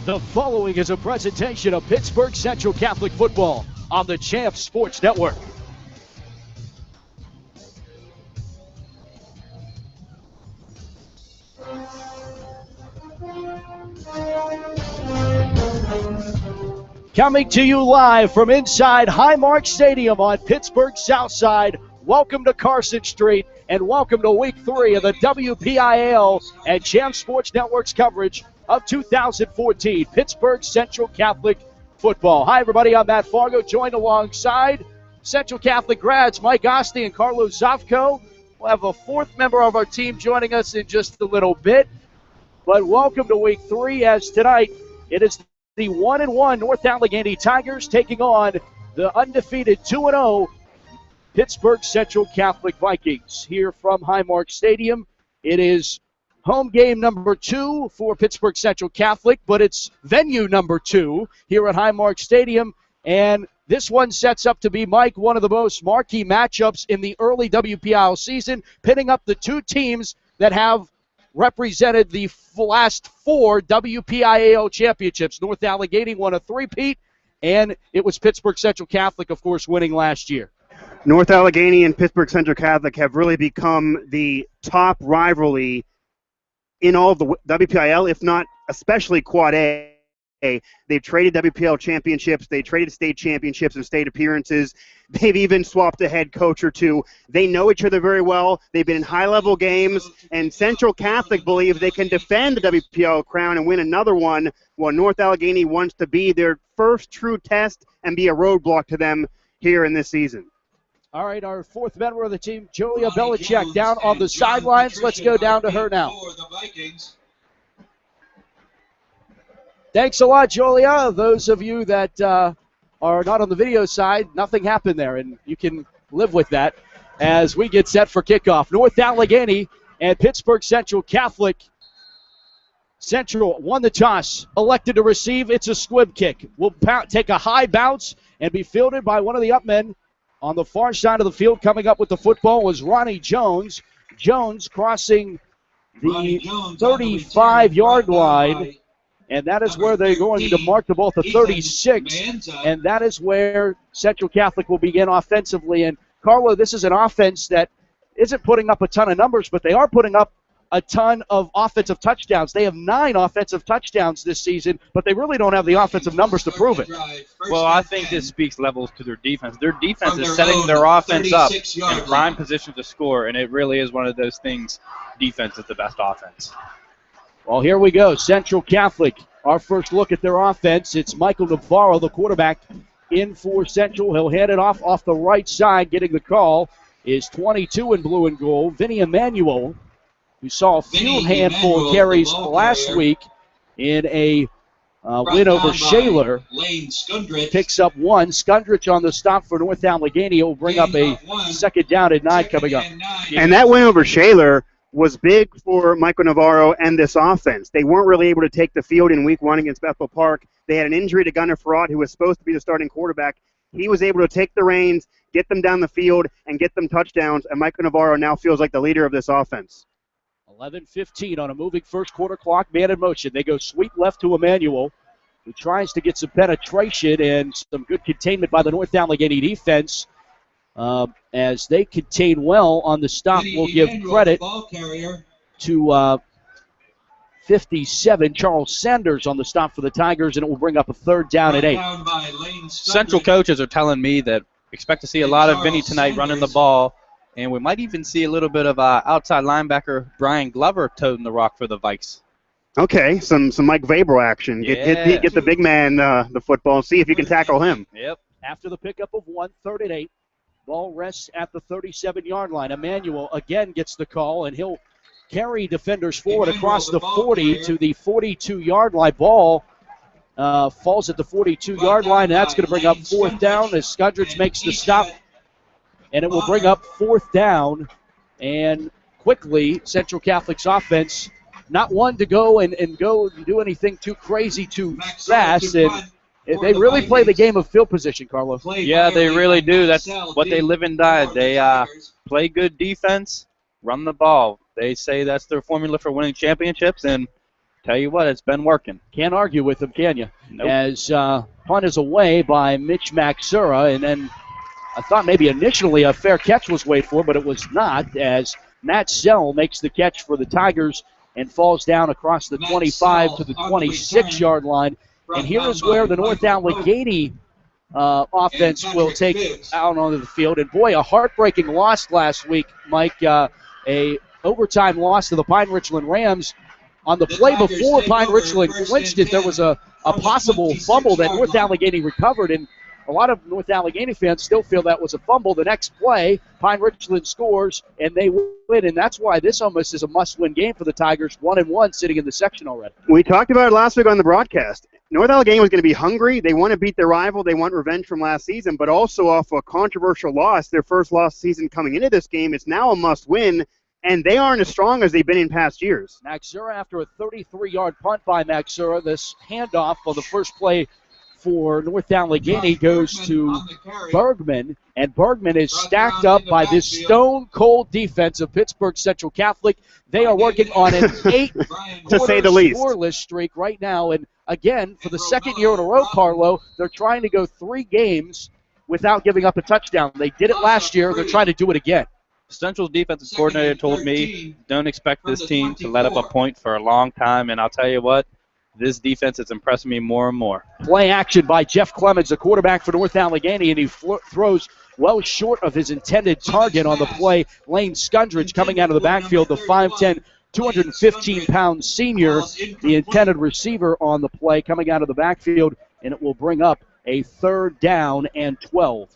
The following is a presentation of Pittsburgh Central Catholic Football on the Champ Sports Network. Coming to you live from inside Highmark Stadium on Pittsburgh's South Side. Welcome to Carson Street and welcome to Week 3 of the WPIAL and Champ Sports Network's coverage of 2014 Pittsburgh Central Catholic Football. Hi, everybody. I'm Matt Fargo, joined alongside Central Catholic grads Mike Osti and Carlos Zofko. We'll have a fourth member of our team joining us in just a little bit. But welcome to Week 3, as tonight it is the 1-1 North Allegheny Tigers taking on the undefeated 2-0 Pittsburgh Central Catholic Vikings here from Highmark Stadium. It is home game number 2 for Pittsburgh Central Catholic, but it's venue number 2 here at Highmark Stadium. And this one sets up to be, Mike, one of the most marquee matchups in the early WPIAL season, pitting up the two teams that have represented the last 4 WPIAL championships. North Allegheny won a three-peat, and it was Pittsburgh Central Catholic, of course, winning last year. North Allegheny and Pittsburgh Central Catholic have really become the top rivalry in all of the WPIAL, if not especially Quad A. They've traded WPIAL championships. They traded state championships and state appearances. They've even swapped a head coach or two. They know each other very well. They've been in high-level games, and Central Catholic believes they can defend the WPIAL crown and win another one, while North Allegheny wants to be their first true test and be a roadblock to them here in this season. All right, our fourth member of the team, Julia Belichick, down on the sidelines. Let's go down to her now. Thanks a lot, Julia. Those of you that are not on the video side, nothing happened there, and you can live with that as we get set for kickoff. North Allegheny and Pittsburgh Central Catholic. Central won the toss, elected to receive. It's a squib kick. Will take a high bounce and be fielded by one of the upmen. On the far side of the field, coming up with the football was Ronnie Jones. Jones crossing the 35-yard line. And that is where they're going to mark the ball to 36. And that is where Central Catholic will begin offensively. And, Carlo, this is an offense that isn't putting up a ton of numbers, but they are putting up a ton of offensive touchdowns. They have 9 offensive touchdowns this season, but they really don't have the offensive numbers to prove it. Well, I think this speaks levels to their defense. Their defense is setting their offense up in prime position to score, and it really is one of those things. Defense is the best offense. Well, here we go. Central Catholic, our first look at their offense. It's Michael Navarro, the quarterback, in for Central. He'll hand it off the right side. Getting the call is 22 in blue and gold, Vinny Emanuel, who saw a few handful of carries last week in a win over Shaler. Picks up 1. Skundrich on the stop for North Allegheny. Will bring up a second down and 9 coming up. And that win over Shaler was big for Michael Navarro and this offense. They weren't really able to take the field in Week 1 against Bethel Park. They had an injury to Gunnar Farad, who was supposed to be the starting quarterback. He was able to take the reins, get them down the field, and get them touchdowns, and Michael Navarro now feels like the leader of this offense. 11:15 on a moving first quarter clock, man in motion. They go sweep left to Emanuel, who tries to get some penetration and some good containment by the North Allegheny defense. As they contain well on the stop, we'll give credit to 57, Charles Sanders, on the stop for the Tigers, and it will bring up a third down and 8. Central coaches are telling me that expect to see a lot of Vinny tonight running the ball, and we might even see a little bit of outside linebacker Brian Glover toting the rock for the Vikes. Okay, some Mike Vabro action. Get the big man the football and see if you can tackle him. Yep. After the pickup of 1, 3rd and 8. Ball rests at the 37-yard line. Emmanuel again gets the call, and he'll carry defenders forward across the 40 to the 42-yard line. Ball falls at the 42-yard line, and that's going to bring up 4th down as Skundrich makes the stop. And it will bring up 4th down. And quickly, Central Catholic's offense, not one to go and go and do anything too crazy too fast. And they really play the game of field position, Carlo. Yeah, they really do. That's what they live and die. They play good defense, run the ball. They say that's their formula for winning championships, and Tell you what, it's been working. Can't argue with him, can you? Nope. As punt is away by Mitch Maxura, and then I thought maybe initially a fair catch was waited for, but it was not, as Matt Sell makes the catch for the Tigers and falls down across the 25 to the 26-yard line. And here is where the North Allegheny offense will take out onto the field. And, boy, a heartbreaking loss last week, Mike. A overtime loss to the Pine Richland Rams. On the play before Pine Richland clinched it, there was a possible fumble that North Allegheny recovered, and a lot of North Allegheny fans still feel that was a fumble. The next play, Pine Richland scores, and they win, and that's why this almost is a must-win game for the Tigers, 1-1 sitting in the section already. We talked about it last week on the broadcast. North Allegheny was going to be hungry. They want to beat their rival. They want revenge from last season, but also off a controversial loss, their first loss season coming into this game. It's now a must-win, and they aren't as strong as they've been in past years. Maxura, after a 33-yard punt by Maxura, this handoff on the first play for North Allegheny goes to Bergman, and Bergman is stacked up by this stone-cold defense of Pittsburgh Central Catholic. They are working on an 8-quarter to say the least scoreless streak right now, and again, for the second year in a row, Carlo, they're trying to go 3 games without giving up a touchdown. They did it last year. They're trying to do it again. Central's defensive coordinator told me, don't expect this team to let up a point for a long time, and I'll tell you what, this defense is impressing me more and more. Play action by Jeff Clemens, the quarterback for North Allegheny, and he throws well short of his intended target on the play. Lane Skundridge coming out of the backfield, the 5'10", 215-pound senior, the intended receiver on the play coming out of the backfield, and it will bring up a 3rd down and 12.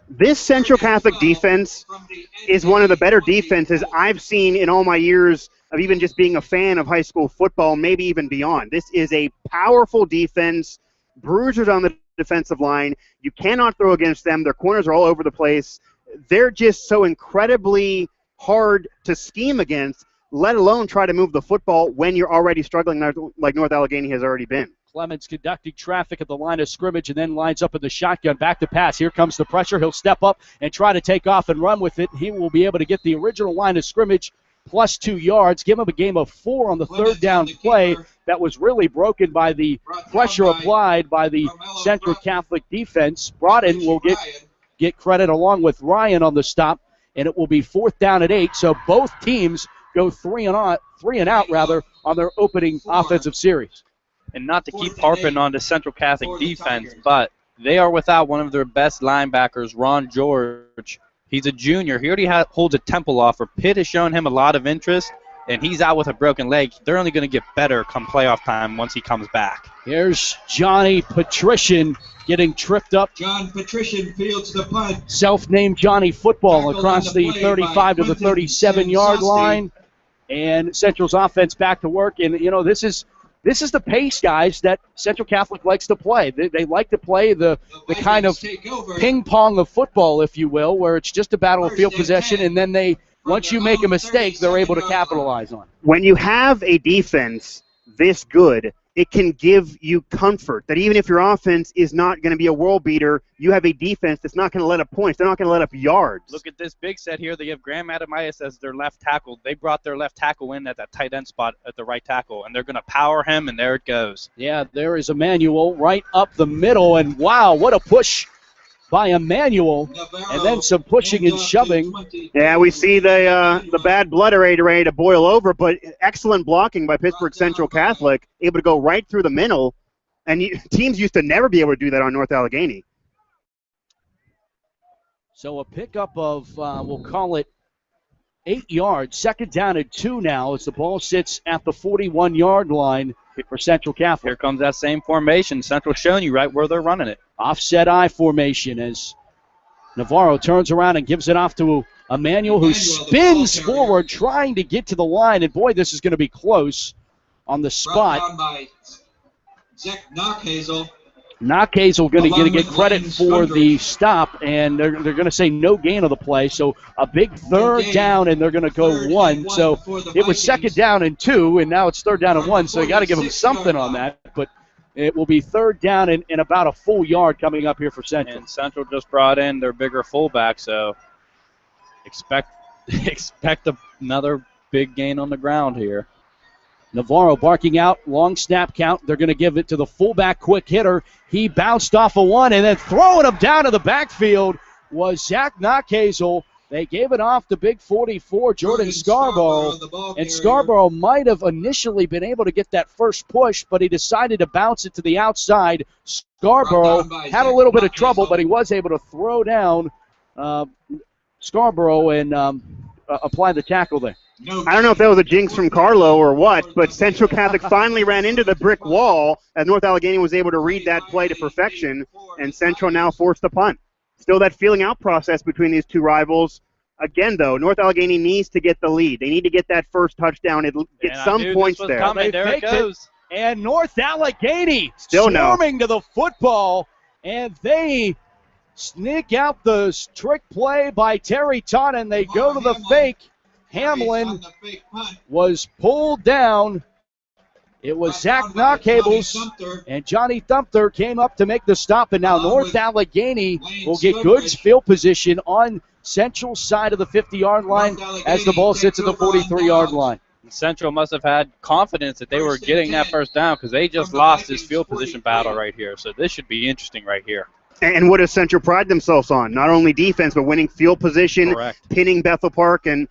This Central Catholic defense is one of the better defenses I've seen in all my years of even just being a fan of high school football, maybe even beyond. This is a powerful defense, bruisers on the defensive line. You cannot throw against them. Their corners are all over the place. They're just so incredibly hard to scheme against, let alone try to move the football when you're already struggling like North Allegheny has already been. Clemens conducting traffic at the line of scrimmage and then lines up in the shotgun. Back to pass. Here comes the pressure. He'll step up and try to take off and run with it. He will be able to get the original line of scrimmage plus 2 yards. Give him a game of 4 on the 3rd down play. That was really broken by the pressure applied by the Central Catholic defense. Broughton will get credit along with Ryan on the stop, and it will be 4th down at 8. So both teams go three and out on their opening offensive series. And not to keep harping on the Central Catholic defense, but they are without one of their best linebackers, Ron George. He's a junior. He already holds a Temple offer. Pitt has shown him a lot of interest, and he's out with a broken leg. They're only going to get better come playoff time once he comes back. Here's Johnny Patrician getting tripped up. John Patrician fields the punt. Self-named Johnny Football across the 35 to the 37-yard line. And Central's offense back to work. And, you know, this is the pace, guys, that Central Catholic likes to play. They like to play the kind of ping-pong of football, if you will, where it's just a battle of field possession, and then once you make a mistake, they're able to capitalize on it. When you have a defense this good, it can give you comfort that even if your offense is not going to be a world beater, you have a defense that's not going to let up points. They're not going to let up yards. Look at this big set here. They have Graham Adamias as their left tackle. They brought their left tackle in at that tight end spot at the right tackle, and they're going to power him, and there it goes. Yeah, there is Emmanuel right up the middle, and wow, what a push by Emmanuel, and then some pushing and shoving. Yeah, we see the bad blood ready to boil over, but excellent blocking by Pittsburgh Central Catholic, able to go right through the middle, and teams used to never be able to do that on North Allegheny. So a pickup of, we'll call it 8 yards, 2nd down and 2 now as the ball sits at the 41-yard line for Central Catholic. Here comes that same formation. Central showing you right where they're running it. Offset I formation as Navarro turns around and gives it off to Emmanuel, who spins forward trying to get to the line. And, boy, this is going to be close on the spot. Zach Knockhazel. Knockhazel going to get credit for the stop, and they're going to say no gain of the play. So a big 3rd down, and they're going to go 1. So it was 2nd down and 2, and now it's 3rd down and 1. So you got to give them something on that. But it will be 3rd down and about a full yard coming up here for Central. And Central just brought in their bigger fullback, so expect another big gain on the ground here. Navarro barking out, long snap count. They're going to give it to the fullback quick hitter. He bounced off of one, and then throwing him down to the backfield was Zach Knockhazel. They gave it off to big 44, Jordan Scarborough. And Scarborough might have initially been able to get that first push, but he decided to bounce it to the outside. Scarborough had a little bit of trouble, but he was able to throw down Scarborough and apply the tackle there. I don't know if that was a jinx from Carlo or what, but Central Catholic finally ran into the brick wall as North Allegheny was able to read that play to perfection, and Central now forced the punt. Still that feeling out process between these two rivals. Again, though, North Allegheny needs to get the lead. They need to get that first touchdown and get some points there. There it goes. And North Allegheny still swarming to the football, and they sneak out the trick play by Terry Taunton. They go to the fake. Hamlin was pulled down. It was Zach Knockhazel, and Johnny Thumpter came up to make the stop, and now North Allegheny will get good field position on Central side of the 50-yard line as the ball sits at the 43-yard line. Central must have had confidence that they were getting that first down because they just lost this field position battle right here. So this should be interesting right here. And what does Central pride themselves on? Not only defense, but winning field position, pinning Bethel Park and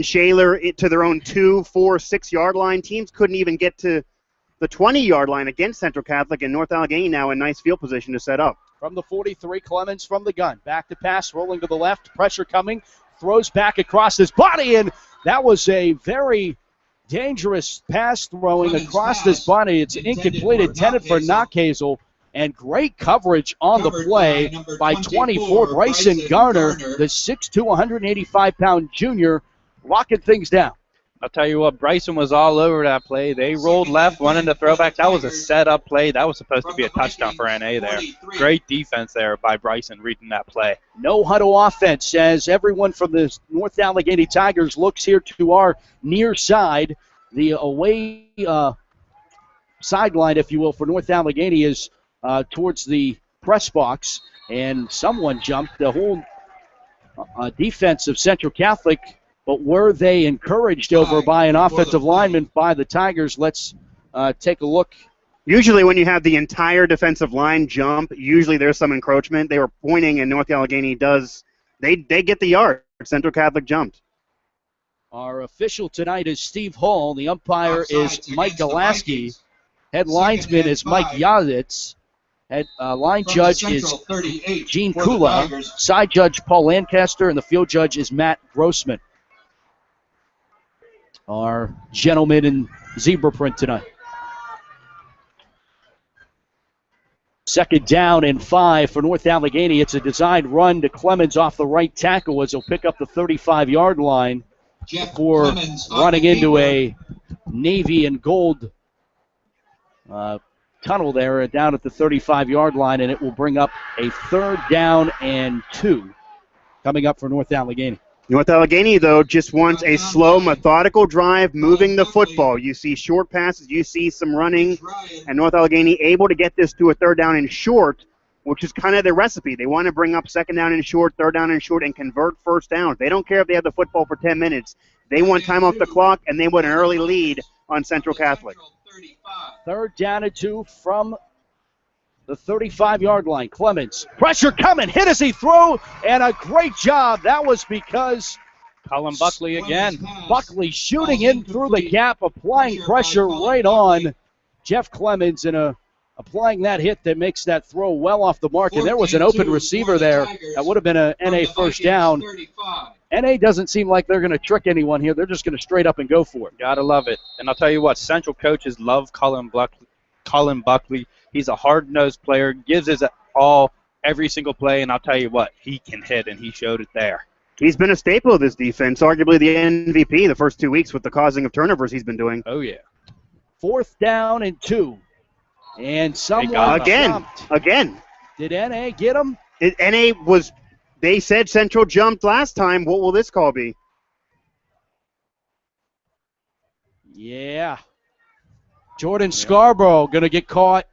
Shaler to their own 2, 4, 6-yard line. Teams couldn't even get to the 20-yard line against Central Catholic, and North Allegheny now in nice field position to set up. From the 43, Clemens from the gun. Back to pass, rolling to the left. Pressure coming. Throws back across his body, and that was a very dangerous pass throwing across his body. It's incomplete, intended for Knockhazel. And great coverage on the play by 24, Bryson Garner, the 6'2", 185-pound junior, locking things down. I'll tell you what, Bryson was all over that play. They rolled left, went into throwback. That was a set-up play. That was supposed to be a touchdown for NA there. Great defense there by Bryson reading that play. No huddle offense as everyone from the North Allegheny Tigers looks here to our near side. The away sideline, if you will, for North Allegheny is towards the press box, and someone jumped. The whole defense of Central Catholic, but were they encouraged over by an offensive lineman by the Tigers? Let's take a look. Usually when you have the entire defensive line jump, usually there's some encroachment. They were pointing, and North Allegheny does. They get the yard. Central Catholic jumped. Our official tonight is Steve Hall. The umpire is Mike Galaski. Head linesman is Mike Yazitz. Line judge is Gene Kula. Side judge Paul Lancaster, and the field judge is Matt Grossman. Our gentleman in zebra print tonight. Second down and 5 for North Allegheny. It's a designed run to Clemens off the right tackle as he'll pick up the 35-yard line before running into a navy and gold tunnel there down at the 35-yard line, and it will bring up a 3rd down and 2 coming up for North Allegheny. North Allegheny, though, just wants a slow, methodical drive, moving the football. You see short passes, you see some running, and North Allegheny able to get this to a 3rd down and short, which is kind of their recipe. They want to bring up 2nd down and short, 3rd down and short, and convert 1st down. They don't care if they have the football for 10 minutes. They want time off the clock, and they want an early lead on Central Catholic. 3rd down and 2 from the 35-yard line. Clemens, pressure coming, hit as he threw, and a great job. That was because Colin Buckley again. Buckley shooting in through the gap, applying pressure right on Jeff Clemens, and applying that hit that makes that throw well off the mark. And there was an open receiver there. That would have been a NA 1st down. NA doesn't seem like they're going to trick anyone here. They're just going to straight up and go for it. Gotta love it. And I'll tell you what, Central coaches love Colin Buckley. He's a hard-nosed player, gives his all every single play, and I'll tell you what, he can hit, and he showed it there. He's been a staple of this defense, arguably the MVP the first 2 weeks with the causing of turnovers he's been doing. Oh, yeah. 4th down and 2. And someone Again. Did NA get him? NA was, they said Central jumped last time. What will this call be? Yeah. Jordan Scarborough going to get caught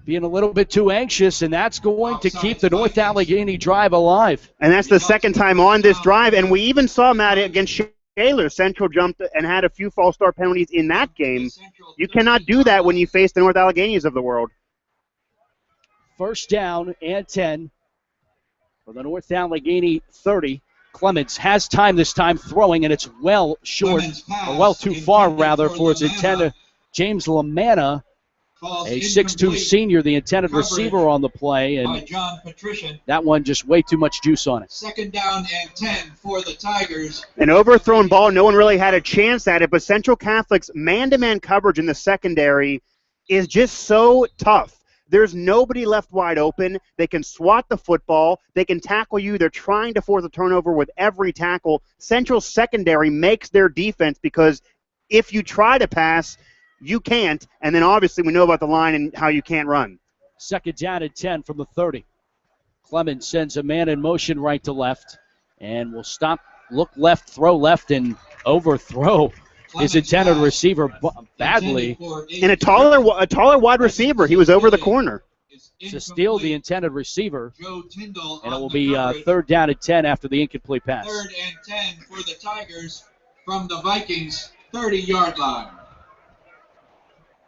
being a little bit too anxious, and that's going to keep the North Allegheny drive alive. And that's the 2nd time on this drive, and we even saw Matt against Shaler, Central jumped and had a few false start penalties in that game. You cannot do that when you face the North Alleghenies of the world. First down and 10 for the North Allegheny 30. Clemens has time this time throwing, and it's well short, or well too far, rather, for its intended. James Lamanna, a 6'2 senior, the intended receiver on the play, and that one just way too much juice on it. Second down and 10 for the Tigers. An overthrown ball, no one really had a chance at it, but Central Catholic's man-to-man coverage in the secondary is just so tough. There's nobody left wide open. They can swat the football. They can tackle you. They're trying to force a turnover with every tackle. Central secondary makes their defense because if you try to pass, you can't. And then obviously we know about the line and how you can't run. Second down and 10 from the 30. Clemens sends a man in motion right to left and will stop, look left, throw left, and overthrow his intended receiver badly. And a taller wide receiver. He was over the corner. To steal the intended receiver, and it will be third down and 10 after the incomplete pass. Third and 10 for the Tigers from the Vikings 30-yard line.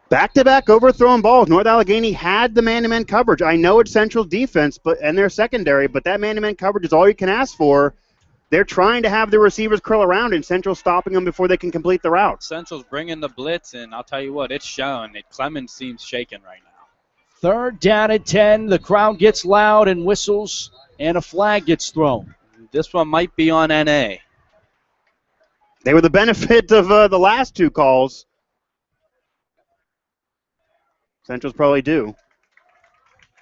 Back-to-back overthrown balls. North Allegheny had the man-to-man coverage. I know it's Central's defense and their secondary, but that man-to-man coverage is all you can ask for. They're trying to have the receivers curl around, and Central's stopping them before they can complete the route. Central's bringing the blitz, and I'll tell you what, it's shown. Clemens seems shaken right now. Third down and 10. The crowd gets loud and whistles, and a flag gets thrown. This one might be on NA. They were the benefit of the last two calls. Central's probably due.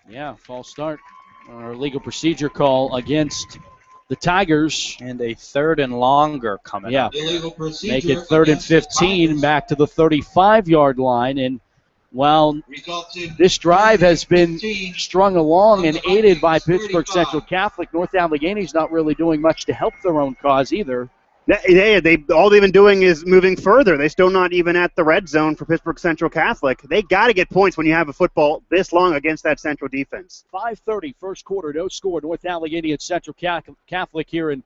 Yeah, false start or legal procedure call against the Tigers. And a third and longer coming up. Make it third and 15 back to the 35-yard line. And while this drive has been strung along and aided by Pittsburgh Central Catholic, North Allegheny's not really doing much to help their own cause either. All they've been doing is moving further. They're still not even at the red zone for Pittsburgh Central Catholic. They got to get points when you have a football this long against that Central defense. 5:30 first quarter, no score. North Allegheny and Central Catholic here in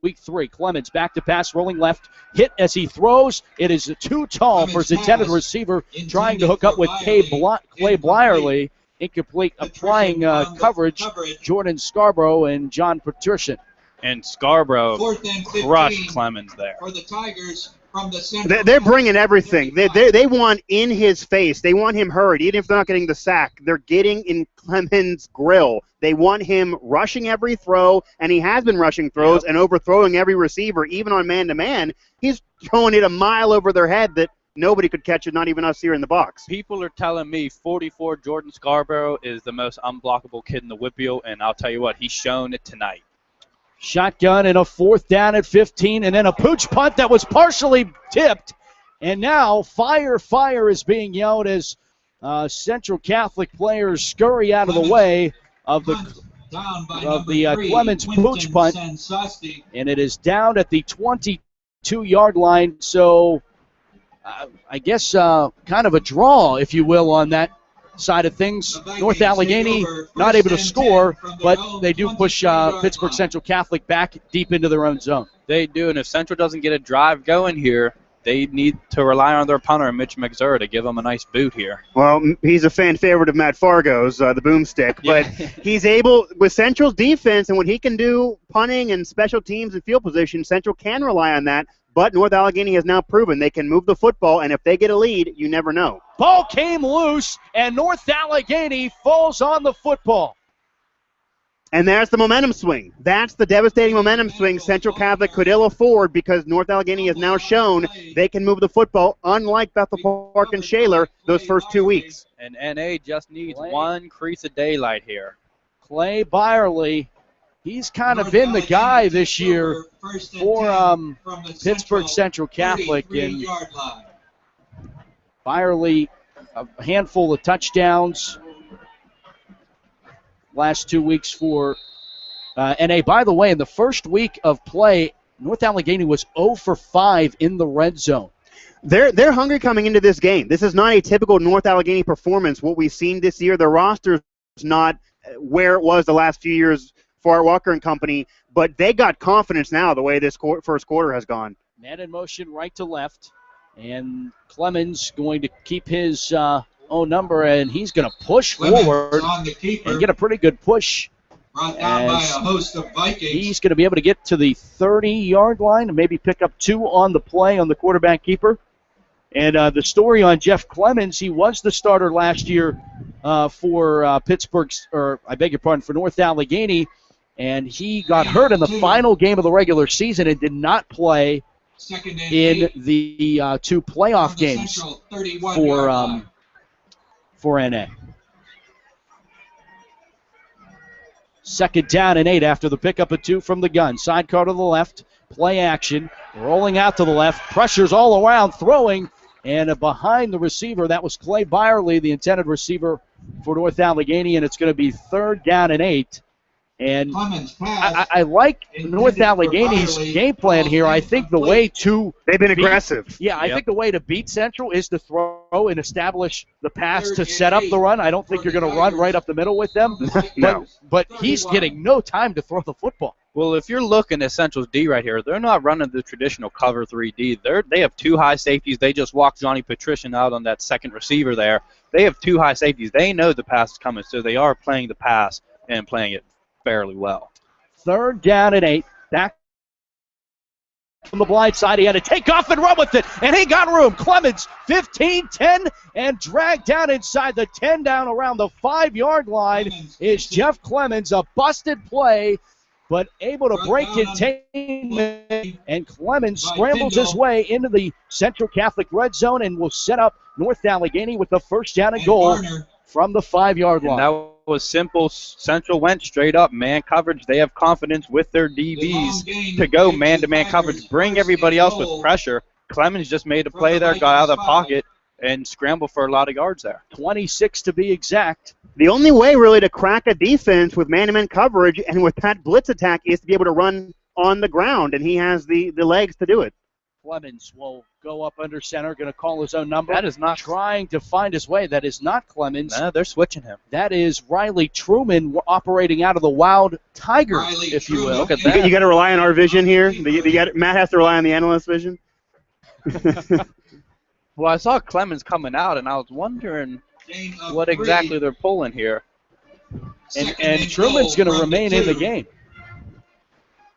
week 3. Clemens back to pass, rolling left, hit as he throws. It is too tall for his intended receiver, trying to hook up with Clay Blierly. Incomplete, applying coverage, Jordan Scarborough and John Patrician. And Scarborough crushed Clemens there. For the Tigers from the they're bringing everything. They want in his face. They want him hurried. Even if they're not getting the sack, they're getting in Clemens' grill. They want him rushing every throw, and he has been rushing throws and overthrowing every receiver, even on man-to-man. He's throwing it a mile over their head that nobody could catch it, not even us here in the box. People are telling me 44 Jordan Scarborough is the most unblockable kid in the WPIAL, and I'll tell you what, he's shown it tonight. Shotgun and a fourth down at 15, and then a pooch punt that was partially tipped. And now fire is being yelled as Central Catholic players scurry out of the way of the Clemens pooch punt. And it is down at the 22-yard line. So I guess kind of a draw, if you will, on that side of things. North Allegheny not able to score, but they do push Pittsburgh Central Catholic back deep into their own zone. They do, and if Central doesn't get a drive going here, they need to rely on their punter, Mitch McZur, to give them a nice boot here. Well, he's a fan favorite of Matt Fargo's, the boomstick, but he's able, with Central's defense and what he can do, punting and special teams and field position, Central can rely on that. But North Allegheny has now proven they can move the football, and if they get a lead, you never know. Ball came loose, and North Allegheny falls on the football. And there's the momentum swing. That's the devastating momentum swing Central Catholic could ill afford because North Allegheny has now shown they can move the football, unlike Bethel Park and Shaler those first 2 weeks. And NA just needs one crease of daylight here. Clay Byerly. He's kind of been the guy this year for Pittsburgh Central Catholic. And Byerly, a handful of touchdowns last 2 weeks for NA. By the way, in the first week of play, North Allegheny was 0 for 5 in the red zone. They're hungry coming into this game. This is not a typical North Allegheny performance. What we've seen this year, their roster is not where it was the last few years for Art Walker and company, but they got confidence now the way this first quarter has gone. Man in motion right to left. And Clemens going to keep his own number, and he's going to push forward on the keeper, and get a pretty good push. brought down by a host of Vikings. He's going to be able to get to the 30-yard line and maybe pick up 2 on the play on the quarterback keeper. And the story on Jeff Clemens, he was the starter last year for Pittsburgh, or I beg your pardon, for North Allegheny, and he got hurt in the final game of the regular season and did not play in the 2 playoff games for NA. 2nd down and 8 after the pickup of 2 from the gun. Sidecar to the left, play action, rolling out to the left, pressures all around, throwing, and behind the receiver, that was Clay Byerly, the intended receiver for North Allegheny, and it's going to be 3rd down and 8. And I like North Allegheny's game plan here. I think the way to they've been aggressive. Yeah, I think the way to beat Central is to throw and establish the pass to set up the run. I don't think you're going to run right up the middle with them. No. But he's getting no time to throw the football. Well, if you're looking at Central's D right here, they're not running the traditional cover 3D. They have 2 high safeties. They just walked Johnny Patrician out on that second receiver there. They have 2 high safeties. They know the pass is coming, so they are playing the pass and playing it fairly well. 3rd down and 8. Back from the blind side. He had to take off and run with it, and he got room. Clemens, 15-10, and dragged down inside the 10 down around the 5-yard line is Jeff Clemens. A busted play, but able to break containment, and Clemens scrambles his way into the Central Catholic red zone and will set up North Allegheny with the 1st down and goal from the 5-yard line. And that was simple. Central went straight up man coverage. They have confidence with their DBs to go man-to-man coverage, bring everybody else with pressure. Clemens just made a play there, got out of the pocket, and scrambled for a lot of yards there. 26 to be exact. The only way really to crack a defense with man-to-man coverage and with that blitz attack is to be able to run on the ground, and he has the legs to do it. Clemens will go up under center, going to call his own number. That is not trying to find his way. That is not Clemens. No, they're switching him. That is Riley Truman operating out of the Wild Tiger, if you will. Look at that. You got to rely on our vision here. Matt has to rely on the analyst vision. Well, I saw Clemens coming out, and I was wondering what exactly they're pulling here. And Truman's going to remain in the game.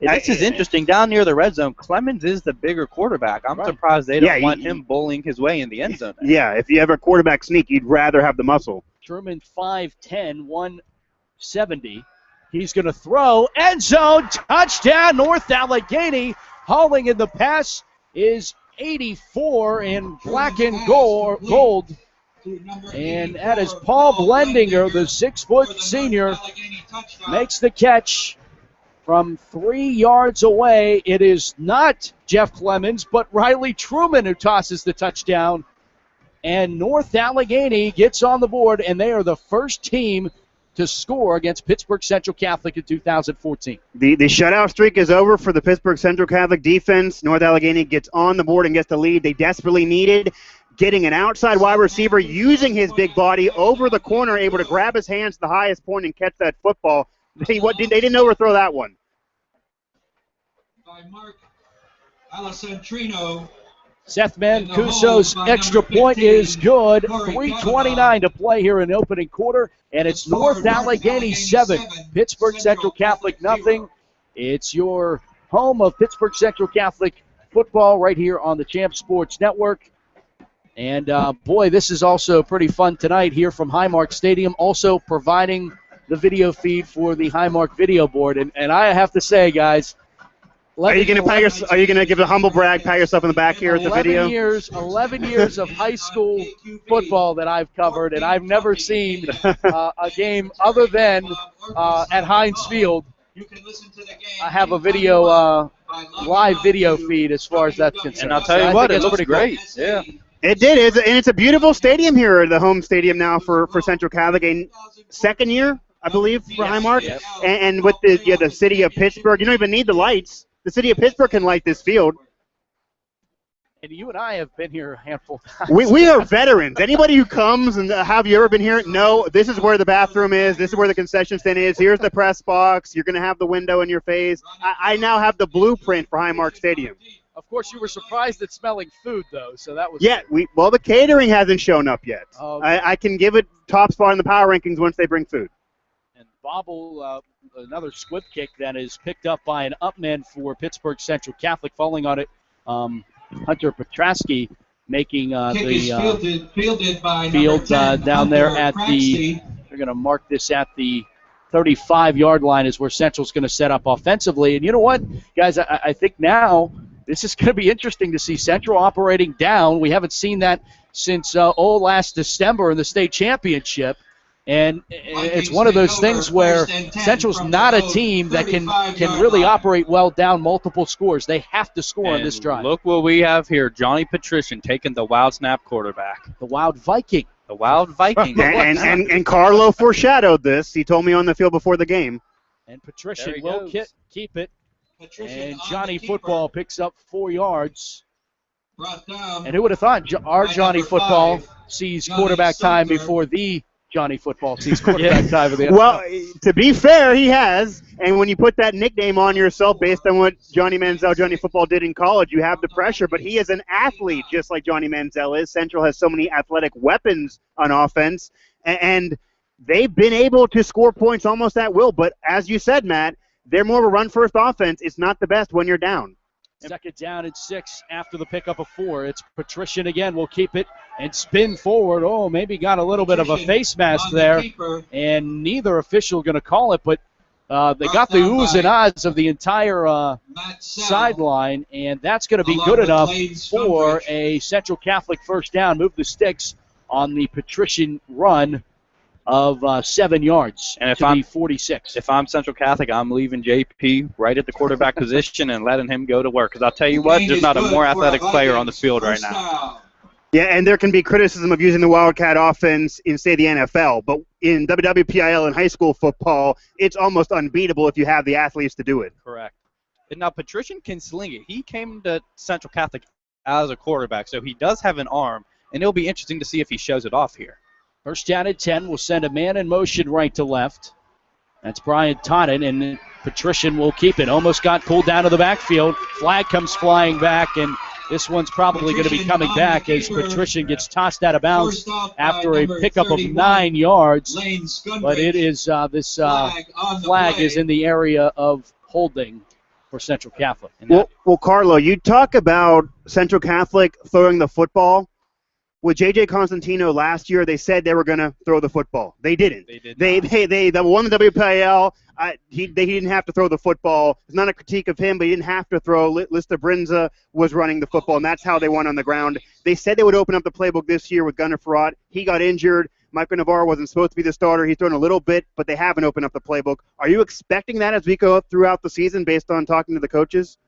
This is interesting. Down near the red zone, Clemens is the bigger quarterback. I'm surprised they don't want him bullying his way in the end zone. Yeah, if you have a quarterback sneak, you'd rather have the muscle. Truman 5'10", 170. He's going to throw. End zone. Touchdown, North Allegheny. Hauling in the pass is 84 in black and gold. And that is Paul Blendinger, the 6-foot senior, makes the catch from 3 yards away. It is not Jeff Clemens, but Riley Truman who tosses the touchdown. And North Allegheny gets on the board, and they are the first team to score against Pittsburgh Central Catholic in 2014. The shutout streak is over for the Pittsburgh Central Catholic defense. North Allegheny gets on the board and gets the lead they desperately needed. Getting an outside wide receiver, using his big body over the corner, able to grab his hands to the highest point and catch that football. They didn't overthrow that one. By Mark Alessandrino. Seth Mancuso's extra point is good. 3:29 to play here in the opening quarter, and it's North Allegheny 7, Pittsburgh Central Catholic nothing. It's your home of Pittsburgh Central Catholic football right here on the Champ Sports Network. And, boy, this is also pretty fun tonight here from Highmark Stadium, also providing the video feed for the Highmark video board. And I have to say, guys, Are you going to give a humble brag, pat yourself on the back here at the video? 11 years of high school football that I've covered, and I've never seen a game other than at Heinz Field. I have a video, live video feed as far as that's concerned. And I'll tell you what, it looks great. Cool. Yeah. It did, and it's a beautiful stadium here, the home stadium now for Central Catholic. A second year, I believe, for Highmark. Yes. And with the city of Pittsburgh, you don't even need the lights. The city of Pittsburgh can light this field. And you and I have been here a handful of times. We are veterans. Anybody who comes and have you ever been here? No, this is where the bathroom is. This is where the concession stand is. Here's the press box. You're going to have the window in your face. I now have the blueprint for Highmark Stadium. Of course, you were surprised at smelling food, though, so that was Yeah, the catering hasn't shown up yet. Okay. I can give it top spot in the power rankings once they bring food. And bobble, another squib kick that is picked up by an upman for Pittsburgh Central Catholic. Falling on it, Hunter Petrasky making Kick is fielded by field number 10, down there Hunter at Craxty. they're going to mark this at the 35-yard line is where Central's going to set up offensively. And you know what, guys, I think now this is going to be interesting to see Central operating down. We haven't seen that since last December in the state championship. And it's one of those things where Central's not a team that can really operate well down multiple scores. They have to score on this drive. Look what we have here. Johnny Patrician taking the wild snap quarterback. The Wild Viking. The Wild Viking. And Carlo foreshadowed this. He told me on the field before the game. And Patrician will keep it. And Johnny keeper. Football picks up 4 yards. Brought down And who would have thought our by Johnny number Football 5, sees Johnny quarterback time Sumner. before the Johnny Football sees quarterback time of the NFL. Well, to be fair, he has. And when you put that nickname on yourself based on what Johnny Manziel, Johnny Football did in college, you have the pressure. But he is an athlete just like Johnny Manziel is. Central has so many athletic weapons on offense. And they've been able to score points almost at will. But as you said, Matt, they're more of a run-first offense. It's not the best when you're down. Second down and 6 after the pickup of 4. It's Patrician again. We'll keep it and spin forward. Oh, maybe got a little bit of a face mask on the there. keeper. And neither official going to call it, but they got the down oohs by and ahs of the entire Matt Sell. sideline, and that's going to be Along good with enough Lane for Stumbridge. a Central Catholic first down. Move the sticks on the Patrician run of 7 yards And if to I'm- the 46. If I'm Central Catholic, I'm leaving JP right at the quarterback position and letting him go to work. Because I'll tell you what, Gain there's is not a good more for athletic player on the Vikings. field right First now. down. Yeah, and there can be criticism of using the Wildcat offense in, say, the NFL. But in WPIAL and high school football, it's almost unbeatable if you have the athletes to do it. Correct. And now Patrician can sling it. He came to Central Catholic as a quarterback, so he does have an arm, and it'll be interesting to see if he shows it off here. First down at 10. We'll send a man in motion right to left. That's Brian Totten, and Patrician will keep it. Almost got pulled down to the backfield. Flag comes flying back, and this one's probably going to be Patrician coming on back the as keeper. Patrician gets tossed out of bounds Forced out by after a number pickup of 31, 9 yards. Lane Stumbridge. But it is this flag on the flag play. is in the area of holding for Central Catholic. And Well, Carlo, you talk about Central Catholic throwing the football. With J.J. Constantino last year, they said they were going to throw the football. They didn't. They did They won the WPIAL. He didn't have to throw the football. It's not a critique of him, but he didn't have to throw. Lista Brinza was running the football, and that's how they won on the ground. They said they would open up the playbook this year with Gunnar Farad. He got injured. Michael Navarro wasn't supposed to be the starter. He's thrown a little bit, but they haven't opened up the playbook. Are you expecting that as we go throughout the season based on talking to the coaches?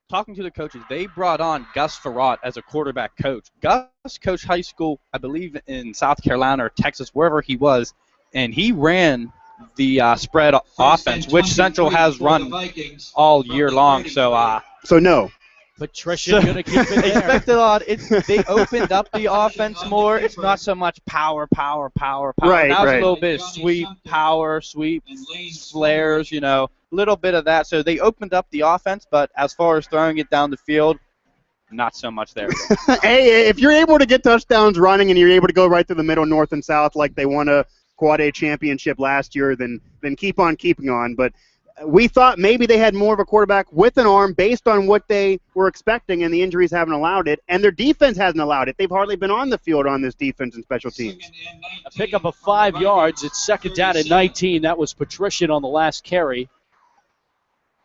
Talking to the coaches, they brought on Gus Farad as a quarterback coach. Gus coached high school, I believe, in South Carolina or Texas, wherever he was, and he ran the spread First offense, and which Central 23 has for the run Vikings all from year the long. 33. So no. Patrician going to keep it there. Expected a lot. They opened up the offense more. It's not so much power. Right, Now it's a right. little bit of sweep, power, sweep, And Lane flares, a little bit of that. So they opened up the offense, but as far as throwing it down the field, not so much there. Hey, if you're able to get touchdowns running and you're able to go right through the middle, north and south, like they won a Quad A championship last year, then keep on keeping on. But we thought maybe they had more of a quarterback with an arm based on what they were expecting, and the injuries haven't allowed it, and their defense hasn't allowed it. They've hardly been on the field on this defense and special teams. A pickup of 5 yards. It's second down at 19. That was Patrician on the last carry.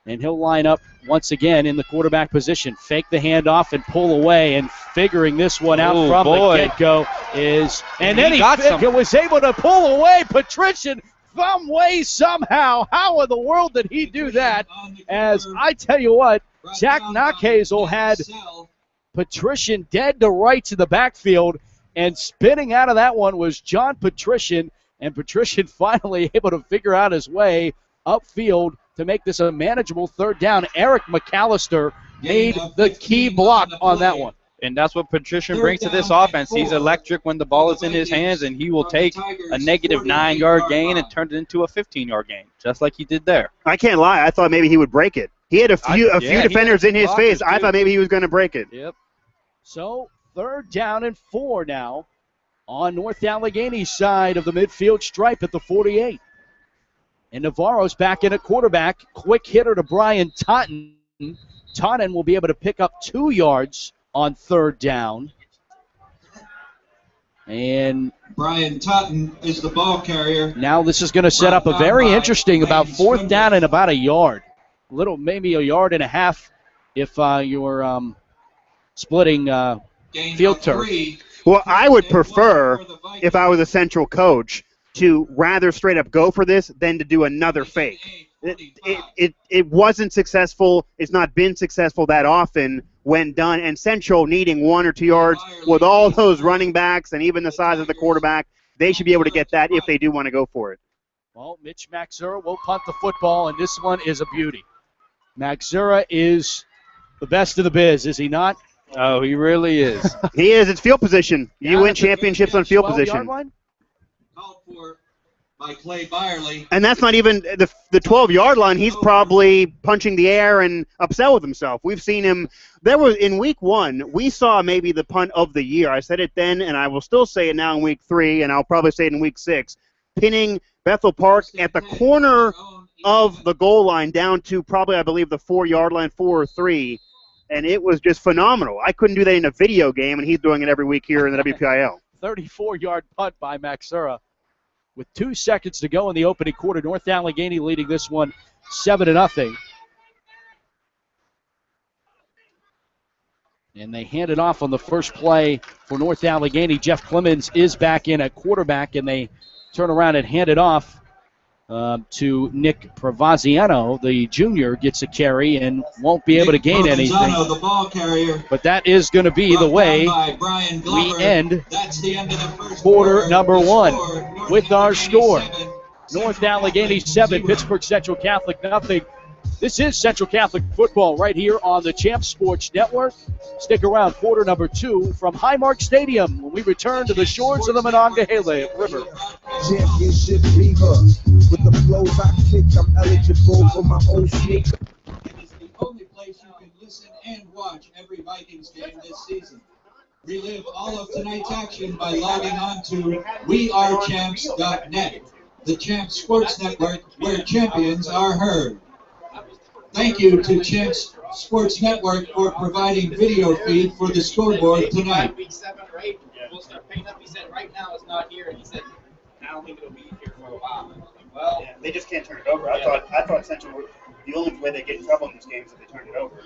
And he'll line up once again in the quarterback position. Fake the handoff and pull away. And figuring this one out Oh, from boy. the get-go is... And He then he got some. was able to pull away. Patrician some way, somehow. How in the world did he do that? As I tell you what, Jack Knockhazel had Patrician dead to rights in the backfield, and spinning out of that one was John Patrician, and Patrician finally able to figure out his way upfield to make this a manageable third down. Eric McAllister made the key block on that one. And that's what Patrician brings to this offense. He's electric when the ball is in his hands, and he will take a negative 9-yard gain and turn it into a 15-yard gain, just like he did there. I can't lie. I thought maybe he would break it. He had a few he defenders had in his blockers, face. I too. thought maybe he was going to break it. Yep. So 3rd down and 4 now on North Allegheny's side of the midfield stripe at the 48. And Navarro's back in at quarterback. Quick hitter to Brian Totten. Totten will be able to pick up 2 yards on 3rd down. And Brian Totten is the ball carrier. now this is going to set up a very interesting about 4th down and about a yard. Maybe a yard and a half if you're splitting field turf. Well, I would prefer, if I was a Central coach, to rather straight up go for this than to do another fake. It wasn't successful. It's not been successful that often when done. And Central needing 1 or 2 yards with all those running backs and even the size of the quarterback, they should be able to get that if they do want to go for it. Well, Mitch Maxura will punt the football, and this one is a beauty. Maxura is the best of the biz, is he not? Oh, he really is. He is. It's field position. You win championships on field 12-yard position. line? Called for by Clay Byerly. And that's not even the 12-yard line. He's probably punching the air and upset with himself. We've seen him. In week 1, we saw maybe the punt of the year. I said it then, and I will still say it now in week 3, and I'll probably say it in week 6. Pinning Bethel Park at the corner of the goal line down to probably, I believe, the 4-yard line, 4 or 3. And it was just phenomenal. I couldn't do that in a video game, and he's doing it every week here in the WPIAL. 34-yard punt by Maxura. With 2 seconds to go in the opening quarter, North Allegheny leading this one 7-0. And they hand it off on the first play for North Allegheny. Jeff Clemens is back in at quarterback, and they turn around and hand it off to Nick Provaziano. The junior gets a carry and won't be able to gain anything. The ball carrier. But that is going to be the way we end quarter number 1 with our score. North Allegheny 7, Pittsburgh Central Catholic nothing. This is Central Catholic football right here on the Champs Sports Network. Stick around, quarter number 2 from Highmark Stadium when we return to the shores of the Monongahela River. Championship fever. With the flows I kick, I'm eligible for my own shit. It is the only place you can listen and watch every Vikings game this season. Relive all of tonight's action by logging on to wearechamps.net, the Champs Sports Network where champions are heard. Thank you to Champs Sports Network for providing video feed for the scoreboard tonight. Week 7 or 8, we'll start picking up. He said right now it's not here, and he said I don't think it'll be here for a while. Well, Yeah, they just can't turn it over. I thought Central, the only way they get in trouble in this game is if they turn it over.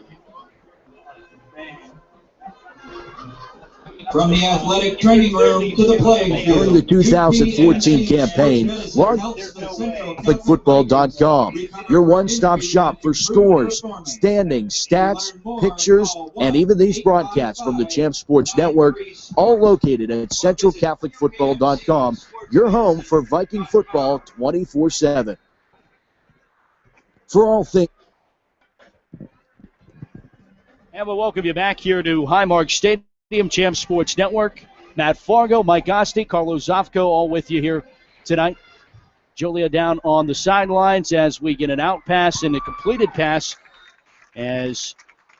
From the athletic training room to the playing field. During the 2014 campaign, log CatholicFootball.com, your one-stop shop for scores, standings, stats, pictures, and even these broadcasts from the Champs Sports Network, all located at CentralCatholicFootball.com, your home for Viking football 24/7. For all things. And we'll welcome you back here to Highmark Stadium, Champs Sports Network. Matt Fargo, Mike Oste, Carlos Zofko, all with you here tonight. Julia down on the sidelines as we get an out pass and a completed pass as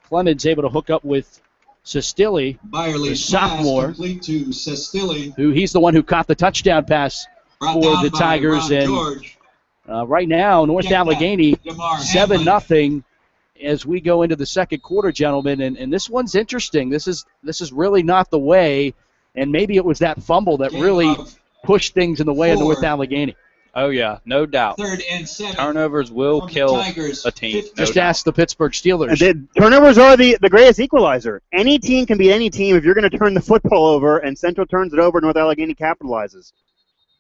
Clemens able to hook up with Sestilli, the sophomore, complete to Sestilli, who he's the one who caught the touchdown pass for the Tigers. And right now, North Allegheny 7-0 as we go into the second quarter, gentlemen. And this one's interesting. This is really not the way, and maybe it was that fumble that really pushed things in the way of North Allegheny. Oh, yeah, no doubt. 3rd and 7. Turnovers will kill a team. Just ask the Pittsburgh Steelers. Turnovers are the greatest equalizer. Any team can beat any team if you're going to turn the football over, and Central turns it over, North Allegheny capitalizes.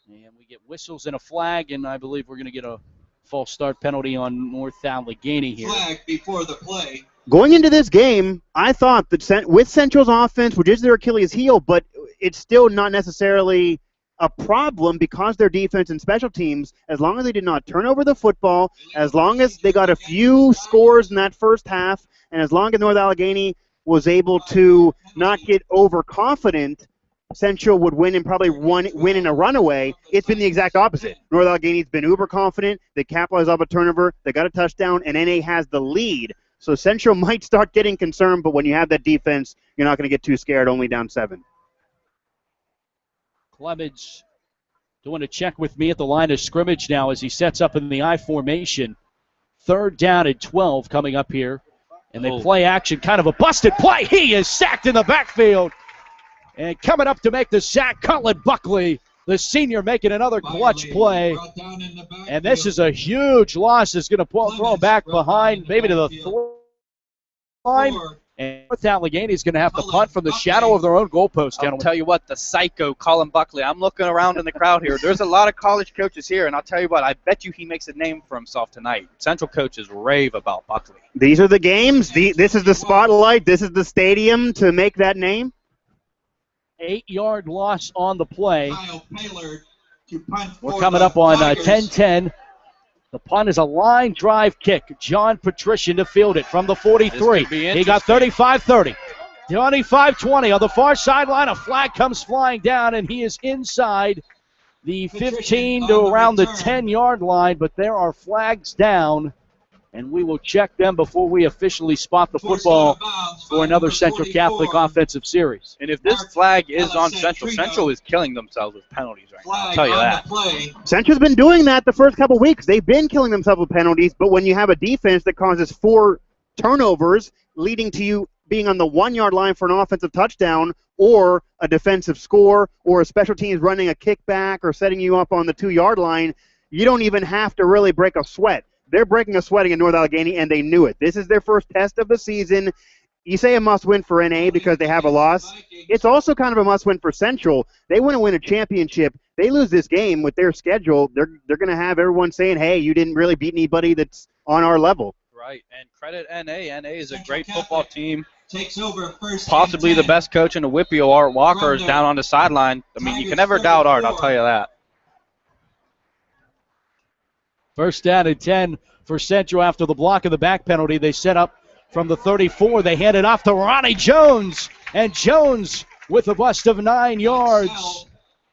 And we get whistles and a flag, and I believe we're going to get a false start penalty on North Allegheny here. Flag before the play. Going into this game, I thought that with Central's offense, which is their Achilles heel, but it's still not necessarily a problem because their defense and special teams, as long as they did not turn over the football, as long as they got a few scores in that first half, and as long as North Allegheny was able to not get overconfident, Central would win and probably win in a runaway, it's been the exact opposite. North Allegheny's been uber confident. They capitalized off a turnover. They got a touchdown, and NA has the lead. So Central might start getting concerned, but when you have that defense, you're not going to get too scared, only down 7. Clemens doing a check with me at the line of scrimmage now as he sets up in the I formation. 3rd down and 12 coming up here. And they play action, kind of a busted play. He is sacked in the backfield. And coming up to make the sack, Colin Buckley, the senior, making another clutch play. And this is a huge loss. It's going to throw him back behind, maybe to the line. And North Allegheny is going to have to punt from the shadow of their own goalpost, gentlemen. I'll tell you what, the psycho, Colin Buckley. I'm looking around in the crowd here. There's a lot of college coaches here, and I'll tell you what, I bet you he makes a name for himself tonight. Central coaches rave about Buckley. These are the games. This is the spotlight. This is the stadium to make that name. 8-yard loss on the play. We're coming up on 10-10. The punt is a line drive kick. John Patrician to field it from the 43. He got 35-30. 25-20 on the far sideline. A flag comes flying down, and he is inside the 15 to around the 10-yard line, but there are flags down, and we will check them before we officially spot the football for another Central Catholic offensive series. And if this flag is on Central, Central is killing themselves with penalties right now. I'll tell you that. Central's been doing that the first couple weeks. They've been killing themselves with penalties, but when you have a defense that causes 4 turnovers, leading to you being on the 1-yard line for an offensive touchdown or a defensive score or a special teams running a kickback or setting you up on the 2-yard line, you don't even have to really break a sweat. They're breaking a sweating in North Allegheny, and they knew it. This is their first test of the season. You say a must-win for NA because they have a loss. It's also kind of a must-win for Central. They want to win a championship. They lose this game with their schedule. They're going to have everyone saying, hey, you didn't really beat anybody that's on our level. Right, and credit NA. NA is a great football team. Takes over first. Possibly the best coach in the WPIAL, Art Walker, is down on the sideline. I mean, you can never doubt Art, I'll tell you that. First down and 10 for Central after the block of the back penalty. They set up from the 34. They hand it off to Ronnie Jones. And Jones with a bust of 9 yards.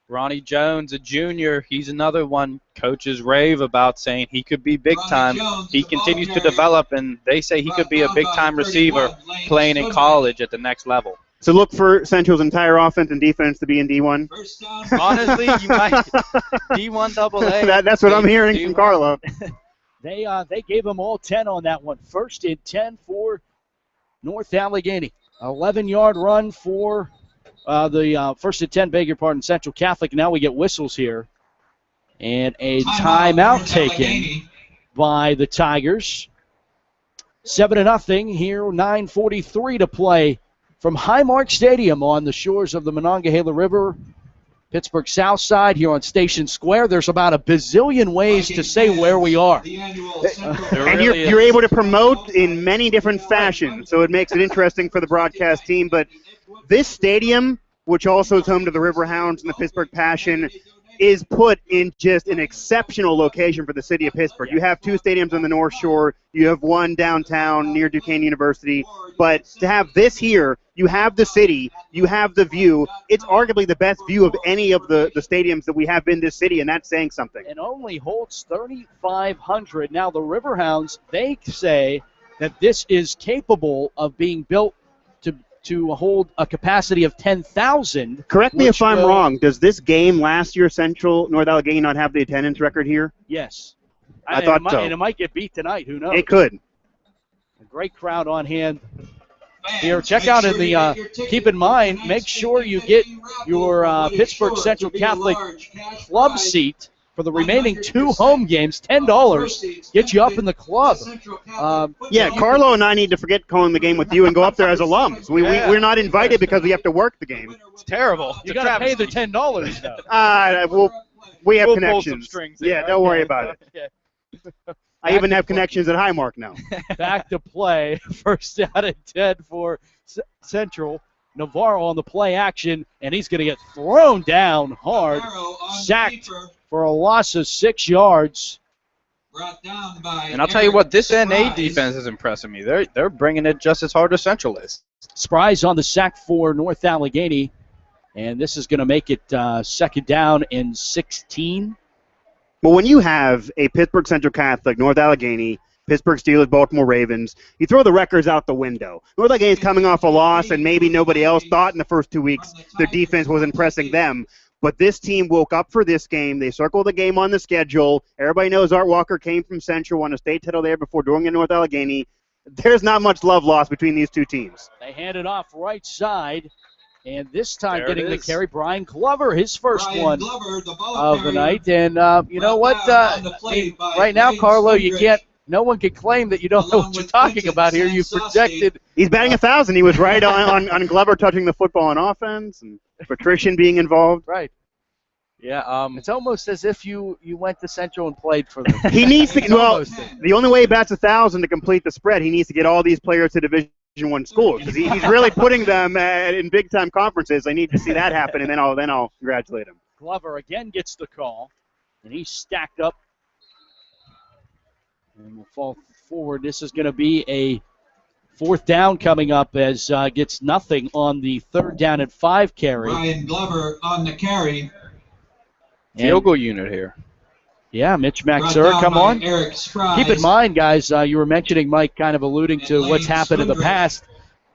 Ronnie Jones, a junior, he's another one coaches rave about, saying he could be big time. He continues to develop, and they say he could be a big-time receiver playing in college at the next level. So look for Central's entire offense and defense to be in D1. Honestly, you might D1 AA. That's what I'm hearing D1. from Carlo. They gave them all 10 on that one. First and 10 for North Allegheny. 11-yard run for the first and 10, beg your pardon, Central Catholic. Now we get whistles here. And a timeout taken by the Tigers. 7-0 here, 9:43 to play from Highmark Stadium on the shores of the Monongahela River, Pittsburgh South Side here on Station Square. There's about a bazillion ways to say where we are. And you're able to promote in many different fashions, so it makes it interesting for the broadcast team. But this stadium, which also is home to the Riverhounds and the Pittsburgh Passion, is put in just an exceptional location for the city of Pittsburgh. You have 2 stadiums on the North Shore. You have one downtown near Duquesne University. But to have this here, you have the city, you have the view. It's arguably the best view of any of the stadiums that we have in this city, and that's saying something. It only holds 3,500. Now, the Riverhounds, they say that this is capable of being built to hold a capacity of 10,000. Correct me if I'm wrong. Does this game last year, Central North Allegheny, not have the attendance record here? Yes. I thought so. And it might get beat tonight. Who knows? It could. A great crowd on hand here. Check out in the, keep in mind, make sure you get your Pittsburgh Central Catholic club seat for the remaining 2 home games. $10 get you up in the club. Yeah, Carlo and I need to forget calling the game with you and go up there as alums. We're not invited because we have to work the game. It's terrible. You got to pay the $10 though. We have We'll connections. pull some strings Yeah, don't worry about it. Yeah. I even have connections at Highmark now. Back to play. First down and 10 for Central. Navarro on the play action, and he's going to get thrown down hard. Sacked for a loss of 6 yards. And I'll tell you what, this NA defense is impressing me. They're bringing it just as hard as Central is. Spry's on the sack for North Allegheny. And this is going to make it second down and 16. Well, when you have a Pittsburgh Central Catholic, North Allegheny, Pittsburgh Steelers, Baltimore Ravens, you throw the records out the window. North Allegheny's coming off a loss, and maybe nobody else thought in the first 2 weeks their defense was impressing them. But this team woke up for this game. They circled the game on the schedule. Everybody knows Art Walker came from Central, won a state title there before doing it in North Allegheny. There's not much love lost between these two teams. They hand it off right side. And this time There getting it the is. carry, Brian Glover, his first Brian one Glover, the ball of the carrier. night. And you know what? On the play by Right now, James Carlo, you Goodrich. can't. No one can claim that you don't know Along what you're with talking Quinton about here. You Sansowski. projected. He's batting 1,000. He was right on Glover touching the football on offense and Patrician being involved. Right. Yeah, It's almost as if you went to Central and played for them. He needs to, It's well, almost it. the only way he bats 1,000 to complete the spread, he needs to get all these players to Division I schools because he's really putting them in big-time conferences. I need to see that happen, and then I'll congratulate him. Glover again gets the call, and he's stacked up. And will fall forward. This is going to be a fourth down coming up as gets nothing on the 3rd down and 5 carry. Brian Glover on the carry. field goal unit here. Yeah, Mitch Brought Maxer, down come by on. Eric Spry. Keep in mind, guys, you were mentioning, Mike, kind of alluding to And what's Lane happened in the Swindler.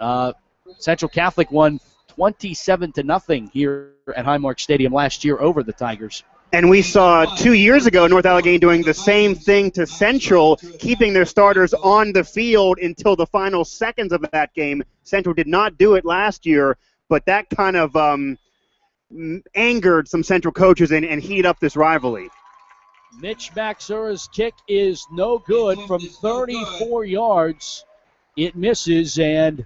past. Central Catholic won 27-0 here at Highmark Stadium last year over the Tigers. And we saw 2 years ago North Allegheny doing the same thing to Central, keeping their starters on the field until the final seconds of that game. Central did not do it last year, but that kind of angered some Central coaches and heated up this rivalry. Mitch Maxura's kick is no good from 34 yards. It misses, and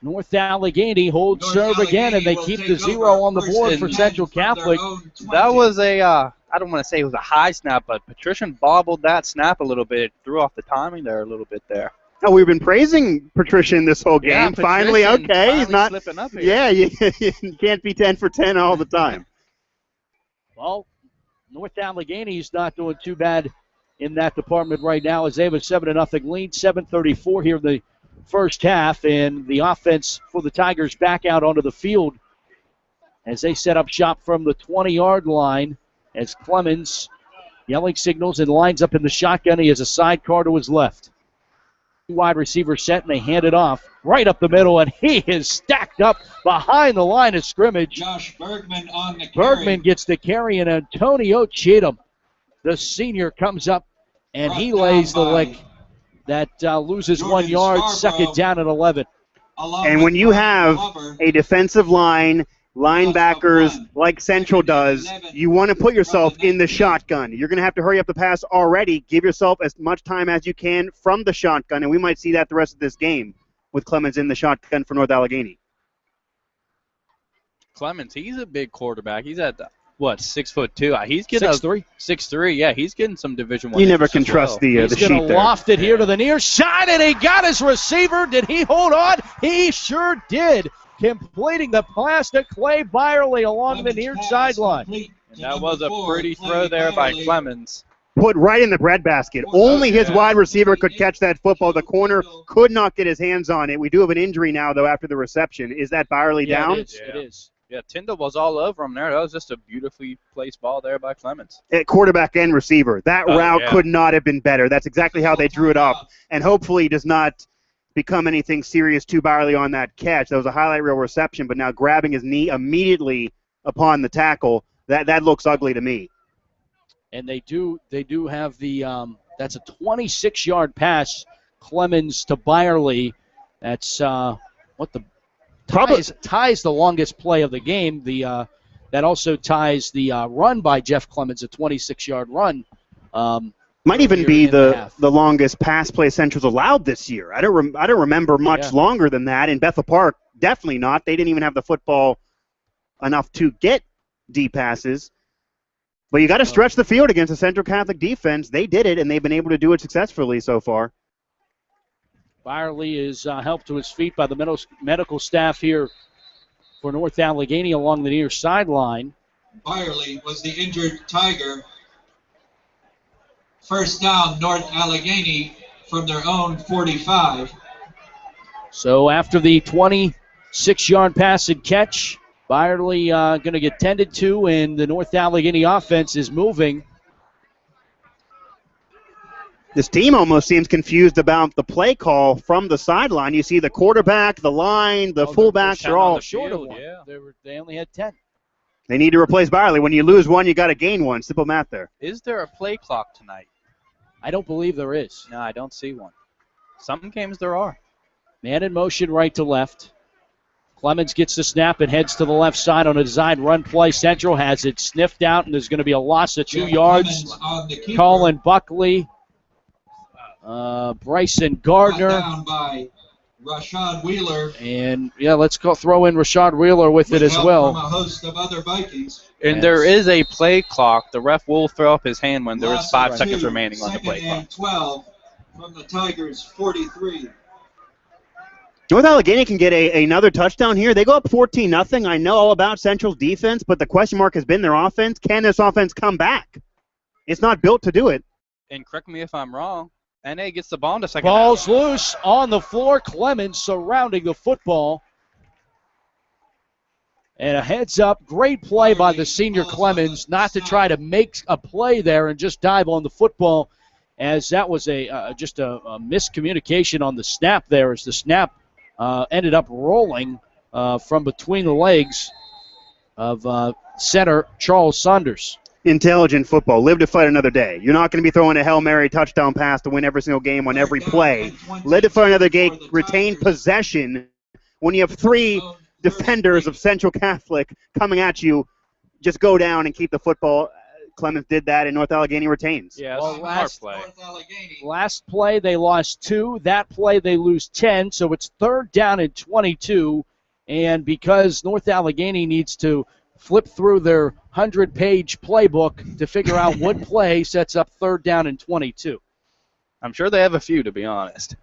North Allegheny holds North serve again, and they Allegheny will keep take the 0 over on the first board and for 10 Central from their Catholic. own 20. That was I don't want to say it was a high snap, but Patrician bobbled that snap a little bit, threw off the timing there a little bit there. Oh, we've been praising Patrician this whole game. Yeah, Finally, Patrician okay, he's finally not. slipping up here. Yeah, you can't be 10 for 10 all the time. Well, North Allegheny's not doing too bad in that department right now as they have a 7-0 lead, 7:34 here in the first half, and the offense for the Tigers back out onto the field as they set up shop from the 20-yard line as Clemens yelling signals and lines up in the shotgun. He has a sidecar to his left. Two wide receivers set, and they hand it off right up the middle, and he is stacked up behind the line of scrimmage. Josh Bergman on the carry. Bergman gets the carry, and Antonio Cheatham, the senior, comes up, and he lays the lick. That loses Jordan 1 yard, Scarborough. second down and 11. Along And with when you Brian have Glover. a defensive line, linebackers like Central does, you want to put yourself in the shotgun. You're going to have to hurry up the pass already. Give yourself as much time as you can from the shotgun, and we might see that the rest of this game with Clemens in the shotgun for North Allegheny. Clemens, he's a big quarterback. He's at 6'2". He's getting 6'3". 6'3". Yeah, he's getting some Division I. You never interest can as trust well. the He's sheet going to there. loft it here to the near side, and he got his receiver. Did he hold on? He sure did, completing the pass to Clay Byerly along the near sideline. And that was a pretty throw there by Clemens. Put right in the breadbasket. Only his wide receiver could catch that football. The corner could not get his hands on it. We do have an injury now, though, after the reception. Is that Byerly Yeah, down? it is. Yeah, Tyndall was all over him there. That was just a beautifully placed ball there by Clemens. At quarterback and receiver. That Oh, route yeah. could not have been better. That's exactly how they drew it up. And hopefully does not become anything serious to Byerly on that catch. That was a highlight reel reception, but now grabbing his knee immediately upon the tackle, that looks ugly to me. And they do have the that's a 26-yard pass, Clemens to Byerly. That's what the ties the longest play of the game. The that also ties the run by Jeff Clemens, a 26-yard run. Might even earlier be in the half. the longest pass play Central's allowed this year. I don't remember much longer than that. In Bethel Park, definitely not. They didn't even have the football enough to get deep passes. But you got to stretch the field against a Central Catholic defense. They did it, and they've been able to do it successfully so far. Byerly is helped to his feet by the medical staff here for North Allegheny along the near sideline. Byerly was the injured Tiger. First down, North Allegheny from their own 45. So after the 26-yard pass and catch Byerly going to get tended to, and the North Allegheny offense is moving. This team almost seems confused about the play call from the sideline. You see the quarterback, the line, the fullbacks are all short of one. Yeah. They only had 10. They need to replace Byerly. When you lose one, you got to gain one. Simple math there. Is there a play clock tonight? I don't believe there is. No, I don't see one. Some games there are. Man in motion right to left. Clemens gets the snap and heads to the left side on a designed run play. Central has it sniffed out, and there's going to be a loss of 2 yards. Colin Buckley, Bryson Gardner. Down by Rashad Wheeler. And, yeah, let's throw in Rashad Wheeler with it as well. From a host of other Vikings. And there is a play clock. The ref will throw up his hand when there is 5 seconds remaining on the play clock. 12 from the Tigers, 43. North Allegheny can get another touchdown here. They go up 14-0. I know all about Central's defense, but the question mark has been their offense. Can this offense come back? It's not built to do it. And correct me if I'm wrong, NA gets the ball in the second Ball's half. loose on the floor. Clemens surrounding the football. And a heads up, great play by the senior Clemens not to try to make a play there and just dive on the football, as that was just a miscommunication on the snap there, as the snap ended up rolling from between the legs of center Charles Saunders. Intelligent football. Live to fight another day. You're not going to be throwing a Hail Mary touchdown pass to win every single game on every play. Live to fight another day. Retain possession. When you have 3 defenders of Central Catholic coming at you, just go down and keep the football. Clemens did that, and North Allegheny retains. Yeah, well, last play they lost 2. That play they lose 10, so it's 3rd down and 22. And because North Allegheny needs to flip through their 100-page playbook to figure out what play sets up 3rd down and 22. I'm sure they have a few, to be honest.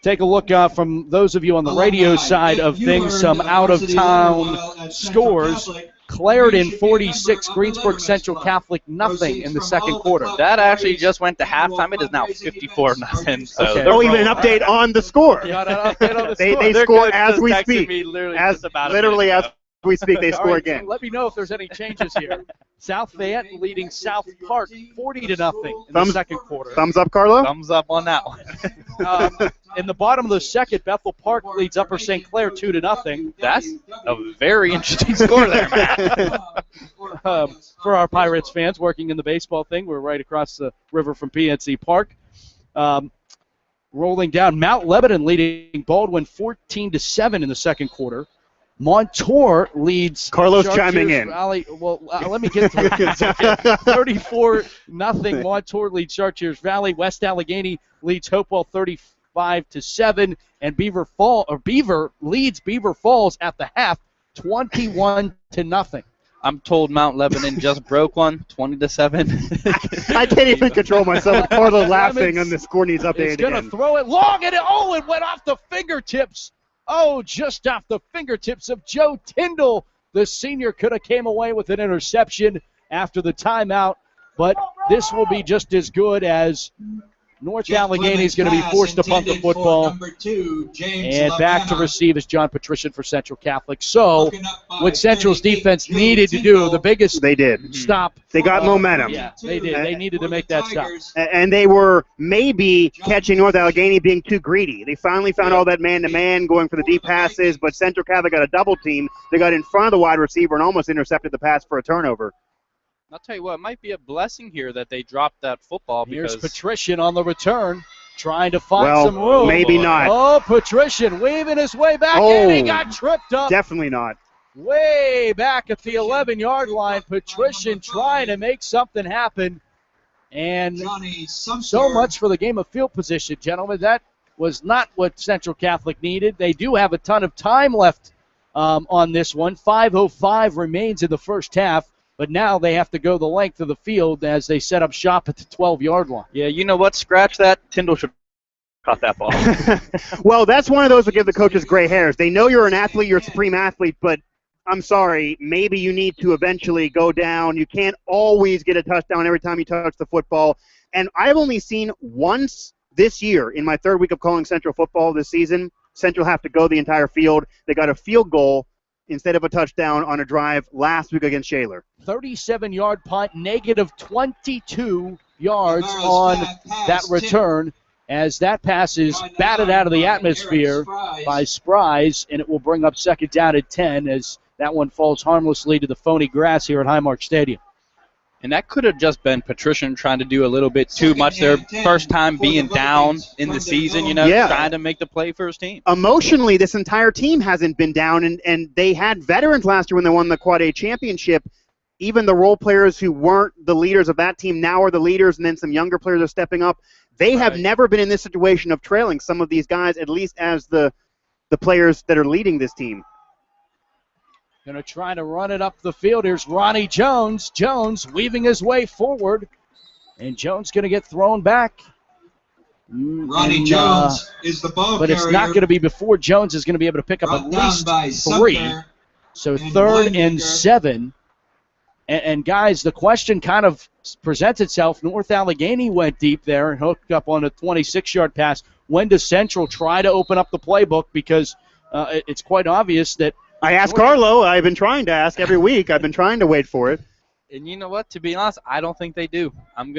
Take a look from those of you on the radio side of things, some out-of-town scores. Clarendon 46, Greensburg Central Catholic nothing in the second quarter. That actually just went to halftime. It is now 54-0. So okay. Oh, even an update on the score. Yeah, an update on the they score. score as we speak. Literally as we speak, they score right, again. So let me know if there's any changes here. South Fayette leading South Park 40-0 in the second quarter. Thumbs up, Carlo? Thumbs up on that one. In the bottom of the second, Bethel Park leads Upper St. Clair 2-0. That's a very interesting score there, Matt. For our Pirates fans working in the baseball thing, we're right across the river from PNC Park. Rolling down, Mount Lebanon leading Baldwin 14-7 in the second quarter. Montour leads Carlos Chartiers chiming in. Valley. Well, let me get through this. 34-0. Montour leads Chartiers Valley. West Allegheny leads Hopewell 35-7, and Beaver leads Beaver Falls at the half 21-0. I'm told Mount Lebanon just broke one, 20-7. I can't even control myself. Carlo laughing on the score needs updated again. He's going to throw it long, and it went off the fingertips. Oh, just off the fingertips of Joe Tyndall. The senior could have came away with an interception after the timeout, but this will be just as good as North Allegheny is going to be forced to punt the football. And back to receive is John Patrician for Central Catholic. So what Central's defense needed to do, the biggest stop. They got momentum. Yeah, they did. They needed to make that stop. And they were maybe catching North Allegheny being too greedy. They finally found all that man-to-man going for the deep passes, but Central Catholic got a double team. They got in front of the wide receiver and almost intercepted the pass for a turnover. I'll tell you what, it might be a blessing here that they dropped that football. Here's Patrician on the return, trying to find some room. Maybe not. Oh, Patrician weaving his way back in. He got tripped up. Definitely not. Way back at the 11-yard line, Patrician trying to make something happen. And so much for the game of field position, gentlemen. That was not what Central Catholic needed. They do have a ton of time left on this one. 5:05 remains in the first half. But now they have to go the length of the field as they set up shop at the 12-yard line. Yeah, you know what? Scratch that. Tyndall should caught that ball. Well, that's one of those that give the coaches gray hairs. They know you're an athlete, you're a supreme athlete, but I'm sorry, maybe you need to eventually go down. You can't always get a touchdown every time you touch the football. And I've only seen once this year in my third week of calling Central football this season, Central have to go the entire field. They got a field goal instead of a touchdown on a drive last week against Shaler. 37-yard punt, negative 22 yards on that return, as that pass is batted out of the atmosphere by Spries, and it will bring up second down at 10 as that one falls harmlessly to the phony grass here at Highmark Stadium. And that could have just been Patrician trying to do a little bit too much. Their first time being down in the season, trying to make the play for his team. Emotionally, this entire team hasn't been down, and they had veterans last year when they won the Quad A championship. Even the role players who weren't the leaders of that team now are the leaders, and then some younger players are stepping up. They have never been in this situation of trailing some of these guys, at least as the players that are leading this team. Going to try to run it up the field. Here's Ronnie Jones. Jones weaving his way forward, and Jones going to get thrown back. Ronnie Jones is the ball but carrier. It's not going to be before Jones is going to be able to pick up at least 3. So 3rd and 7. And guys, the question kind of presents itself. North Allegheny went deep there and hooked up on a 26-yard pass. When does Central try to open up the playbook? Because it's quite obvious that I asked Carlo. I've been trying to ask every week. I've been trying to wait for it. And you know what? To be honest, I don't think they do. I'm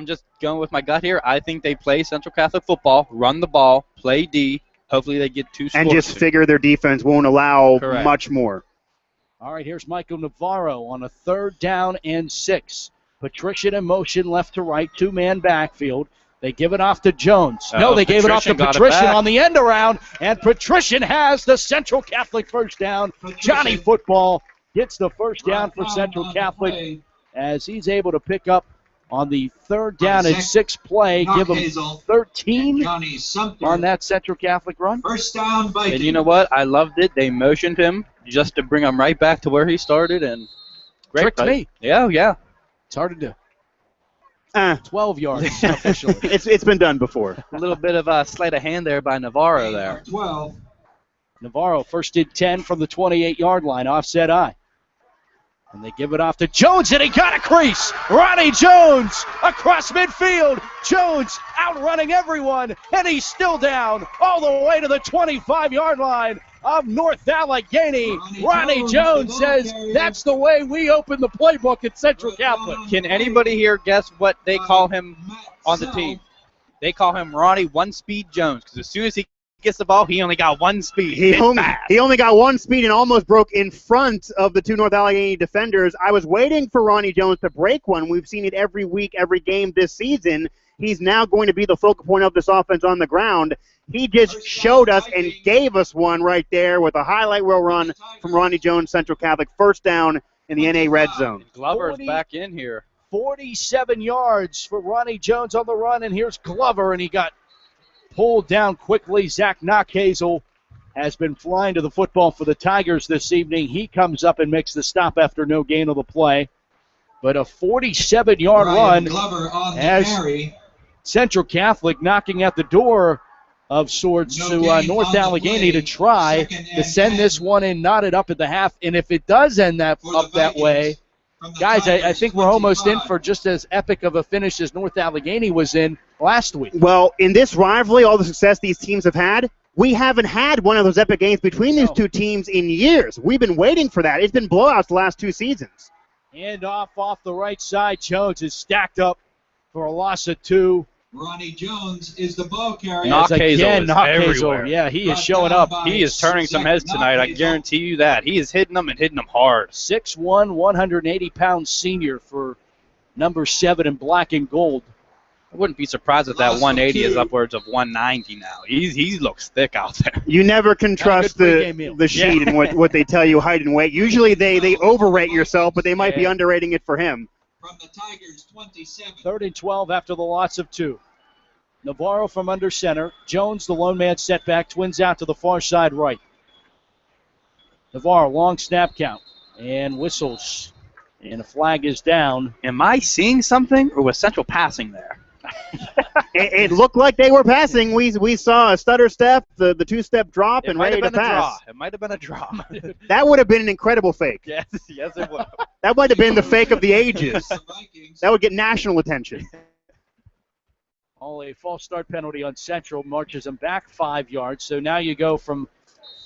just going with my gut here. I think they play Central Catholic football, run the ball, play D. Hopefully they get 2 scores. And just figure their defense won't allow much more. All right, here's Michael Navarro on a 3rd down and 6. Patrician in motion left to right, 2-man backfield. They give it off to Jones. No, they gave it off to Patrician on the end around, and Patrician has the Central Catholic first down. Johnny Football gets the first down for Central Catholic as he's able to pick up on the 3rd down and 6 play. Give him 13 on that Central Catholic run. First down, Vikings. And you know what? I loved it. They motioned him just to bring him right back to where he started, and great Tricked me. Yeah. It's hard to do. 12 yards officially. It's been done before. A little bit of a sleight of hand there by Navarro there. 12. Navarro first did 10 from the 28-yard line, offset eye. And they give it off to Jones, and he got a crease. Ronnie Jones across midfield. Jones outrunning everyone, and he's still down all the way to the 25-yard line of North Allegheny. Ronnie Jones says that's the way we open the playbook at Central Catholic. Can anybody here guess what they call him on the team? They call him Ronnie One-Speed Jones, because as soon as he gets the ball, he only got 1 speed. He only got 1 speed and almost broke in front of the 2 North Allegheny defenders. I was waiting for Ronnie Jones to break one. We've seen it every week, every game this season. He's now going to be the focal point of this offense on the ground. He just showed us and gave us one right there with a highlight reel run from Ronnie Jones, Central Catholic. First down in the NA red zone. Glover's back in here. 47 yards for Ronnie Jones on the run, and here's Glover, and he got pulled down quickly. Zach Knockhazel has been flying to the football for the Tigers this evening. He comes up and makes the stop after no gain of the play. But a 47-yard run as Central Catholic knocking at the door of sorts to North Allegheny to try to send this one in, knotted up at the half. And if it does end up that way, guys, I think we're almost in for just as epic of a finish as North Allegheny was in last week. Well, in this rivalry, all the success these teams have had, we haven't had one of those epic games between these two teams in years. We've been waiting for that. It's been blowouts the last 2 seasons. And off the right side, Jones is stacked up for a loss of 2. Ronnie Jones is the ball carrier. Knockhazel everywhere. Yeah, he is showing up. He is turning some heads tonight. I guarantee you that. He is hitting them and hitting them hard. 6'1", 180-pound senior for number 7 in black and gold. I wouldn't be surprised if that 180 is upwards of 190 now. He looks thick out there. You never can trust the sheet and what they tell you height and weight. Usually they overrate yourself, but they might be underrating it for him. From the Tigers, 27. 3rd and 12 after the loss of 2. Navarro from under center. Jones, the lone man, set back. Twins out to the far side right. Navarro, long snap count. And whistles. And a flag is down. Am I seeing something, or was Central passing there? It looked like they were passing. We saw a stutter step, the 2-step drop, and ready to pass. It might have been a draw. That would have been an incredible fake. Yes, it would. That might have been the fake of the ages. That would get national attention. A false start penalty on Central marches them back 5 yards. So now you go from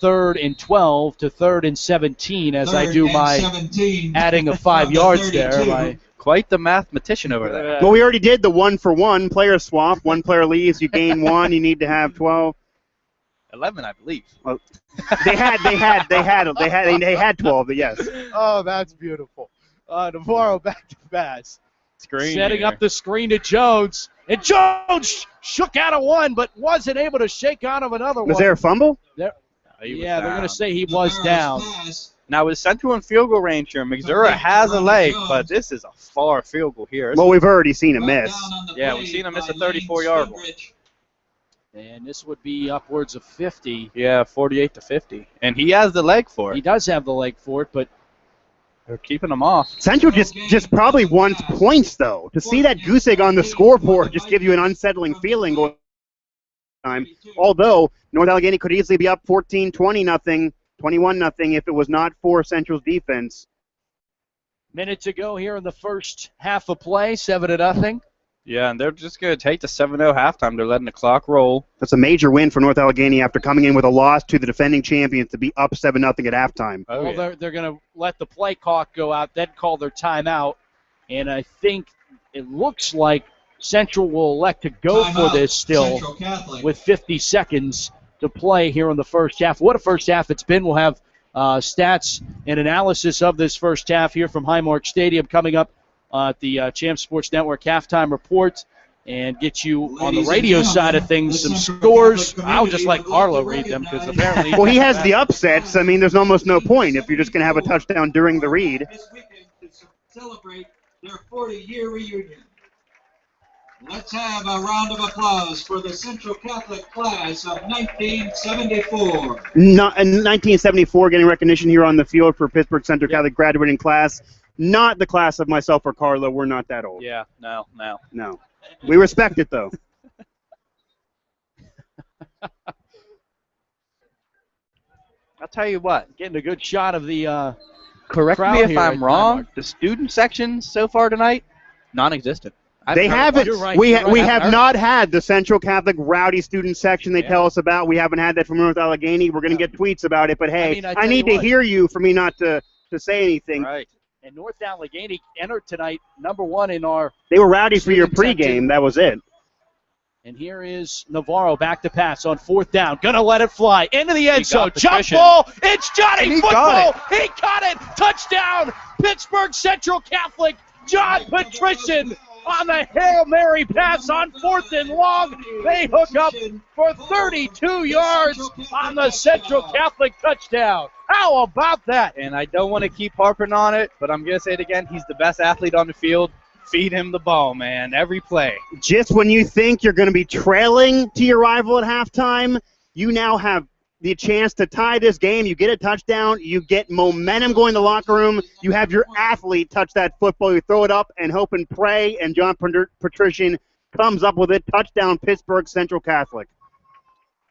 3rd and 12 to 3rd and 17 as I do my 17 adding of 5 from the yards there. 32. Quite the mathematician over there. Well, we already did the 1-for-1 player swap. One player leaves, you gain 1. You need to have 12. 11, I believe. Well, they had 12, but yes. Oh, that's beautiful. Navarro back to pass. Screen Setting here. up the screen to Jones. And Jones shook out of one, but wasn't able to shake out of another one. Was there a fumble? He was Yeah, they're going to down. say he was Navarro's down. pass. Now, with Central in field goal range here, Missouri has a leg, but this is a far field goal here. Well, we've already seen a miss. Brought down on the Yeah, play we've seen him miss a by Lane 34-yard one. Spenbridge. And this would be upwards of 50. Yeah, 48 to 50. And he has the leg for He it. does have the leg for it, but They're keeping him off. Central just probably wants points, though. To see that goose egg on the scoreboard just give you an unsettling feeling going time. Although North Allegheny could easily be up 14, 20-0, 21-0 if it was not for Central's defense. minute to go here in the first half of play, 7-0. Yeah, and they're just going to take the 7-0 halftime. They're letting the clock roll. That's a major win for North Allegheny after coming in with a loss to the defending champions to be up 7-0 at halftime. Oh, Well, yeah. they're going to let the play clock go out, then call their timeout. And I think it looks like Central will elect to go for Timeout, this still Central Catholic. with 50 seconds to play here in the first half. What a first half it's been. We'll have stats and analysis of this first half here from Highmark Stadium coming up at the Champ Sports Network halftime report and get you on the Ladies and radio gentlemen, side of things the some Central scores. Catholic I'll just let community would Carlo like read to them because recognize- apparently Well, he has the upsets. I mean, there's almost no point if you're just going to have a touchdown during the read. This weekend to celebrate their 40-year reunion. Let's have a round of applause for the Central Catholic class of 1974. In 1974, getting recognition here on the field for Pittsburgh Central Catholic graduating class. Not the class of myself or Carlo. We're not that old. Yeah, no. No. We respect it, though. I'll tell you what. getting a good shot of the Correct crowd me if here I'm at wrong. Highmark. The student section so far tonight, non-existent. They haven't. You're right, We you're right. have not had the Central Catholic rowdy student section they tell us about. We haven't had that from North Allegheny. We're going to get tweets about it. But hey, I I, tell need you to what. hear you for me not to say anything. Right. And North Allegheny entered tonight #1 in our. They were rowdy for your Student section. pregame. That was it. And here is Navarro back to pass on 4th down. Gonna let it fly into the end He zone. got Jump Patrician. ball. It's Johnny And he Football. got He caught it. Touchdown. Pittsburgh Central Catholic. John Patrician on the Hail Mary pass on 4th and long. They hook up for 32 yards on the Central Catholic touchdown. How about that? And I don't want to keep harping on it, but I'm going to say it again. He's the best athlete on the field. Feed him the ball, man, every play. Just when you think you're going to be trailing to your rival at halftime, you now have the chance to tie this game. You get a touchdown. You get momentum going to the locker room. You have your athlete touch that football. You throw it up and hope and pray, and John Patrician comes up with it. Touchdown, Pittsburgh Central Catholic.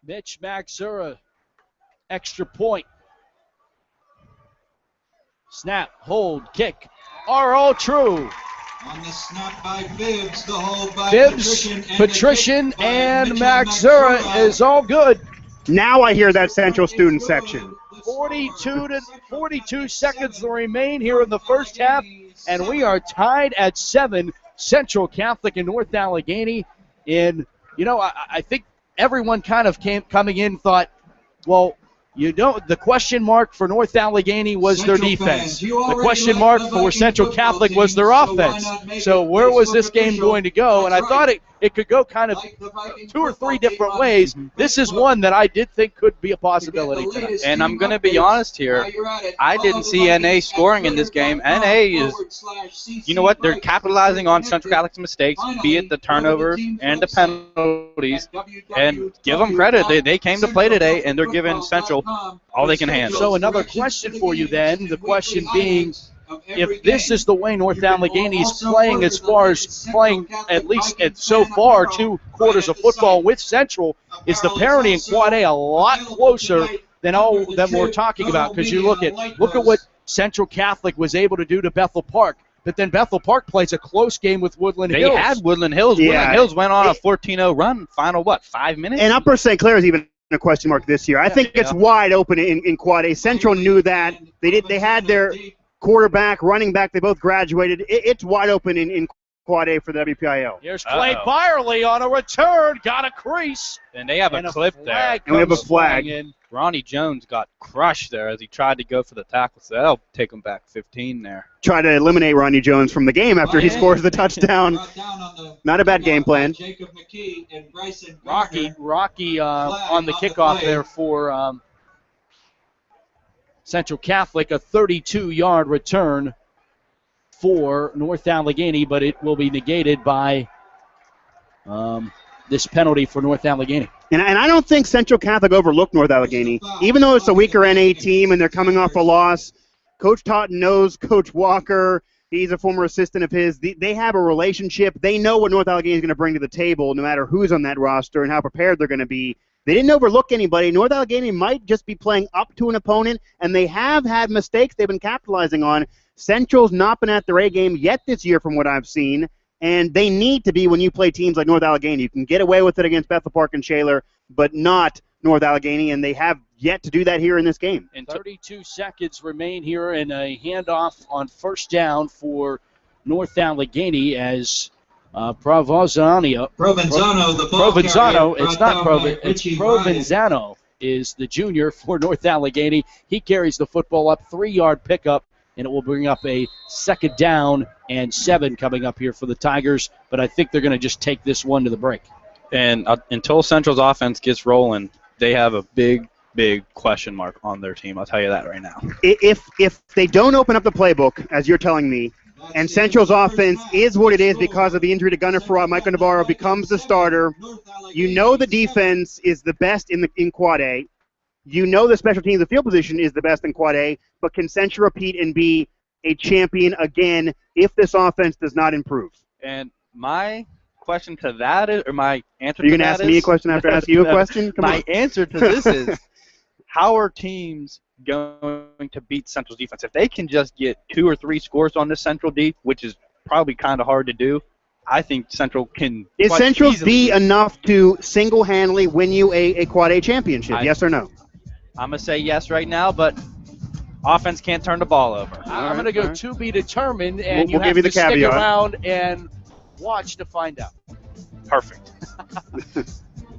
Mitch Maxura, extra point. Snap, hold, kick, are all true. On the snap by Bibbs, the hold by Bibbs, Patrician, and Mitchell Maxura is all good. Now I hear that Central student section. 42 seconds to remain here in the first half, and we are tied at 7. Central Catholic and North Allegheny. I think everyone kind of coming in thought, well, the question mark for North Allegheny was their Central defense. fans, you The already question like mark the for Viking Central football Catholic team, was their so why offense. not make So it where was this Facebook game official? going to go? And I That's thought right. it could go kind of Like the Viking 2 or football 3 team different on ways. This is Facebook. one that I did think could be a To possibility get the tonight. latest And I'm team going to be updates honest here. while you're at it, I follow didn't the see NA Vikings scoring at in this game. twitter.com NA is, /CC you know what, they're Vikings. capitalizing on Central Catholic's mistakes, be it the Finally, turnovers team's and the website penalties. And give them credit. They came to play today, and they're giving Central all they can handle. So another question for you then, the question being, if this is the way North Allegheny is playing as far as playing at least so far 2 quarters of football with Central, is the parity in Quad A a lot closer than we're talking about? Because you look at what Central Catholic was able to do to Bethel Park. But then Bethel Park plays a close game with Woodland They Hills. had Woodland Hills. Yeah. Woodland Hills went on a 14-0 run. Final, 5 minutes? And Upper St. Clair is even a question mark this year. I think it's wide open in Quad A. Central knew that. They had their quarterback, running back. They both graduated. It's wide open in Quad A for the WPIAL. Here's Clay Byerly on a return. Got a crease. And they have a clip there. And we have a flag. Ronnie Jones got crushed there as he tried to go for the tackle, so that'll take him back 15 there. Try to eliminate Ronnie Jones from the game after he scores the touchdown. Not a bad game plan. Rocky on the kickoff there for Central Catholic, a 32-yard return for North Allegheny, but it will be negated by this penalty for North Allegheny. And I don't think Central Catholic overlooked North Allegheny. Even though it's a weaker NA team and they're coming off a loss, Coach Totten knows Coach Walker. He's a former assistant of his. They have a relationship. They know what North Allegheny is going to bring to the table, no matter who's on that roster and how prepared they're going to be. They didn't overlook anybody. North Allegheny might just be playing up to an opponent, and they have had mistakes they've been capitalizing on. Central's not been at their A game yet this year from what I've seen, and they need to be when you play teams like North Allegheny. You can get away with it against Bethel Park and Shaler, but not North Allegheny, and they have yet to do that here in this game. And 32 seconds remain here in a handoff on first down for North Allegheny as Provenzano, Provenzano is the junior for North Allegheny. He carries the football up, 3-yard pickup, and it will bring up a 2nd down and 7 coming up here for the Tigers. But I think they're going to just take this one to the break. And until Central's offense gets rolling, they have a big question mark on their team. I'll tell you that right now. If they don't open up the playbook, as you're telling me, and Central's offense is what it is because of the injury to Gunnar Farad, Michael Navarro becomes the starter, you know the defense is the best in Quad A. You know the special teams, the field position is the best in Quad A, but can Central repeat and be a champion again if this offense does not improve? And my question to that is, or my answer to that is... Are you going to ask me a question after I ask you a question? My answer to this is, how are teams going to beat Central's defense? If they can just get 2 or 3 scores on this Central D, which is probably kind of hard to do, I think Central can... Is Central's D enough to single-handedly win you a Quad A championship, yes or no? I'm going to say yes right now, but offense can't turn the ball over. I'm going to go to be determined, and we'll you have give you to the stick caveat. around and watch to find out. Perfect.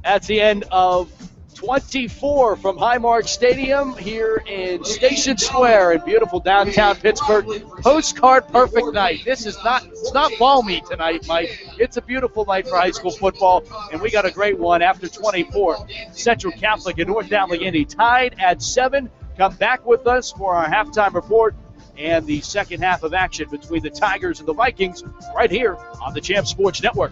That's the end of 24 from Highmark Stadium here in Station Square in beautiful downtown Pittsburgh. Postcard perfect night. It's not balmy tonight, Mike. It's a beautiful night for high school football, and we got a great one after 24. Central Catholic and North Allegheny tied at 7. Come back with us for our halftime report and the second half of action between the Tigers and the Vikings right here on the Champ Sports Network.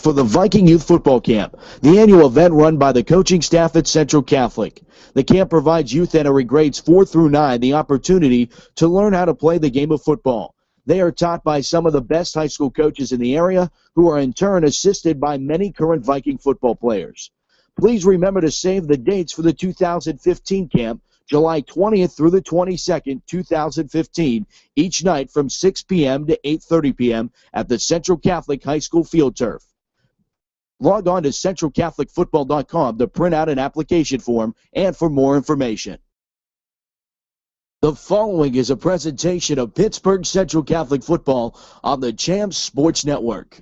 for the Viking Youth Football Camp, the annual event run by the coaching staff at Central Catholic. The camp provides youth entering grades 4 through 9 the opportunity to learn how to play the game of football. They are taught by some of the best high school coaches in the area, who are in turn assisted by many current Viking football players. Please remember to save the dates for the 2015 camp, July 20th through the 22nd, 2015, each night from 6 p.m. to 8:30 p.m. at the Central Catholic High School Field Turf. Log on to centralcatholicfootball.com to print out an application form and for more information. The following is a presentation of Pittsburgh Central Catholic Football on the Champs Sports Network.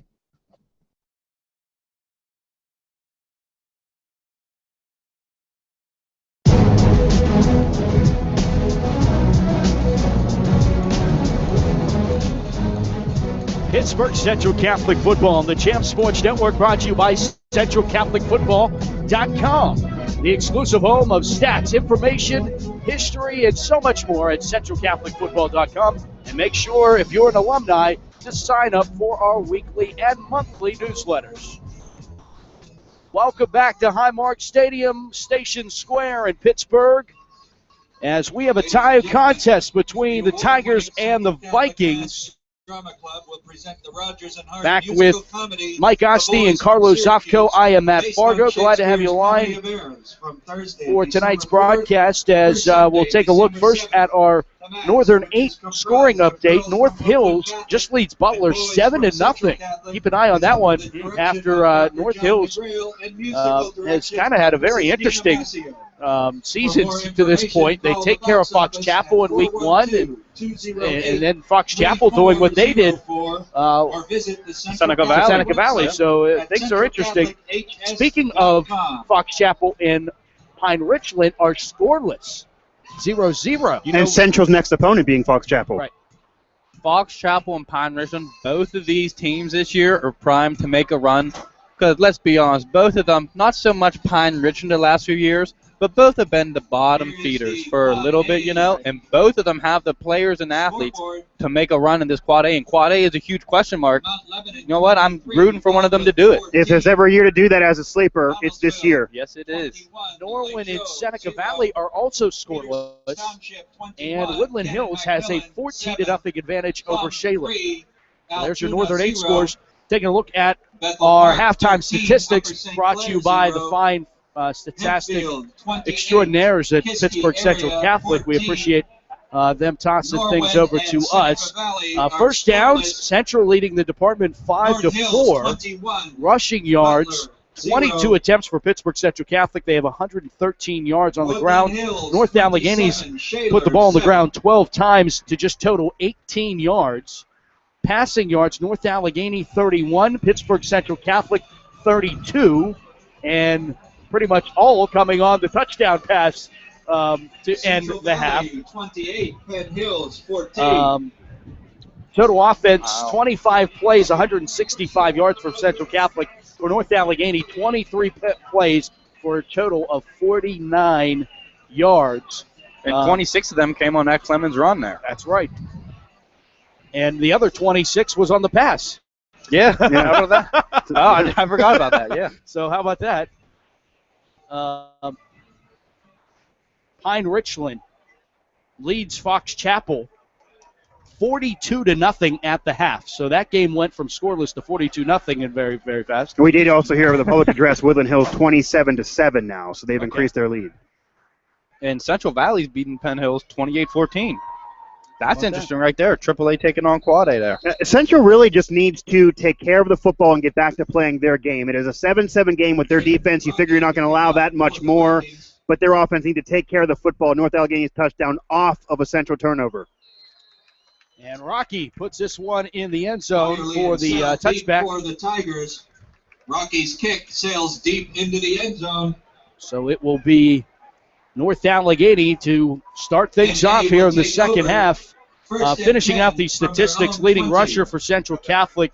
Pittsburgh Central Catholic Football on the Champs Sports Network, brought to you by CentralCatholicFootball.com, the exclusive home of stats, information, history, and so much more at CentralCatholicFootball.com. And make sure, if you're an alumni, to sign up for our weekly and monthly newsletters. Welcome back to Highmark Stadium, Station Square in Pittsburgh, as we have a tie contest between the Tigers and the Vikings. Back with Mike Oste and Carlos Zofko. I am Matt Fargo. Glad to have you live for tonight's broadcast, as we'll take a look first at our Northern 8 scoring update. North Hills just leads Butler 7-0. Keep an eye on that one after North Hills has kind of had a very interesting season to this point. They take care of Fox Chapel in week 1, and then Fox Chapel doing what they did Seneca Valley. So things are interesting. Speaking of Fox Chapel and Pine Richland are scoreless, 0-0. And Central's next opponent being Fox Chapel. Right. Fox Chapel and Pine Richland, both of these teams this year are primed to make a run. Because let's be honest, both of them, not so much Pine Richland the last few years, but both have been the bottom feeders for a little bit, and both of them have the players and athletes to make a run in this Quad A, and Quad A is a huge question mark. You know what? I'm rooting for one of them to do it. If there's ever a year to do that as a sleeper, it's this year. Yes, it is. Norwin and Seneca Valley are also scoreless, and Woodland Hills has a 14-0 advantage over Shaler. There's your Northern 8 scores. Taking a look at our halftime statistics, brought to you by the fine statistic extraordinaires at Pittsburgh Central Catholic. We appreciate them tossing things over to us. First downs, Central leading the department 5-4. Rushing yards, 22 attempts for Pittsburgh Central Catholic. They have 113 yards on the ground. North Allegheny's put the ball on the ground 12 times to just total 18 yards. Passing yards, North Allegheny 31, Pittsburgh Central Catholic 32, and pretty much all coming on the touchdown pass to end the half. 28, Penn Hills 14. Total offense, 25 plays, 165 yards for Central Catholic. For North Allegheny, 23 plays for a total of 49 yards. And 26 of them came on X Lemon's run there. That's right. And the other 26 was on the pass. Yeah. How about that? Oh, I forgot about that, yeah. So how about that? Pine Richland leads Fox Chapel 42-0 at the half. So that game went from scoreless to 42-0 and very, very fast. We did also hear over the public address Woodland Hills 27-7 now, so they've increased their lead. And Central Valley's beating Penn Hills 28-14. That's interesting right there. AAA taking on Quad A there. Central really just needs to take care of the football and get back to playing their game. It is a 7-7 game with their defense. You figure you're not going to allow that much more, but their offense need to take care of the football. North Allegheny's touchdown off of a Central turnover. And Rocky puts this one in the end zone for the touchback. For the Tigers, Rocky's kick sails deep into the end zone. So it will be North Allegheny to start things off here in the second half. Finishing out these statistics, leading rusher for Central Catholic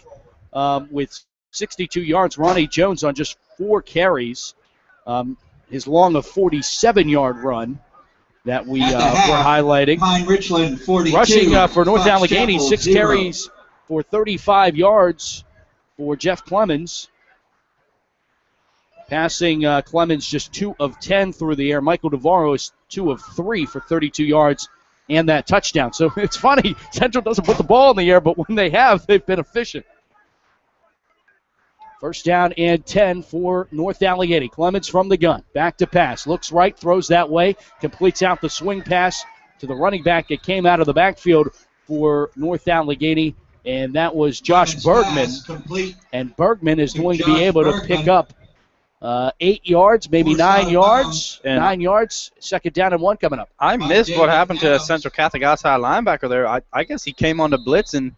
with 62 yards, Ronnie Jones on just 4 carries. His long of 47-yard run that we were highlighting. Pine Richland 42. Rushing for North Allegheny, 6 carries for 35 yards for Jeff Clemens. Passing Clemens just 2 of 10 through the air. Michael Navarro is 2 of 3 for 32 yards and that touchdown. So it's funny, Central doesn't put the ball in the air, but when they have, they've been efficient. First down and 10 for North Allegheny. Clemens from the gun. Back to pass. Looks right, throws that way. Completes out the swing pass to the running back. It came out of the backfield for North Allegheny, and that was Josh Bergman. And Bergman is going to be able to pick up 8 yards, maybe 9 yards. 9 yards. Second down and 1 coming up. I missed what happened to Central Catholic outside linebacker there. I guess he came on the blitz and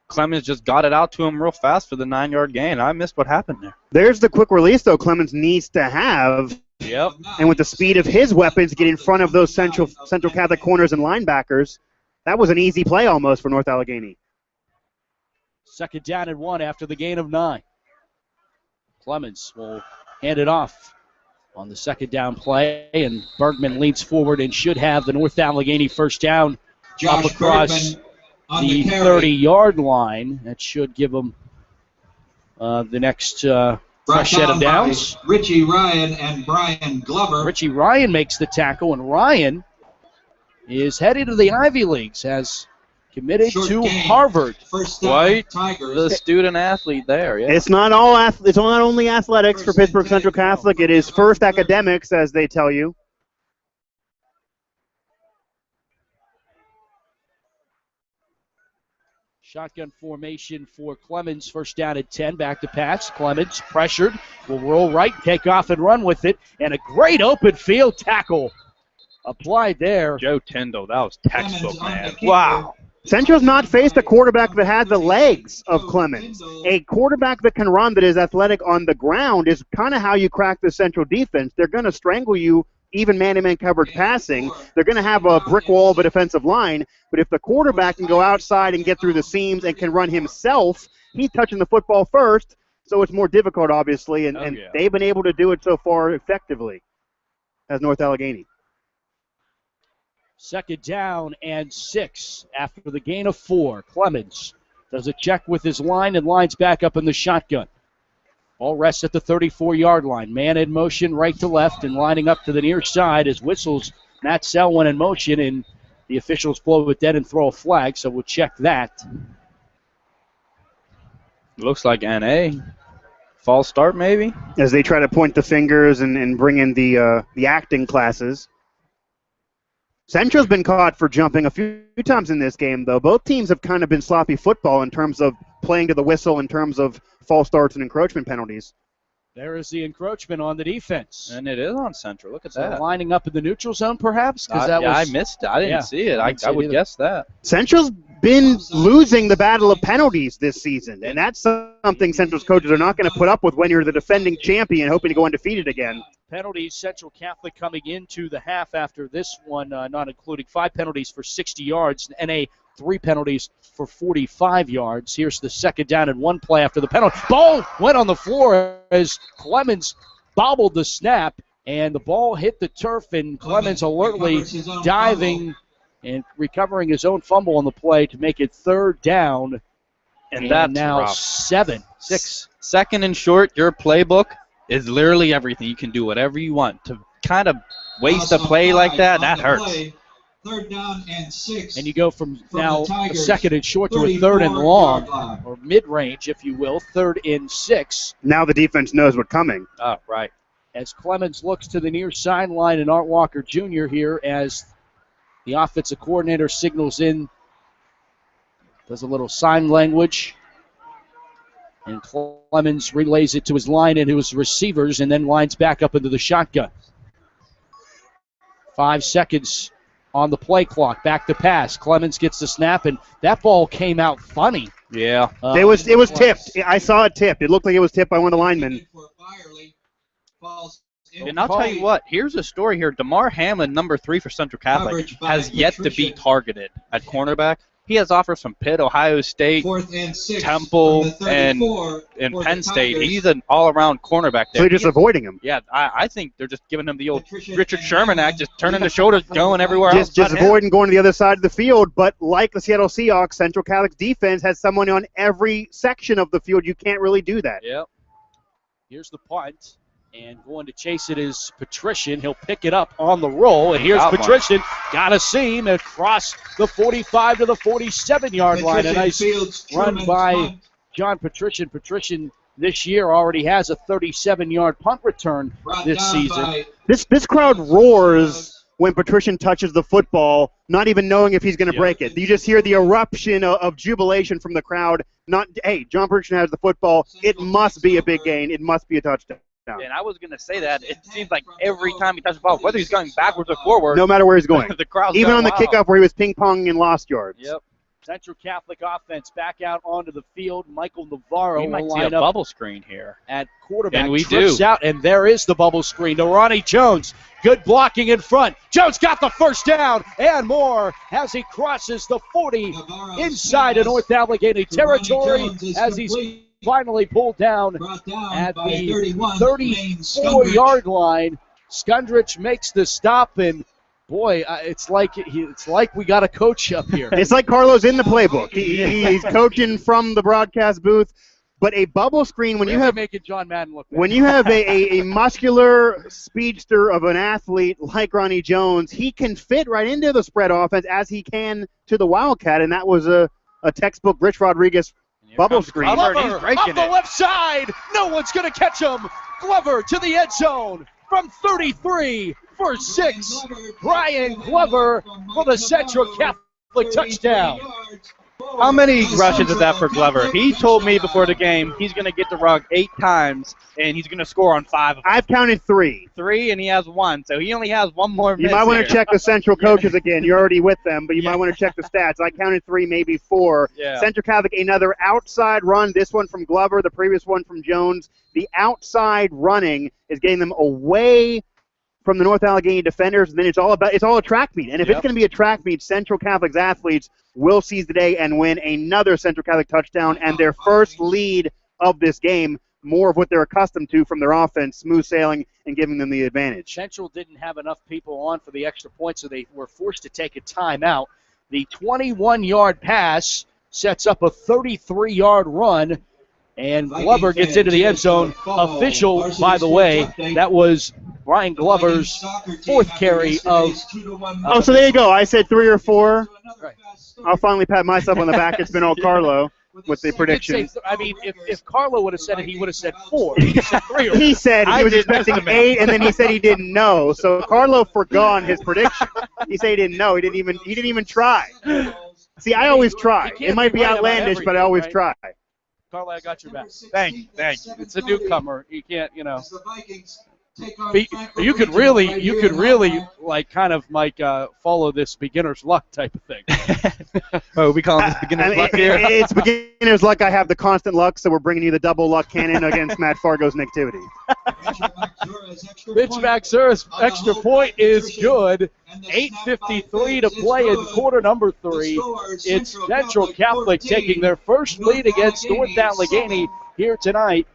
Clemens just got it out to him real fast for the 9-yard gain. I missed what happened there. There's the quick release, though, Clemens needs to have. Yep. And with the speed of his weapons, get in front of those Central Catholic corners and linebackers. That was an easy play almost for North Allegheny. Second down and 1 after the gain of 9. Clemens will hand it off on the second down play, and Bergman leads forward and should have the North Allegheny first down up across the 30-yard line. That should give them the next fresh set of downs. Richie Ryan and Brian Glover. Richie Ryan makes the tackle, and Ryan is headed to the Ivy Leagues, has committed to Harvard. Quite the student athlete there. Yeah. It's not only athletics for Pittsburgh Central Catholic. It is first academics, as they tell you. Shotgun formation for Clemens. First down at 10. Back to pass. Clemens pressured. Will roll right, take off and run with it. And a great open field tackle applied there. Joe Tyndall, that was textbook, man. Wow. Central's not faced a quarterback that had the legs of Clemens. A quarterback that can run, that is athletic on the ground, is kind of how you crack the Central defense. They're going to strangle you, even man-to-man coverage passing. They're going to have a brick wall of a defensive line, but if the quarterback can go outside and get through the seams and can run himself, he's touching the football first, so it's more difficult, obviously, and they've been able to do it so far effectively as North Allegheny. Second down and 6 after the gain of 4. Clemens does a check with his line and lines back up in the shotgun. All rests at the 34-yard line. Man in motion right to left and lining up to the near side as whistles. Matt Selwyn in motion, and the officials blow it dead and throw a flag, so we'll check that. Looks like NA. False start, maybe? As they try to point the fingers and bring in the acting classes. Central's been caught for jumping a few times in this game, though. Both teams have kind of been sloppy football in terms of playing to the whistle, in terms of false starts and encroachment penalties. There is the encroachment on the defense. And it is on Central. Look at So that. lining up in the neutral zone, perhaps? I missed it. I didn't see it. I would guess that. Central's been losing the battle of penalties this season, and that's something Central's coaches are not going to put up with when you're the defending champion hoping to go undefeated again. Penalties, Central Catholic coming into the half after this one, not including 5 penalties for 60 yards, NA 3 penalties for 45 yards. Here's the second down and 1 play after the penalty. Ball went on the floor as Clemens bobbled the snap, and the ball hit the turf, and Clemens alertly diving and recovering his own fumble on the play to make it third down. And that's now rough. 7-6. Second and short, your playbook is literally everything. You can do whatever you want. To kind of waste a play like that hurts. Third down and 6. And you go from now a second and short to a third and long, or mid-range, if you will, 3rd and 6. Now the defense knows what's coming. Oh, right. As Clemens looks to the near sideline, and Art Walker Jr. here as the offensive coordinator signals in, does a little sign language. And Clemens relays it to his line and to his receivers, and then lines back up into the shotgun. 5 seconds on the play clock. Back to pass. Clemens gets the snap, and that ball came out funny. Yeah. It was tipped. I saw it tipped. It looked like it was tipped by one of the linemen. And I'll tell you what, here's a story here. DeMar Hamlin, number 3 for Central Catholic, has yet to be targeted at cornerback. He has offers from Pitt, Ohio State, Temple, and Penn State. He's an all-around cornerback there. So they're just avoiding him. Yeah, I think they're just giving him the old Richard Sherman act, just turning the shoulders, going everywhere else. Just avoiding going to the other side of the field. But like the Seattle Seahawks, Central Catholic's defense has someone on every section of the field. You can't really do that. Yep. Here's the punt. And going to chase it is Patrician. He'll pick it up on the roll. And here's Got one. Patrician. Got a seam across the 45 to the 47-yard line. A nice run by John Patrician. Patrician this year already has a 37-yard punt return this season. This crowd roars when Patrician touches the football, not even knowing if he's going to break it. You just hear the eruption of jubilation from the crowd. Hey, John Patrician has the football. It must be a big gain. It must be a touchdown. And I was going to say that. It seems like every time he touches the ball, whether he's going backwards or forward, no matter where he's going. the crowd's even going on the wild. kickoff where he was ping-ponging and lost yards. Yep. Central Catholic offense back out onto the field. Michael Navarro We might will see a line up bubble screen here. at quarterback. And we Trips do. out, and there is the bubble screen to Ronnie Jones. Good blocking in front. Jones got the first down and more as he crosses the 40 inside of North Allegheny territory as he's finally pulled down at the 34-yard line. Skundrich makes the stop, and boy, it's like we got a coach up here. It's like Carlo's in the playbook. He's coaching from the broadcast booth. But a bubble screen, when you have making John Madden look bad. When you have a muscular speedster of an athlete like Ronnie Jones, he can fit right into the spread offense as he can to the Wildcat, and that was a textbook Rich Rodriguez bubble screen. Glover He's breaking off the it. left side. No one's going to catch him. Glover to the end zone from 33 for 6. Brian Glover for the Central Catholic touchdown. How many rushes is that for Glover? He told me before the game he's going to get the rug 8 times, and he's going to score on 5 of them. I've counted 3. 3, and he has 1, so he only has 1 more miss You might want here. to check the Central coaches again. You're already with them, but you might want to check the stats. I counted 3, maybe 4. Yeah. Central Catholic, another outside run. This one from Glover, the previous one from Jones. The outside running is getting them away from the North Allegheny defenders, and then it's all a track meet. And if it's going to be a track meet, Central Catholic's athletes will seize the day and win another Central Catholic touchdown and their first lead of this game, more of what they're accustomed to from their offense, smooth sailing and giving them the advantage. Central didn't have enough people on for the extra point, so they were forced to take a timeout. The 21-yard pass sets up a 33-yard run, and Glover gets into the end zone. Official, by the way, that was Brian Glover's 4th carry of... Oh, so there you go. I said 3 or 4. Right. I'll finally pat myself on the back. It's been all Carlo with the predictions. I mean, if Carlo would have said it, he would have said 4. He said 3 or 4. He said he was expecting 8, and then he said he didn't know. So Carlo forgot his prediction. He said he didn't know. He didn't even try. See, I always try. It might be right about outlandish, but I always everything, try. Carlo, I got your back. Thank you. It's a newcomer. You can't, You could really, like, kind of, Mike, follow this beginner's luck type of thing. Oh, we call this beginner's luck here? It's beginner's luck. I have the constant luck, so we're bringing you the double luck cannon against Matt Fargo's negativity. Mitch Maxura's extra point is good. 8:53 to play in quarter number 3. It's Central Catholic taking their first lead against North Allegheny here tonight.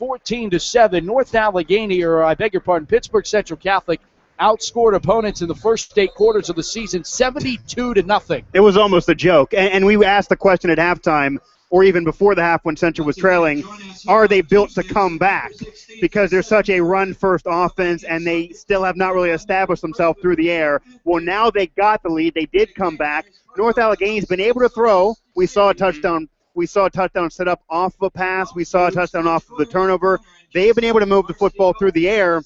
14-7. North Allegheny, or I beg your pardon, Pittsburgh Central Catholic outscored opponents in the first 8 quarters of the season 72-0. It was almost a joke. And we asked the question at halftime, or even before the half when Central was trailing, are they built to come back? Because they're such a run-first offense, and they still have not really established themselves through the air. Well, now they got the lead. They did come back. North Allegheny's been able to throw. We saw a touchdown. We saw a touchdown set up off of a pass. We saw a touchdown off of the turnover. They've been able to move the football through the air.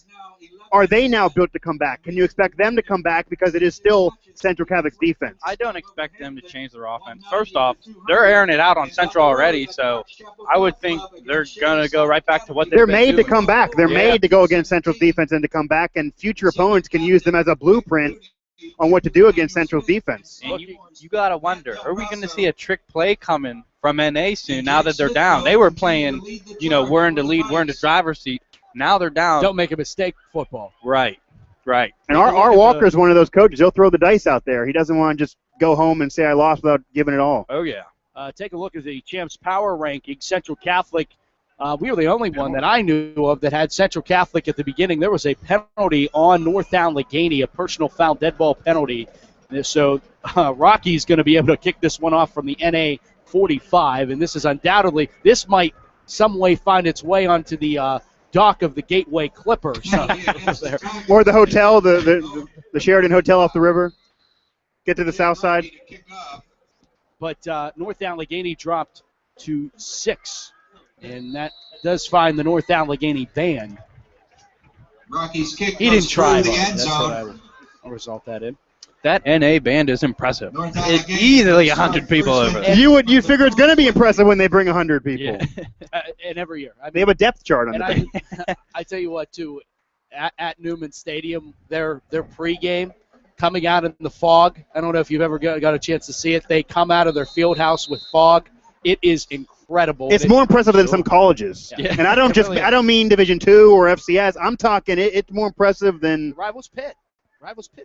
Are they now built to come back? Can you expect them to come back because it is still Central Catholic's defense? I don't expect them to change their offense. First off, they're airing it out on Central already, so I would think they're going to go right back to what they're made to come back. They're made to go against Central's defense and to come back, and future opponents can use them as a blueprint on what to do against Central's defense. And you got to wonder, are we going to see a trick play coming from NA soon now that they're down? They were playing, we're in the lead, we're in the driver's seat. Now they're down. Don't make a mistake, football. Right. And our Walker's one of those coaches. He'll throw the dice out there. He doesn't want to just go home and say I lost without giving it all. Oh, yeah. Take a look at the Champs Power ranking. Central Catholic, we were the only one that I knew of that had Central Catholic at the beginning. There was a penalty on North Allegheny, a personal foul dead ball penalty. So Rocky's going to be able to kick this one off from the NA 45, and this is undoubtedly, this might some way find its way onto the dock of the Gateway Clipper or something. There. Or the hotel, the Sheridan Hotel off the river. Get to the south side. But North Allegheny dropped to 6, and that does find the North Allegheny band. Rocky's kick He didn't try. the end That's zone. what I'll result that in. That NA band is impressive. North It's Allegheny easily first 100 people over there. You'd figure it's going to be impressive when they bring 100 people. Yeah. And every year. I They mean, have a depth chart on and the I tell you what, too, at Newman Stadium, their pregame, coming out in the fog. I don't know if you've ever got a chance to see it. They come out of their field house with fog. It is incredible. It's more impressive than some colleges. Yeah. And I don't mean Division II or FCS. I'm talking it's more impressive than Rivals Pitt.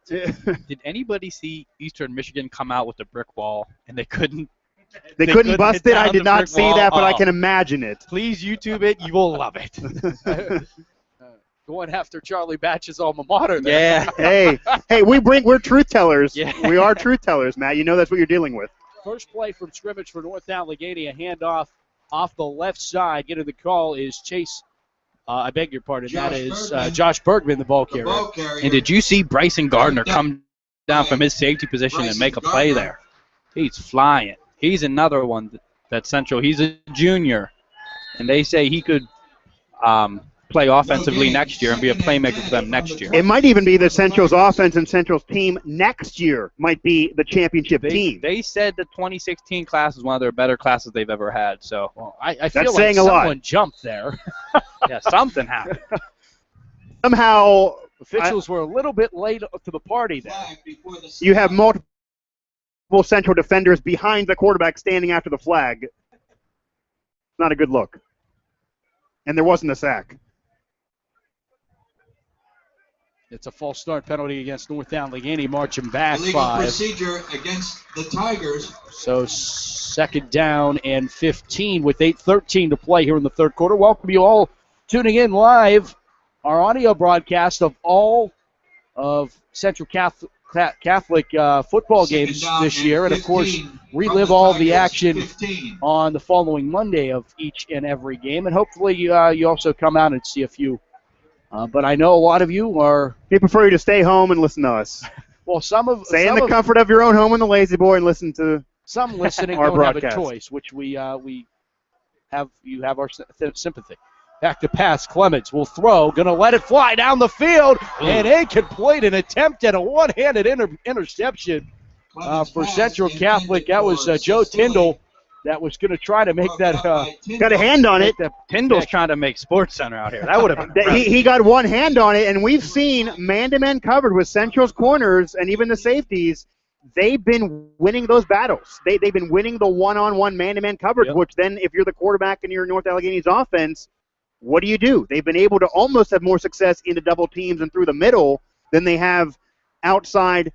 Did anybody see Eastern Michigan come out with the brick wall and they couldn't? They couldn't bust hit it. I down did the not brick see wall? that, but I Oh. can imagine it. Please YouTube it. You will love it. Going after Charlie Batch's alma mater there. Yeah. Hey, we're truth tellers. Yeah. We are truth tellers, Matt. You know that's what you're dealing with. First play from scrimmage for North Allegheny, a handoff off the left side. Getting the call is Chase. I beg your pardon. Josh that is Bergman. Josh Bergman, the ball The carrier. ball carrier. And did you see Bryson Gardner come down from his safety position and make a play there? He's flying. He's another one that's Central. He's a junior, and they say he could play offensively next year and be a playmaker for them next year. It might even be that Central's offense and Central's team next year might be the championship team. They said the 2016 class is one of their better classes they've ever had. So Well, I feel That's like saying a lot. someone jumped there. yeah, something happened. Somehow Officials were a little bit late to the party there. Flag before the you have multiple Central defenders behind the quarterback standing after the flag. Not a good look. And there wasn't a sack. It's a false start penalty against North Allegheny, marching back illegal 5. procedure against the Tigers. So second down and 15 with 8:13 to play here in the third quarter. Welcome you all tuning in live. Our audio broadcast of all of Central Catholic football games Second down this year. And, of course, 15 relive from all the Tigers, action 15. on the following Monday of each and every game. And hopefully you also come out and see a few. But I know a lot of you are, We prefer you to stay home and listen to us. well, Stay in some the of comfort of your own home in the Lazy Boy and listen to some listening our don't broadcast. have a choice, which we have. You have our sympathy. Back to pass. Clemens will throw. Going to let it fly down the field. And incomplete. An attempt at a one-handed interception for Central Catholic. That was Joe Tyndall that was going to try to make that. Got a hand on it. Tyndall's trying to make Sports Center out here. That would have been He got one hand on it, and we've seen man-to-man covered with Central's corners and even the safeties. They've been winning those battles. They've been winning the one-on-one man-to-man coverage, Yep. which then if you're the quarterback and you're North Allegheny's offense, what do? They've been able to almost have more success into double teams and through the middle than they have outside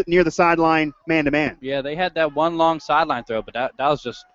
near the sideline man-to-man. Yeah, they had that one long sideline throw, but that was just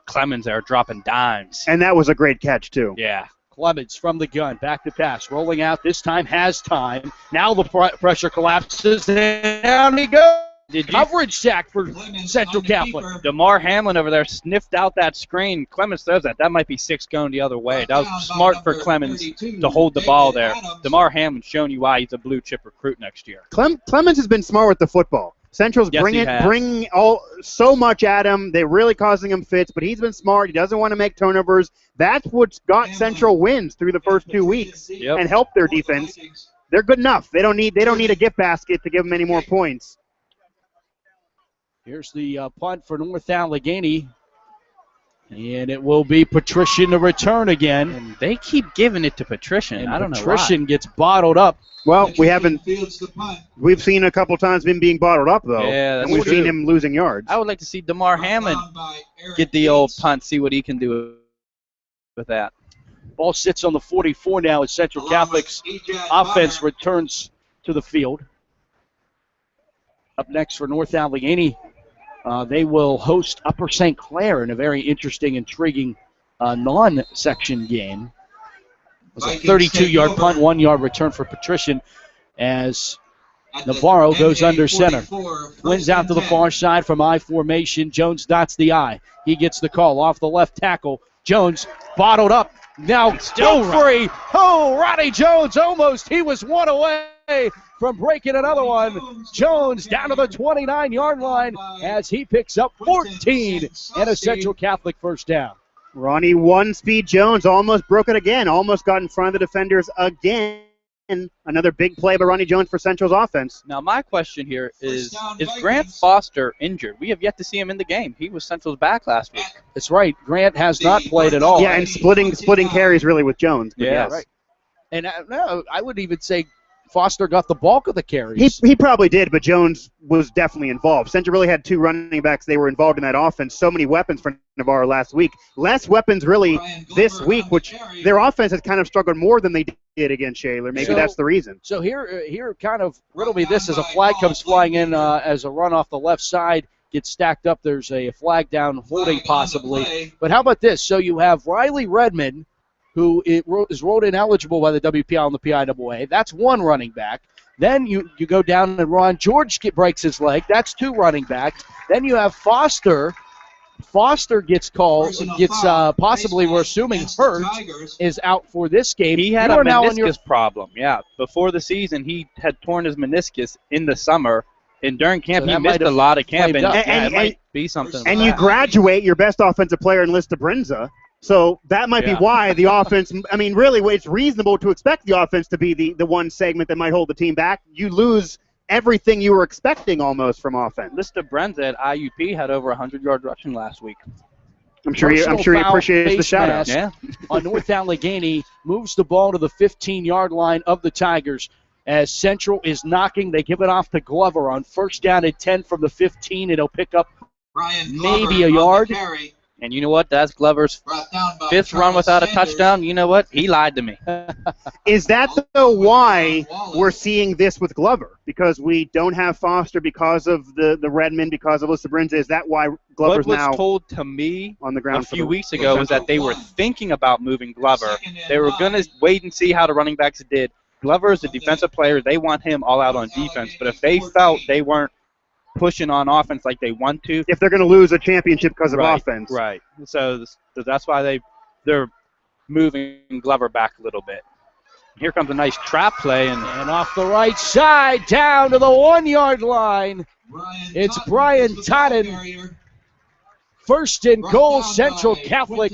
Clemens there dropping dimes. And that was a great catch, too. Yeah. Clemens from the gun, back to pass, rolling out. This time has time. Now the pressure collapses, and down he goes. Coverage sack for Clemens Central on the Catholic. keeper. DeMar Hamlin over there sniffed out that screen. Clemens throws that. That might be 6 going the other way. That was smart for Clemens to hold the ball there. DeMar Hamlin's showing you why he's a blue chip recruit next year. Clemens has been smart with the football. Central's Yes, he has. bringing so much at him. They're really causing him fits, but he's been smart. He doesn't want to make turnovers. That's what's got Central wins through the first 2 weeks Yep. and helped their defense. They're good enough. They don't need a gift basket to give them any more points. Here's the punt for North Allegheny. And it will be Patrician to return again. And they keep giving it to Patrician. And I don't know Patrician gets bottled up. Well, Fields the punt. we've seen a couple times him being bottled up, though. Yeah, that's and we've true. seen him losing yards. I would like to see DeMar Hamlin Down by Eric get the old Fields. punt, see what he can do with that. Ball sits on the 44 now as Central Catholic's offense returns to the field. Up next for North Allegheny, they will host Upper St. Clair in a very interesting, intriguing non-section game. It was a Vikings 32-yard take punt, over 1-yard return for Patrician as At the Navarro goes NA under center. 44, Twins first out and to the 10. far side from I formation. Jones dots the I. He gets the call off the left tackle. Jones bottled up Now still free. Oh, Ronnie Jones almost. He was one away from breaking another one. Jones down to the 29-yard line as he picks up 14 and a Central Catholic first down. Ronnie One-Speed Jones almost broke it again, almost got in front of the defenders again. Another big play by Ronnie Jones for Central's offense. Now, my question here is Grant Foster injured? We have yet to see him in the game. He was Central's back last week. That's right. Grant has not played at all. Yeah, and splitting carries really with Jones. Yeah, yes. Right. And no, I would even say Foster got the bulk of the carries. He probably did, but Jones was definitely involved. Central really had two running backs. They were involved in that offense. So many weapons for Navarro last week. Less weapons really this week, which their offense has kind of struggled more than they did against Shaler. Maybe that's the reason. So here kind of riddle me this as a flag comes flying in as a run off the left side gets stacked up. There's a flag down holding possibly. But how about this? So you have Riley Redmond, who is rolled ineligible by the WPIAL and the PIAA. That's one running back. Then you go down and Ron George breaks his leg. That's two running backs. Then you have Foster. Foster gets possibly, we're assuming, hurt, is out for this game. He had a meniscus problem, yeah. Before the season, he had torn his meniscus in the summer, and during camp, he missed a lot of camp, and it might be something. And you graduate your best offensive player in Lista Brinza. So that might be why the offense, I mean, really, it's reasonable to expect the offense to be the one segment that might hold the team back. You lose everything you were expecting almost from offense. Lista Brenza at IUP had over 100-yard rushing last week. I'm sure he appreciates the shout-out. Yeah. On North Allegheny, moves the ball to the 15-yard line of the Tigers as Central is knocking. They give it off to Glover on first down at 10 from the 15. It'll pick up maybe a yard. And you know what? That's Glover's fifth run without a touchdown. You know what? He lied to me. Is that, though, why we're seeing this with Glover? Because we don't have Foster because of the Redmond, because of Lista Brinza. Is that why Glover's now what was told to me on the ground a few weeks ago was that they were thinking about moving Glover. They were going to wait and see how the running backs did. Glover is a defensive player. They want him all out on defense. But if they felt they weren't pushing on offense like they want to. If they're going to lose a championship because of offense. Right. So that's why they're moving Glover back a little bit. Here comes a nice trap play. And off the right side, down to the 1-yard line. It's Brian Totten. First and goal, Central Catholic.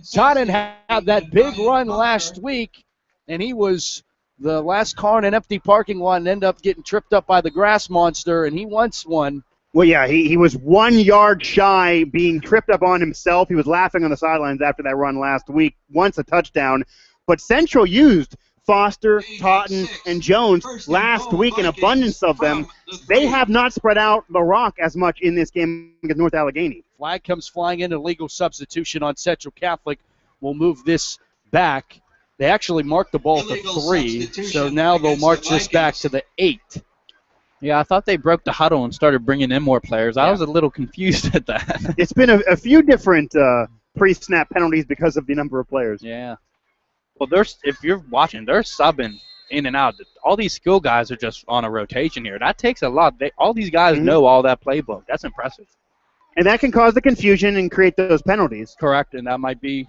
Totten had that big run last week, and he was the last car in an empty parking lot and ended up getting tripped up by the grass monster, and he wants one. Well, yeah, he was 1 yard shy being tripped up on himself. He was laughing on the sidelines after that run last week, once a touchdown. But Central used Foster, Totten, and Jones last week, an abundance of them. They have not spread out the rock as much in this game against North Allegheny. Flag comes flying in, a legal substitution on Central Catholic. We'll move this back. They actually marked the ball to 3, so now they'll march this back to the 8. Yeah, I thought they broke the huddle and started bringing in more players. I was a little confused at that. It's been a few different pre-snap penalties because of the number of players. Yeah. Well, if you're watching, they're subbing in and out. All these skill guys are just on a rotation here. That takes a lot. All these guys know all that playbook. That's impressive. And that can cause the confusion and create those penalties. Correct, and that might be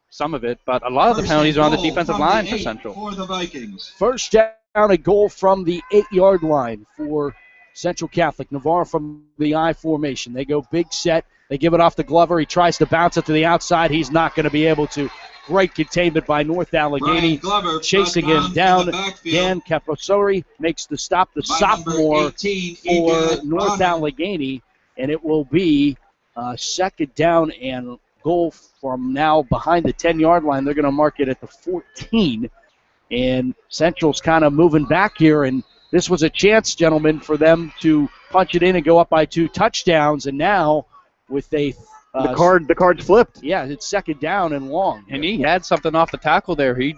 some of it, but a lot of the penalties are on the defensive line for Central. For the Vikings. First down, a goal from the 8-yard line for Central Catholic. Navarro from the I formation. They go big set. They give it off to Glover. He tries to bounce it to the outside. He's not going to be able to. Great containment by North Allegheny. Chasing him down. Dan Caprosori makes the stop. The sophomore for North Allegheny, and it will be second down and goal from now behind the 10-yard line. They're going to mark it at the 14. And Central's kind of moving back here. And this was a chance, gentlemen, for them to punch it in and go up by 2 touchdowns. And now with a the card's flipped. Yeah, it's second down and long. And he had something off the tackle there. He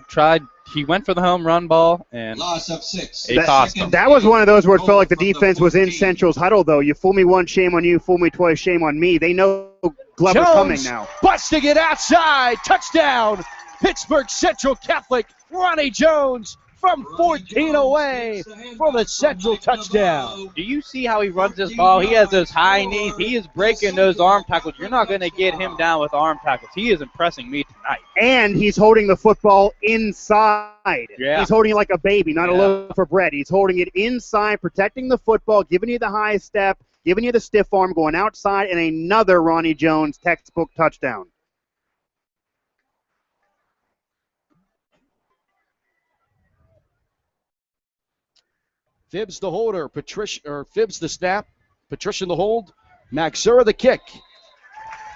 went for the home run ball, and loss of 6. It cost him. That was one of those where it felt like the defense was in Central's huddle, though. You fool me once, shame on you. Fool me twice, shame on me. They know Glover's coming now. Busting it outside. Touchdown. Pittsburgh Central Catholic. Ronnie Jones from 14 away for the Central touchdown. Do you see how he runs this ball? He has those high knees. He is breaking those arm tackles. You're not going to get him down with arm tackles. He is impressing me tonight. And he's holding the football inside. Yeah. He's holding it like a baby, not a loaf of bread. He's holding it inside, protecting the football, giving you the high step, giving you the stiff arm, going outside, and another Ronnie Jones textbook touchdown. Phibbs the holder, Phibbs the snap, Patrician the hold, Maxura the kick.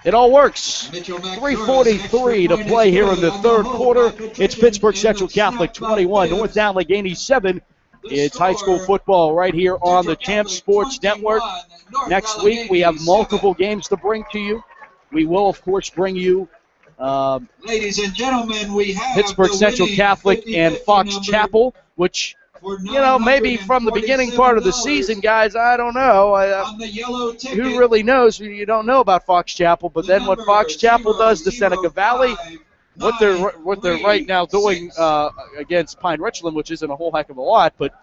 It all works. 3:43 to play here in the third quarter. It's Pittsburgh Central Catholic 21, North Allegheny 7. It's high school football right here on the Champs Sports Network. Next week we have multiple games to bring to you. We will, of course, bring you ladies and gentlemen, we have Pittsburgh Central Catholic and Fox Chapel, which, maybe from the beginning part of the season, guys, I don't know. Who really knows? You don't know about Fox Chapel, but then what Fox Chapel does to Seneca Valley, what they're right now doing against Pine Richland, which isn't a whole heck of a lot, but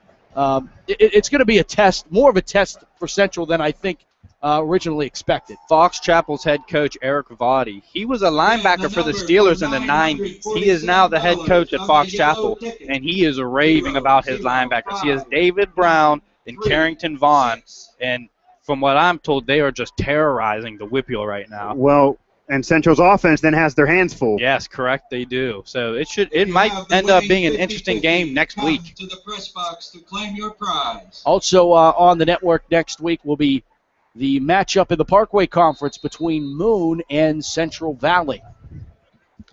it's going to be a test, more of a test for Central than I think originally expected. Fox Chapel's head coach, Eric Vaughty, he was a linebacker for the Steelers in the 90s. He is now the head coach at Fox Chapel, and he is raving about his linebackers. He has David Brown and Carrington Vaughn, and from what I'm told, they are just terrorizing the WPIAL right now. Well, and Central's offense then has their hands full. Yes, correct, they do. So it might end up being an interesting game next week. To the press box to claim your prize. Also on the network next week will be the matchup in the Parkway Conference between Moon and Central Valley.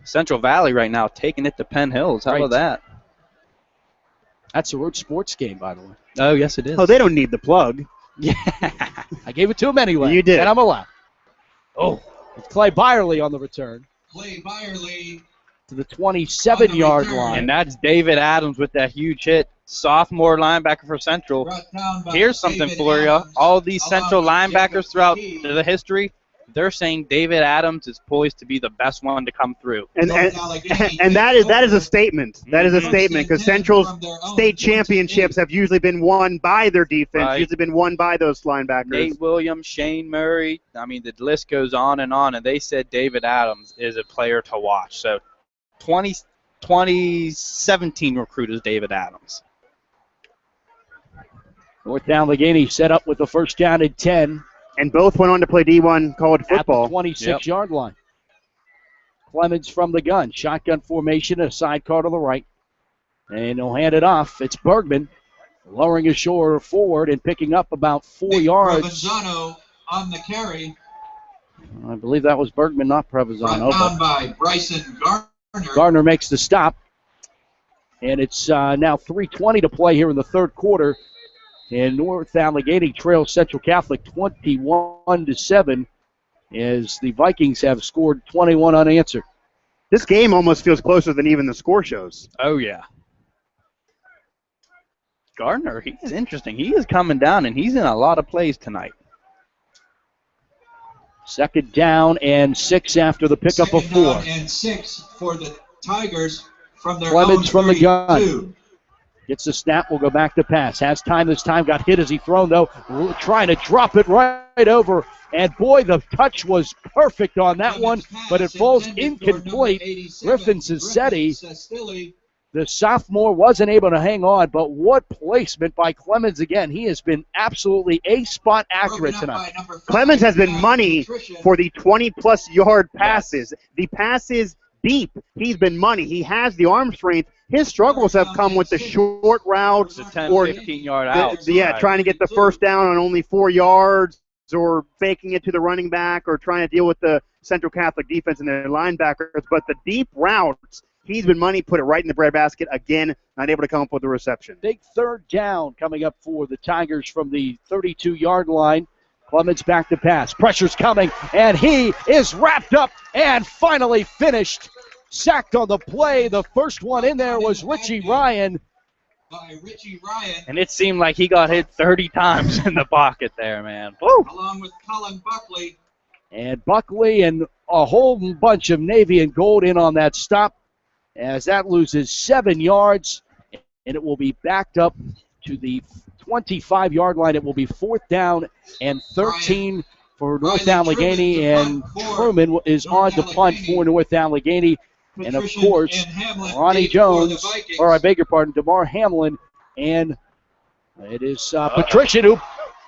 Central Valley right now taking it to Penn Hills. How about that? That's a Road Sports game, by the way. Oh, yes, it is. Oh, they don't need the plug. Yeah. I gave it to him anyway. You did. And I'm allowed. Oh, it's Clay Byerly on the return. Clay Byerly to the 27-yard line. And that's David Adams with that huge hit. Sophomore linebacker for Central. Here's something for you. All these Central linebackers throughout the history, they're saying David Adams is poised to be the best one to come through. And that is a statement. That is a statement because Central's state championships have usually been won by their defense, usually been won by those linebackers. Nate Williams, Shane Murray, I mean, the list goes on, and they said David Adams is a player to watch. So 2017 recruit is David Adams. North Allegheny set up with the first down at 10. And both went on to play D1 college football. At the 26-yard line. Clemens from the gun. Shotgun formation, a sidecar to the right. And he'll hand it off. It's Bergman lowering his shoulder forward and picking up about 4 yards. Provenzano on the carry. I believe that was Bergman, not Provenzano. Down by Bryson Gardner. Gardner makes the stop. And it's now 3:20 to play here in the third quarter. And North Allegheny trails Central Catholic 21-7 as the Vikings have scored 21 unanswered. This game almost feels closer than even the score shows. Oh, yeah. Gardner, he's interesting. He is coming down, and he's in a lot of plays tonight. Second down and 6 after the pickup of 4. Second down and 6 for the Tigers from their Clemens from the gun. 32. Gets the snap, will go back to pass. Has time this time, got hit as he thrown, though. Trying to drop it right over. And, boy, the touch was perfect on that one, but it falls incomplete. Griffin Cisetti, the sophomore, wasn't able to hang on, but what placement by Clemens again. He has been absolutely A-spot accurate tonight. Clemens has been money for the 20-plus yard passes. The passes deep, he's been money. He has the arm strength. His struggles have come with the short routes. The 10, 15-yard outs. Trying to get the first down on only 4 yards or faking it to the running back or trying to deal with the Central Catholic defense and their linebackers. But the deep routes, he's been money, put it right in the breadbasket. Again, not able to come up with a reception. Big third down coming up for the Tigers from the 32-yard line. Clemens back to pass. Pressure's coming, and he is wrapped up and finally finished. Sacked on the play. The first one in there was Richie Ryan. And it seemed like he got hit 30 times in the pocket there, man. Woo. Along with Colin Buckley. And Buckley and a whole bunch of Navy and Gold in on that stop as that loses 7 yards. and it will be backed up to the 25-yard line. It will be 4th down and 13 for North Allegheny, and Truman is on to punt for North Allegheny. And, of course, Ronnie Jones, or I beg your pardon, DeMar Hamlin, and it is Patrician who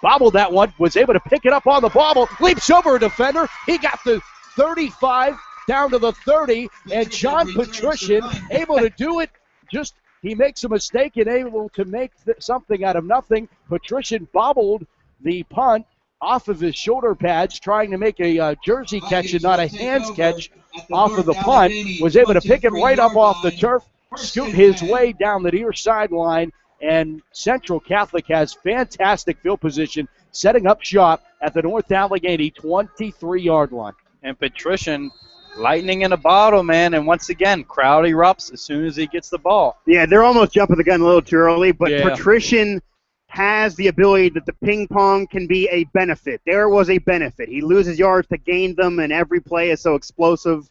bobbled that one, was able to pick it up on the bobble, leaps over a defender. He got the 35 down to the 30, and John Patrician able to do it. Just he makes a mistake and able to make something out of nothing. Patrician bobbled the punt off of his shoulder pads, trying to make a jersey catch and not a hands catch off of the punt. Was able to pick it right up off the turf, scoot his way down the near sideline, and Central Catholic has fantastic field position, setting up shop at the North Allegheny 23-yard line. And Patrician, lightning in a bottle, man, and once again, crowd erupts as soon as he gets the ball. Yeah, they're almost jumping the gun a little too early, but Yeah. Patrician has the ability that the ping pong can be a benefit. There was a benefit. He loses yards to gain them, and every play is so explosive.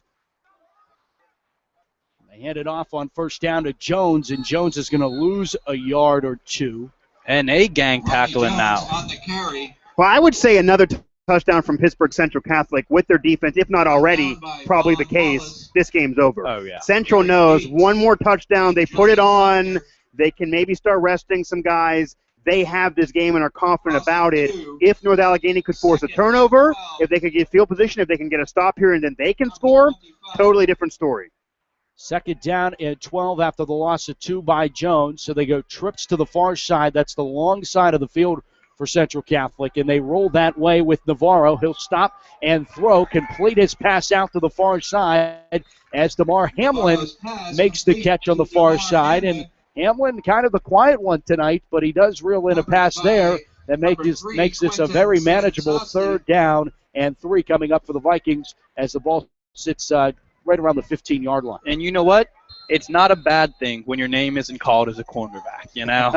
They hand it off on 1st down to Jones, and Jones is going to lose a yard or two. And a gang tackling now. On the carry. Well, I would say another touchdown from Pittsburgh Central Catholic with their defense, if not already, probably the case, this game's over. Oh, yeah. Central knows one more touchdown, they put it on, they can maybe start resting some guys. They have this game and are confident about it. If North Allegheny could force a turnover, if they could get field position, if they can get a stop here and then they can score, totally different story. 2nd down and 12 after the loss of 2 by Jones. So they go trips to the far side. That's the long side of the field for Central Catholic, and they roll that way with Navarro. He'll stop and throw, complete his pass out to the far side as DeMar Hamlin makes the catch on the far side. And Hamlin kind of the quiet one tonight, but he does reel in a pass there that makes this a very manageable 3rd down and 3 coming up for the Vikings as the ball sits right around the 15-yard line. And you know what? It's not a bad thing when your name isn't called as a cornerback, you know?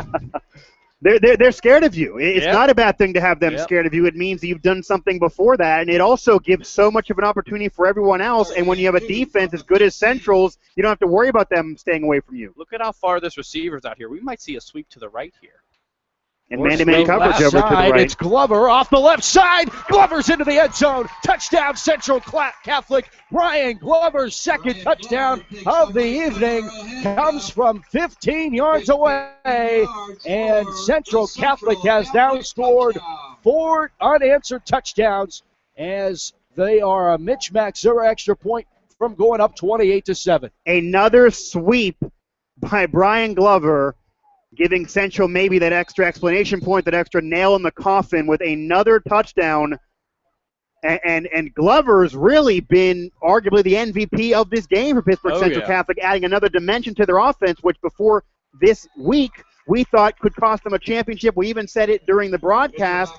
They're scared of you. It's Yep. not a bad thing to have them Yep. scared of you. It means that you've done something before that, and it also gives so much of an opportunity for everyone else. And when you have a defense as good as Central's, you don't have to worry about them staying away from you. Look at how far this receiver's out here. We might see a sweep to the right here. And man-to-man coverage Left over to the side, right. It's Glover off the left side. Glover's into the end zone. Touchdown, Central Catholic. Brian Glover's 2nd touchdown of the evening comes from 15 yards away. And Central Catholic has now scored 4 unanswered touchdowns as they are a Mitch Maxura extra point from going up 28-7. Another sweep by Brian Glover, giving Central maybe that extra explanation point, that extra nail in the coffin with another touchdown. And Glover's really been arguably the MVP of this game for Pittsburgh Central Catholic, adding another dimension to their offense, which before this week we thought could cost them a championship. We even said it during the broadcast.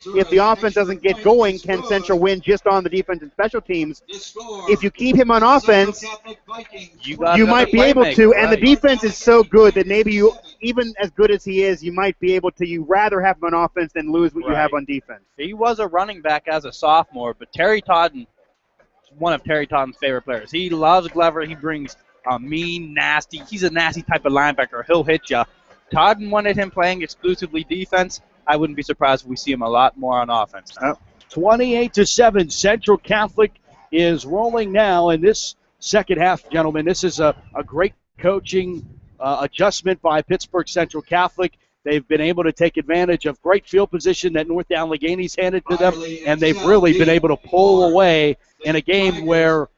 If the offense doesn't get going, can Central win just on the defense and special teams? If you keep him on offense, you might be able to. And the defense is so good that maybe you, even as good as he is, you might be able to. You rather have him on offense than lose what you have on defense. He was a running back as a sophomore, but Terry Totten, one of Terry Totten's favorite players. He loves Glover. He brings a mean, nasty. He's a nasty type of linebacker. He'll hit you. Totten wanted him playing exclusively defense. I wouldn't be surprised if we see him a lot more on offense now. 28-7. Central Catholic is rolling now in this second half, gentlemen. This is a great coaching adjustment by Pittsburgh Central Catholic. They've been able to take advantage of great field position that North Allegheny's handed to them, and they've really been able to pull away in a game where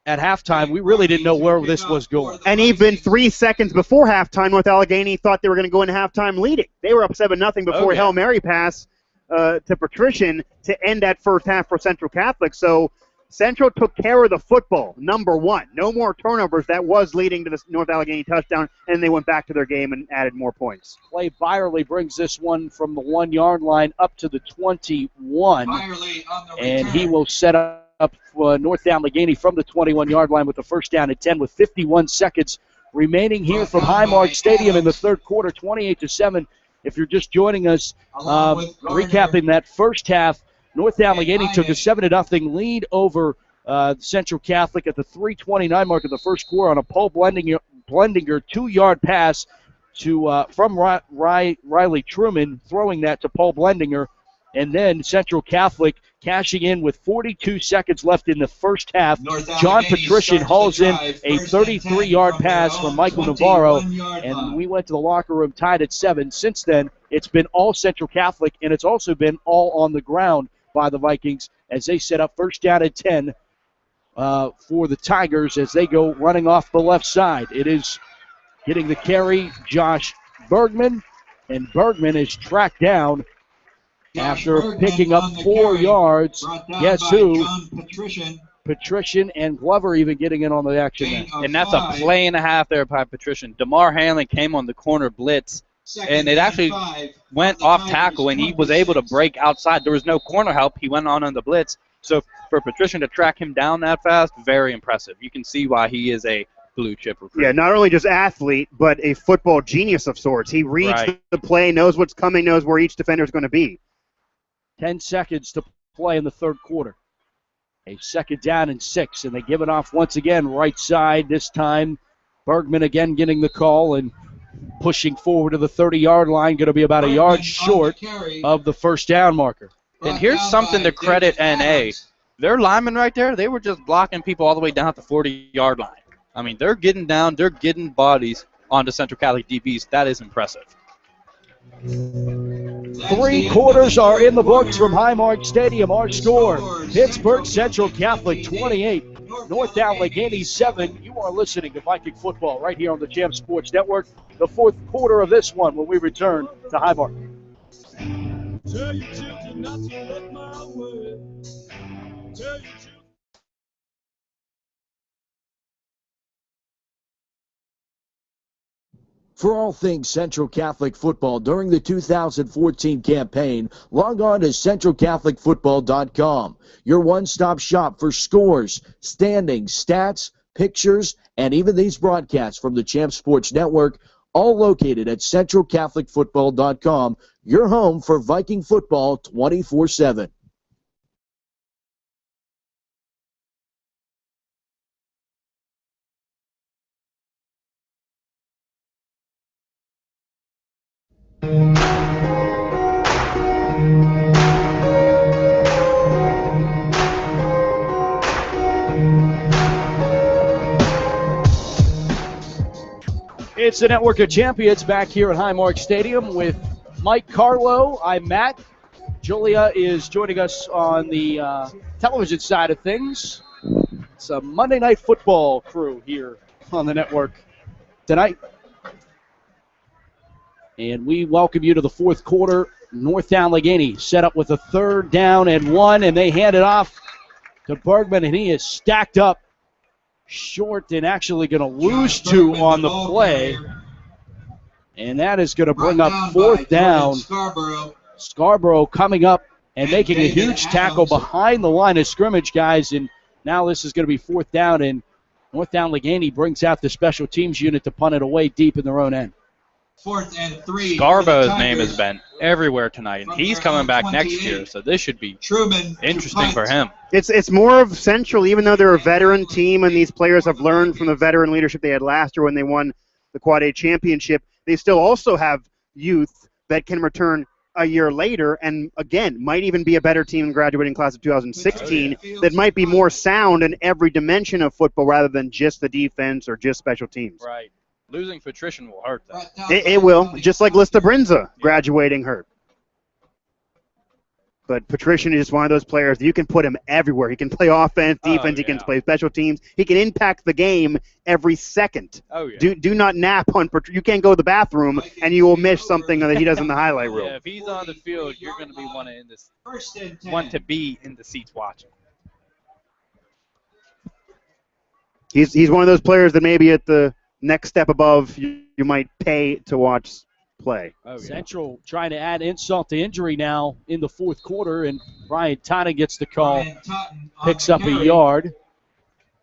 at halftime we really didn't know where this was going. And even 3 seconds before halftime, North Allegheny thought they were going to go into halftime leading. They were up 7-0 before Hail Mary pass to Patrician to end that first half for Central Catholic. So Central took care of the football, number one. No more turnovers. That was leading to the North Allegheny touchdown, and they went back to their game and added more points. Clay Byerly brings this one from the 1-yard line up to the 21, and he will set up North Allegheny from the 21-yard line with the first down at 10 with 51 seconds remaining here from Highmark Stadium in the third quarter, 28-7. If you're just joining us, recapping that first half, North Allegheny took a 7-0 lead over Central Catholic at the 3:29 mark of the first quarter on a Paul Blendinger 2-yard pass. from Riley Truman, throwing that to Paul Blendinger. And then Central Catholic cashing in with 42 seconds left in the first half. John Patrician hauls in a 33-yard pass from Michael Navarro, and we went to the locker room tied at 7. Since then, it's been all Central Catholic, and it's also been all on the ground by the Vikings as they set up first down at 10 for the Tigers as they go running off the left side. It is getting the carry, Josh Bergman, and Bergman is tracked down after picking up 4 yards. Guess who? Patrician and Glover even getting in on the action there. And that's a play and a half there by Patrician. DeMar Hanlon came on the corner blitz, and it actually went off tackle, and he was able to break outside. There was no corner help. He went on the blitz. So for Patrician to track him down that fast, very impressive. You can see why he is a blue chip recruit. Yeah, not only just athlete, but a football genius of sorts. He reads the play, knows what's coming, knows where each defender is going to be. 10 seconds to play in the third quarter. A second down and 6, and they give it off once again right side. This time, Bergman again getting the call and pushing forward to the 30-yard line, going to be about a yard short of the first down marker. And here's something to credit NA. Their linemen right there, they were just blocking people all the way down at the 40-yard line. I mean, they're getting down, they're getting bodies onto Central Catholic DBs. That is impressive. 3 quarters are in the books from Highmark Stadium. Our score, Pittsburgh Central Catholic 28, North Allegheny 7. You are listening to Viking football right here on the Jam Sports Network. The fourth quarter of this one when we return to Highmark. Tell your children not to let my word. Tell your children. For all things Central Catholic football during the 2014 campaign, log on to centralcatholicfootball.com, your one-stop shop for scores, standings, stats, pictures, and even these broadcasts from the Champ Sports Network, all located at centralcatholicfootball.com, your home for Viking football 24/7. It's the Network of Champions back here at Highmark Stadium with Mike Carlo. I'm Matt. Julia is joining us on the television side of things. It's a Monday Night Football crew here on the network tonight. And we welcome you to the fourth quarter. North Allegheny set up with a 3rd down and 1, and they hand it off to Bergman, and he is stacked up short and actually going to lose 2 on the play. And that is going to bring up 4th down. Scarborough coming up and making a huge tackle behind the line of scrimmage, guys. And now this is going to be 4th down, and North Allegheny brings out the special teams unit to punt it away deep in their own end. 4th and 3. Scarborough's name has been everywhere tonight, and he's coming back next year, so this should be interesting for him. It's more of Central, even though they're a veteran team and these players have learned from the veteran leadership they had last year when they won the Quad A championship. They still also have youth that can return a year later and, again, might even be a better team in graduating class of 2016 that might be more sound in every dimension of football rather than just the defense or just special teams. Right. Losing Patrician will hurt them. It will, just like Lista Brinza graduating hurt. But Patrician is one of those players that you can put him everywhere. He can play offense, defense, he can play special teams. He can impact the game every second. Do not nap on Patrician. You can't go to the bathroom and you will miss something that he does in the highlight reel. Yeah, if he's on the field, you're going to be want to be in the seats watching. He's one of those players that maybe at the next step above you might pay to watch play. Central trying to add insult to injury now in the fourth quarter, and Brian Totten gets the call, picks up a yard.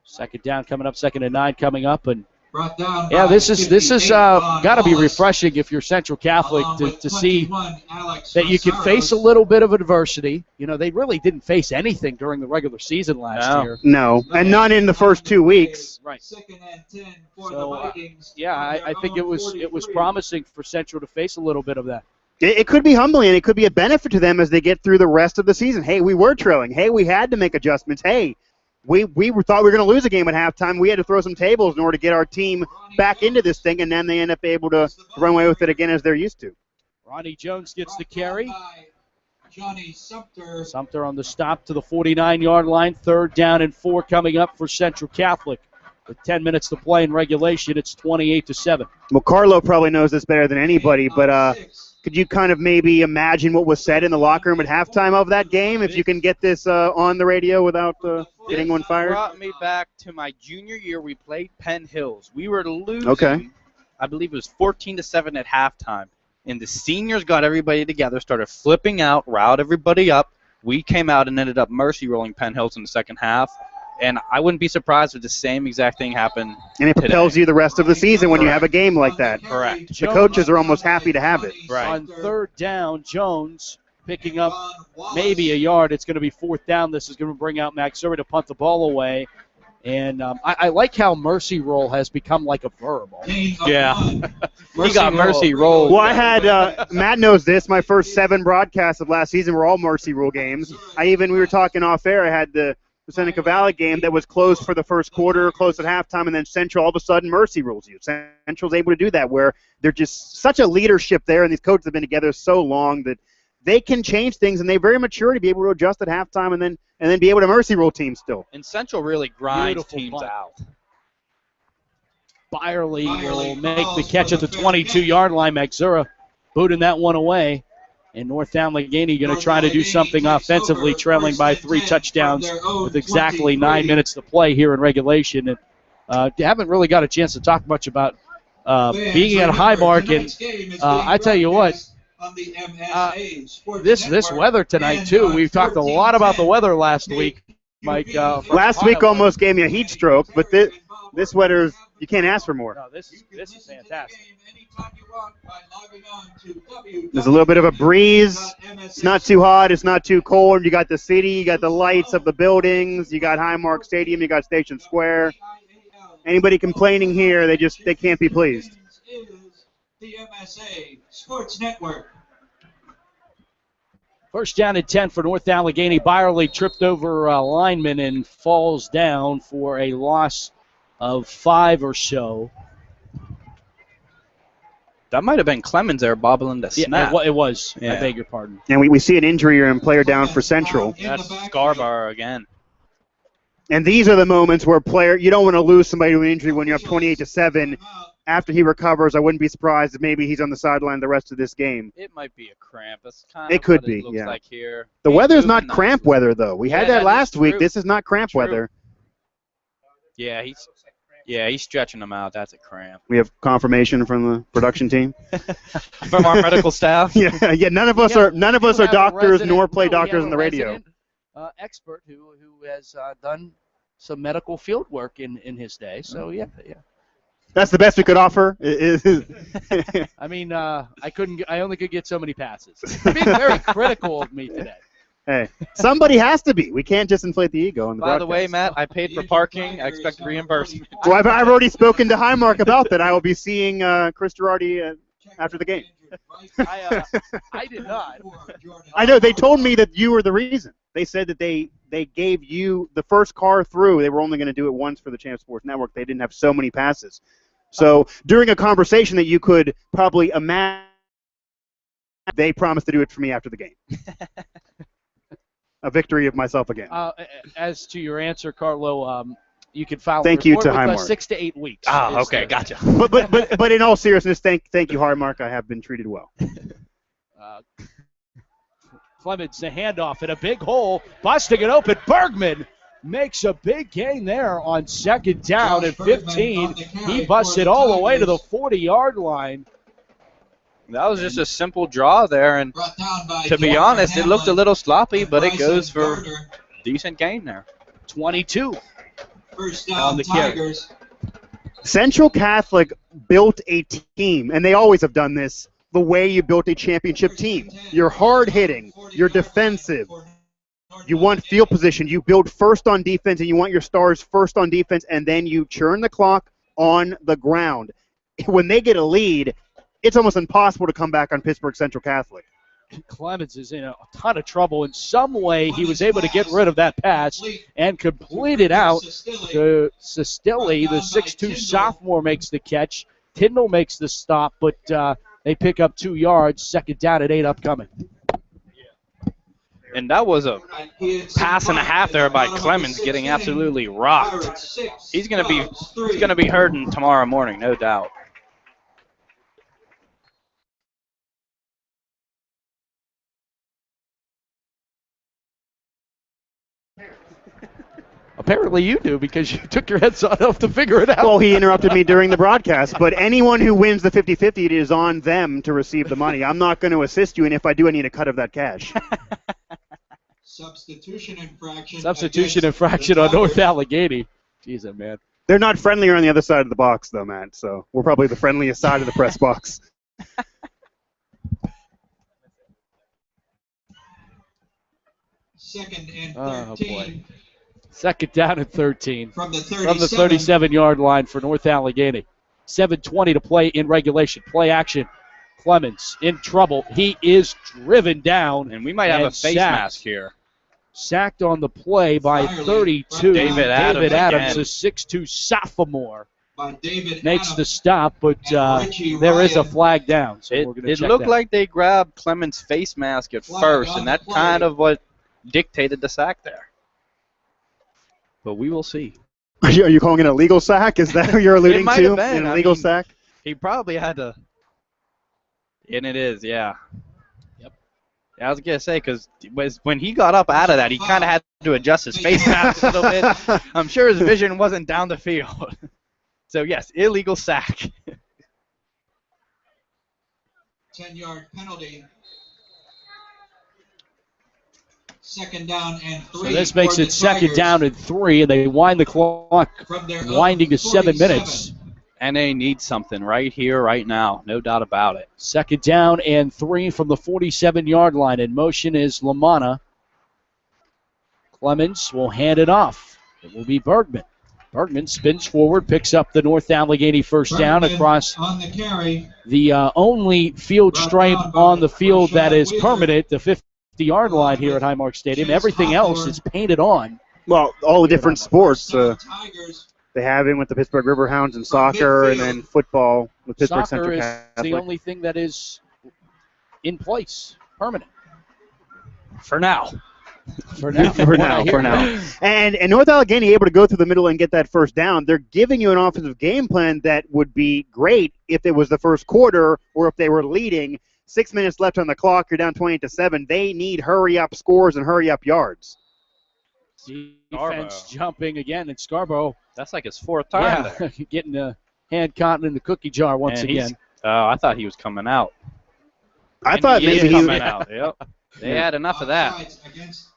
2nd down coming up, 2nd and 9 coming up, and Brought down Yeah, by this is 58 got to be Wallace, refreshing if you're Central Catholic along to with see 21 Alex that you can face a Masaros. little bit of adversity. You know, they really didn't face anything during the regular season last No. year. No, and not in the first 2 weeks. Right. Second and 10 for So, the Vikings. Yeah, on I their think own it was 43. promising for Central to face a little bit of that. It could be humbling, and it could be a benefit to them as they get through the rest of the season. Hey, we were trailing. Hey, we had to make adjustments. Hey, we thought we were going to lose a game at halftime. We had to throw some tables in order to get our team back into this thing, and then they end up able to run away with it again as they're used to. Ronnie Jones gets the carry. By Johnny Sumter. Sumter on the stop to the 49-yard line. 3rd down and 4 coming up for Central Catholic. With 10 minutes to play in regulation, it's 28-7. Well, Carlo probably knows this better than anybody, but could you kind of maybe imagine what was said in the locker room at halftime of that game, if you can get this on the radio without getting anyone fired? Brought me back to my junior year. We played Penn Hills. We were losing. Okay. I believe it was 14-7 at halftime. And the seniors got everybody together, started flipping out, riled everybody up. We came out and ended up mercy rolling Penn Hills in the second half. And I wouldn't be surprised if the same exact thing happened And it propels today. you the rest of the season when you have a game like that. Correct. The coaches are almost happy to have it. Right. On 3rd down, Jones picking up maybe a yard. It's going to be 4th down. This is going to bring out Max Surrey to punt the ball away. And I like how mercy roll has become like a verb. Yeah. He got mercy rolled. Well, I had Matt knows this. My first 7 broadcasts of last season were all mercy rule games. We were talking off air. I had the Seneca Valley game that was closed for the first quarter, closed at halftime, and then Central all of a sudden mercy rules you. Central's able to do that, where they're just such a leadership there, and these coaches have been together so long that they can change things, and they're very mature to be able to adjust at halftime and then be able to mercy rule teams still. And Central really grinds Beautiful teams punt. out. Byerly will make the catch at the 22-yard line. Maxura booting that one away. And North Allegheny going to try to do something offensively, trailing by 3 touchdowns with exactly 9 minutes to play here in regulation. And haven't really got a chance to talk much about being at Highmark. And I tell you what, this weather tonight, too. We've talked a lot about the weather last week, Mike. Last week almost gave me a heat stroke, but this weather, you can't ask for more. No, this is fantastic. There's a little bit of a breeze. It's not too hot. It's not too cold. You got the city. You got the lights of the buildings. You got Highmark Stadium. You got Station Square. Anybody complaining here, they can't be pleased. The MSA Sports Network. 1st down and 10 for North Allegheny. Byerly tripped over a lineman and falls down for a loss of 5 or so. That might have been Clemens there bobbling the snap. Yeah, it was. Yeah. I beg your pardon. And we see an injury and player down for Central. That's Scarborough again. And these are the moments where you don't want to lose somebody to an injury when you're up 28-7. After he recovers, I wouldn't be surprised if maybe he's on the sideline the rest of this game. It might be a cramp. That's kind It of could what be, it looks yeah. like here. The He's weather's not moving cramp nicely. weather, though. We had Yeah, that that last is week. true. This is not cramp True. weather. Yeah, he's stretching them out. That's a cramp. We have confirmation from the production team. From our medical staff. Yeah. None of us are doctors nor play doctors on the radio. Resident, expert who has done some medical field work in his day. So yeah. That's the best we could offer. I mean, I only could get so many passes. You're being very critical of me today. Hey, somebody has to be. We can't just inflate the ego on the By the way, broadcast. Matt, I paid for parking. I expect reimbursement. Well, I've already spoken to Highmark about that. I will be seeing Chris Girardi after the game. I did not. I know. They told me that you were the reason. They said that they gave you the first car through. They were only going to do it once for the Champ Sports Network. They didn't have so many passes. So during a conversation that you could probably imagine, they promised to do it for me after the game. A victory of myself again. As to your answer, Carlo, you can file Thank a you report to with Highmark. 6 to 8 weeks. Ah, okay, gotcha. But in all seriousness, thank you, Highmark. I have been treated well. Clemens, the handoff in a big hole, busting it open. Bergman makes a big gain there on 2nd down and 15. He busted all the way to the 40-yard line. That was just a simple draw there, and to be honest, it looked a little sloppy, but it goes for decent gain there. 22 First on down, the carry. Tigers. Central Catholic built a team, and they always have done this, the way you built a championship team. You're hard-hitting. You're defensive. You want field position. You build first on defense, and you want your stars first on defense, and then you churn the clock on the ground. When they get a lead, it's almost impossible to come back on Pittsburgh Central Catholic. Clemens is in a ton of trouble. In some way, he was able to get rid of that pass and complete it out to Sestilli. The 6'2 sophomore makes the catch. Tyndall makes the stop, but they pick up 2 yards. Second down at 8 upcoming. And that was a pass and a half there by Clemens, getting absolutely rocked. He's gonna be hurting tomorrow morning, no doubt. Apparently you do, because you took your headset off to figure it out. Well, he interrupted me during the broadcast, but anyone who wins the 50-50, it is on them to receive the money. I'm not going to assist you, and if I do, I need a cut of that cash. Substitution infraction on North Allegheny. Jeez, man. They're not friendlier on the other side of the box, though, Matt, so we're probably the friendliest side of the press box. Second and 13. Oh, boy. Second down and 13 from the 37-yard line for North Allegheny. 7:20 to play in regulation. Play action. Clemens in trouble. He is driven down. And we might have a face mask here. Sacked on the play by 32. David Adams, a 6'2 sophomore, makes the stop, but there is a flag down. So it looked like they grabbed Clemens' face mask at first, and that kind of what dictated the sack there. But we will see. Are you calling it a legal sack? Is that what you're alluding to? An illegal sack? He probably had to. And it is, yeah. Yep. Yeah, I was going to say, because when he got up out of that, he kind of had to adjust his face mask a little bit. I'm sure his vision wasn't down the field. So, yes, illegal sack. 10-yard penalty. Second down and 3. So this makes it second down and 3, and they wind the clock, winding to 7 minutes. And they need something right here, right now. No doubt about it. Second down and 3 from the 47-yard line. In motion is Lamanna. Clemens will hand it off. It will be Bergman. Bergman spins forward, picks up the North Allegheny first down across the only field stripe on the field that is permanent, the 50-yard line here at Highmark Stadium. Everything else is painted on. Well, all the different sports. They have him with the Pittsburgh Riverhounds in soccer, and then football with Pittsburgh Central Catholic. Soccer is the only thing that is in place, permanent. For now. For now. And North Allegheny able to go through the middle and get that first down. They're giving you an offensive game plan that would be great if it was the first quarter or if they were leading. 6 minutes left on the clock. You're down 28-7. They need hurry-up scores and hurry-up yards. Defense jumping again, and Scarborough. That's like his 4th time there. Getting a hand caught in the cookie jar once again. I thought he was coming out. I thought maybe he was coming out. Yep. They had enough of that. Against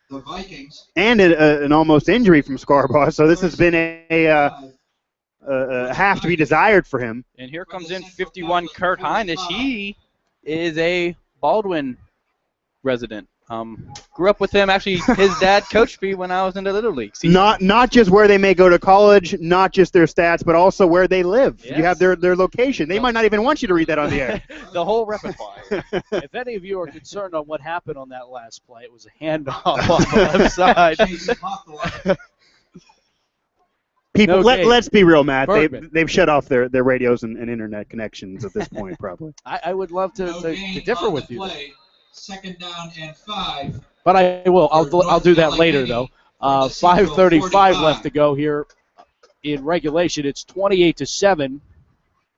the Vikings. And an almost injury from Scarborough, so this has been a have to be desired for him. And here comes in 51 Kurt Heinisch. He is a Baldwin resident. Grew up with him. Actually, his dad coached me when I was in the Little League. Not just where they may go to college, not just their stats, but also where they live. Yes. You have their location. They might not even want you to read that on the air. The whole repertoire. If any of you are concerned on what happened on that last play, it was a handoff on the left side. People, let's be real, Matt. They've shut off their radios and internet connections at this point, probably. I would love to differ with you. Second down and 5. But I will. I'll do that later, though. 5:35 left to go here in regulation. It's 28-7.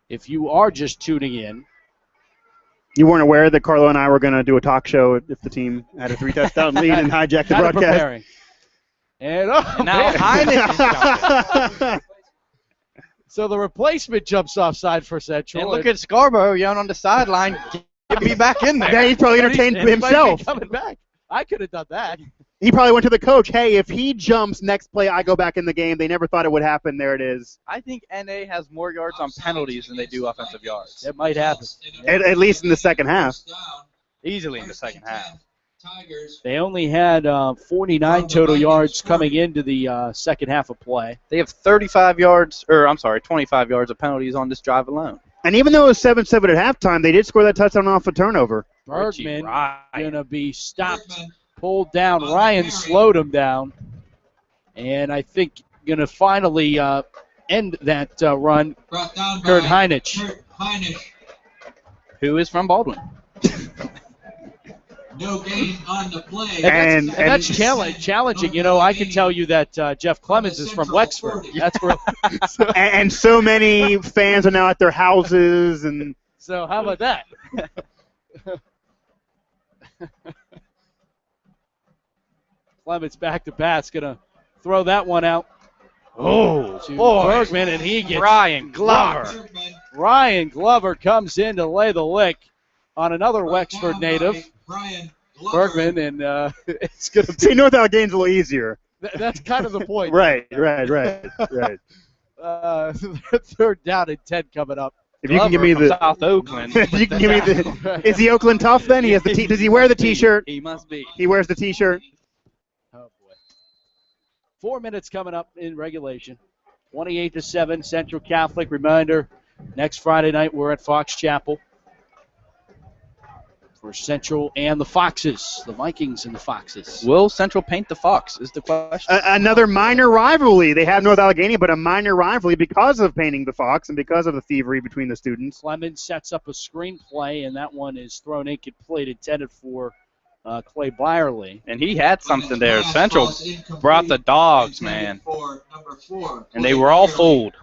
If you are just tuning in. You weren't aware that Carlo and I were going to do a talk show if the team had a 3-touchdown lead and hijack the broadcast? Preparing. And now Heinisch is jumping. So the replacement jumps offside for Central. And look at Scarborough yelling on the sideline. Get me back in there. Yeah, he's probably entertained himself. Coming back. I could have done that. He probably went to the coach, hey, if he jumps next play, I go back in the game. They never thought it would happen. There it is. I think NA has more yards on penalties than they do offensive yards. It might happen. At least in the second half. Easily in the second half. They only had 49 total yards coming into the second half of play. They have 25 yards of penalties on this drive alone. And even though it was 7-7 at halftime, they did score that touchdown off a turnover. Bergman going to be stopped, pulled down. Ryan slowed him down. And I think going to finally end that run, Kurt Heinich. Who is from Baldwin. No gain on the play. And that's challenging. You know, I can tell you that Jeff Clemens is from Wexford. That's where. And so many fans are now at their houses. And so how about that? Clemens back to pass, gonna throw that one out. Oh, to Bergman, and he gets Ryan Glover. Ryan Glover comes in to lay the lick on another Wexford native, Bergman, and it's going to be. See, North Allegheny's a little easier. That's kind of the point. Right. Third down and 10 coming up. If you can give me the South Oakland. You can give me the. Is he Oakland tough then? He has the. Does he wear the T-shirt? He must be. He wears the T-shirt. Oh boy. 4 minutes coming up in regulation. 28-7, Central Catholic. Reminder: next Friday night we're at Fox Chapel for Central and the Foxes, the Vikings and the Foxes. Will Central paint the Fox is the question. Another minor rivalry. They have North Allegheny, but a minor rivalry because of painting the Fox and because of the thievery between the students. Clemens sets up a screenplay, and that one is thrown incomplete, intended for Clay Byerly. And he had something there. Central brought the dogs, man. And they were all fooled.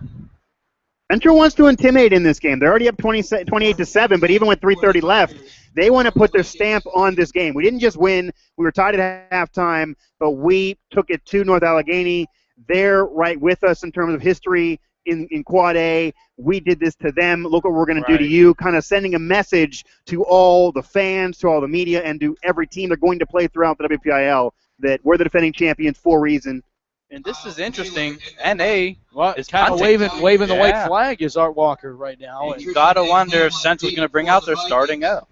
Central wants to intimidate in this game. They're already up 28-7, but even with 3:30 left, they want to put their stamp on this game. We didn't just win. We were tied at halftime, but we took it to North Allegheny. They're right with us in terms of history in Quad A. We did this to them. Look what we're going to do to you, kind of sending a message to all the fans, to all the media, and to every team they're going to play throughout the WPIAL that we're the defending champions for a reason. And this is interesting. NA is kind of waving the white flag is Art Walker right now. And you got to wonder if Central's going to bring out their starting O.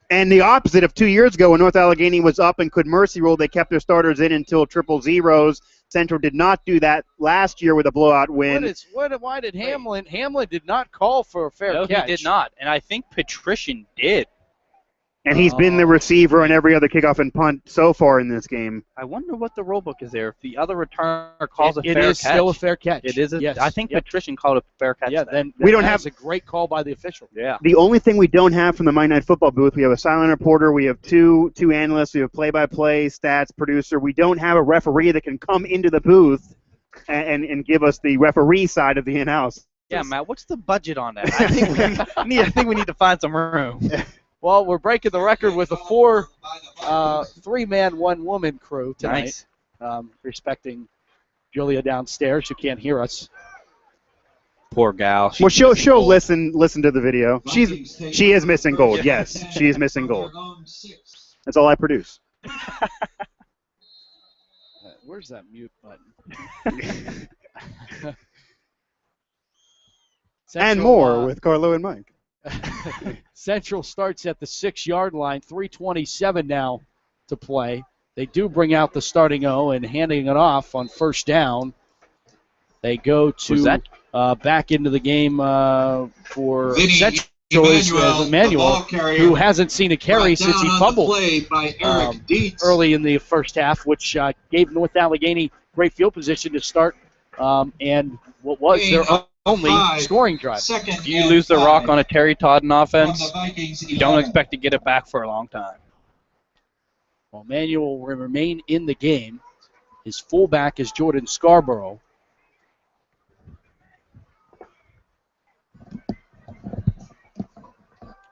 And the opposite of 2 years ago when North Allegheny was up and could mercy roll, they kept their starters in until triple zeros. Central did not do that last year with a blowout win. Why did Hamlin? Hamlin did not call for a fair catch. No, he did not. And I think Patrician did. And he's been the receiver on every other kickoff and punt so far in this game. I wonder what the rule book is there. If the other returner calls a fair catch. It is still a fair catch. It is. Yes. I think Patrician called a fair catch. Yeah, then we don't have a great call by the official. Yeah. The only thing we don't have from the Monday Night Football booth, we have a silent reporter, we have two analysts, we have play-by-play, stats, producer. We don't have a referee that can come into the booth and give us the referee side of the in-house. Yeah, Matt, what's the budget on that? I think we need to find some room. Well, we're breaking the record with a three-man, one-woman crew tonight. Nice. Respecting Julia downstairs who can't hear us. Poor gal. Well, she'll listen to the video. She is missing gold. Yes, she is missing gold. That's all I produce. Where's that mute button? And more with Carlo and Mike. Central starts at the 6-yard line, 3:27 now to play. They do bring out the starting O and handing it off on first down. They go to back into the game for Central is Emmanuel, who hasn't seen a carry since he fumbled early in the first half, which gave North Allegheny great field position to start and what was their only scoring drive. If you lose the rock on a Terry Todd offense, you don't expect to get it back for a long time. Well, Emmanuel will remain in the game. His fullback is Jordan Scarborough.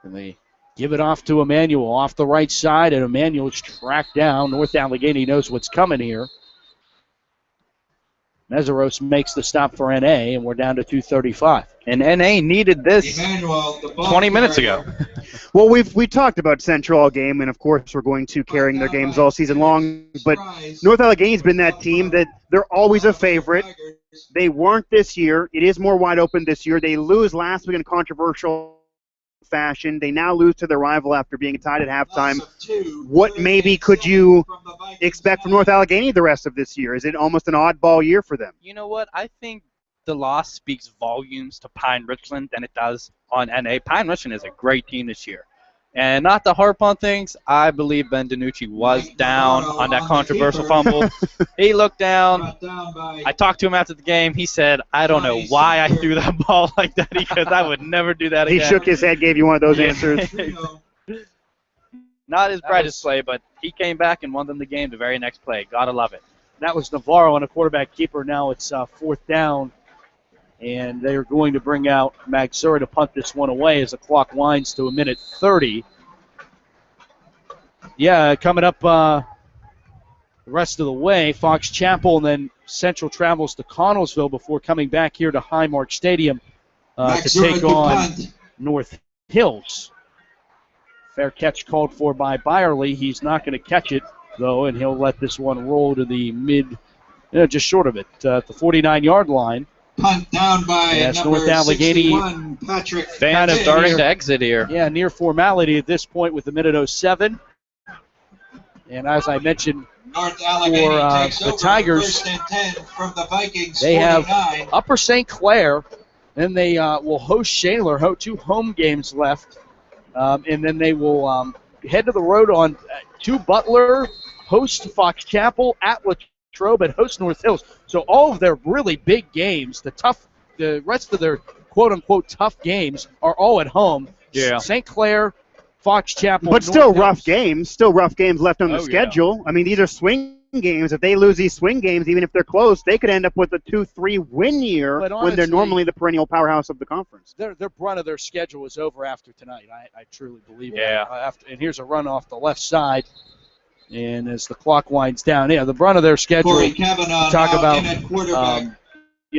And they give it off to Emmanuel off the right side, and Emmanuel's tracked down. North Allegheny knows what's coming here. Meseros makes the stop for NA, and we're down to 2:35. And NA needed this Emmanuel, the ball 20 minutes carrier. ago. Well, we talked about Central all game, and of course we're going to carrying their games all season long. But North Allegheny's been that team that they're always a favorite. They weren't this year. It is more wide open this year. They lose last week in controversial fashion. They now lose to their rival after being tied at halftime. What maybe could you expect from North Allegheny the rest of this year? Is it almost an oddball year for them? You know what? I think the loss speaks volumes to Pine Richland than it does on NA. Pine Richland is a great team this year. And not to harp on things, I believe Ben DiNucci was down on that controversial fumble. He looked down. I talked to him after the game. He said, I don't know why I threw that ball like that because I would never do that again. He shook his head, gave you one of those answers. Not his brightest play, but he came back and won them the game the very next play. Gotta love it. That was Navarro on a quarterback keeper. Now it's fourth down. And they are going to bring out Magsura to punt this one away as the clock winds to 1:30. Yeah, coming up the rest of the way, Fox Chapel, and then Central travels to Connellsville before coming back here to Highmark Stadium to take on North Hills. Fair catch called for by Byerly. He's not going to catch it, though, and he'll let this one roll to the just short of it, at the 49-yard line. Punt down by North Allegheny. Patrick fans are starting to exit here. Yeah, near formality at this point with a 1:07. And as I mentioned, North for the Tigers, first and 10 from the Vikings, they 49. have Upper St. Clair. Then they will host Shaler, 2 home games left. And then they will head to the road on to Butler, host Fox Chapel, at Latrobe, and host North Hills. So all of their really big games, the rest of their quote-unquote tough games are all at home. Yeah. St. Clair, Fox Chapel, But still rough games. Still rough games left on the Oh, schedule. I mean, these are swing games. If they lose these swing games, even if they're close, they could end up with a 2-3 win year But when they're honestly, normally the perennial powerhouse of the conference. Their brunt of their schedule is over after tonight. I truly believe Yeah. that. And here's a run off the left side. And as the clock winds down, the brunt of their schedule, Corey Kavanaugh talk now about in at quarterback.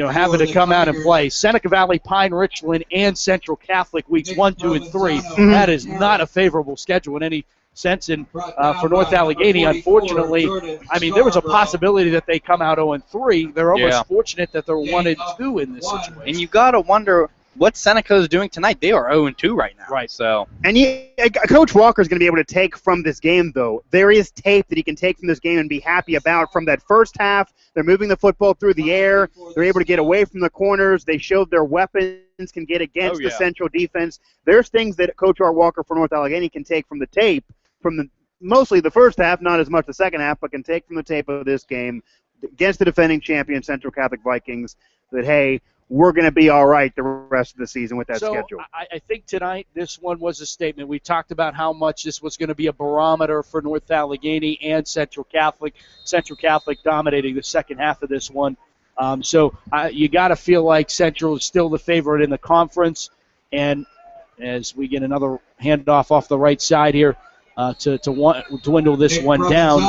having to come out and play Seneca Valley, Pine Richland, and Central Catholic weeks 1, 2, and 3. That is not a favorable schedule in any sense. And for North Allegheny, unfortunately, I mean, there was a possibility that they come out 0-3. They're almost fortunate that they're 1-2 in this situation. And you got to wonder what Seneca is doing tonight. They are 0-2 right now. Right. So. And Coach Walker is going to be able to take from this game, though. There is tape that he can take from this game and be happy about. From that first half, they're moving the football through the air. They're able to get away from the corners. They showed their weapons can get against the Central defense. There's things that Coach Art Walker for North Allegheny can take from the tape, from mostly the first half, not as much the second half, but can take from the tape of this game against the defending champion Central Catholic Vikings that, hey, we're going to be all right the rest of the season with that schedule. I think tonight this one was a statement. We talked about how much this was going to be a barometer for North Allegheny and Central Catholic. Central Catholic dominating the second half of this one. So you got to feel like Central is still the favorite in the conference. And as we get another handoff off the right side here, to dwindle this one down.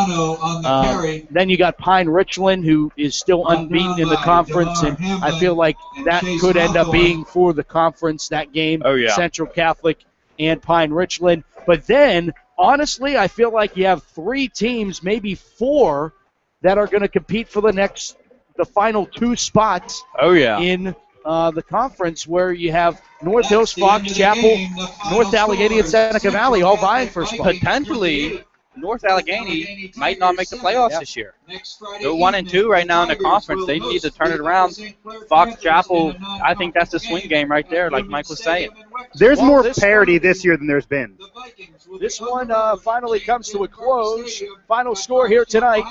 Then you got Pine Richland, who is still unbeaten in the conference, and I feel like that could end up being for the conference, that game, Central Catholic and Pine Richland. But then, honestly, I feel like you have 3 teams, maybe 4, that are going to compete for the final 2 spots in the conference, where you have North Hills, Fox Chapel, North Allegheny, and Seneca Valley all vying for spots. Potentially, North Allegheny might not make the playoffs this year. They're 1-2 right now in the conference. They need to turn it around. Fox Chapel, I think that's a swing game right there, like Mike was saying. There's more parity this year than there's been. This one finally comes to a close. Final score here tonight.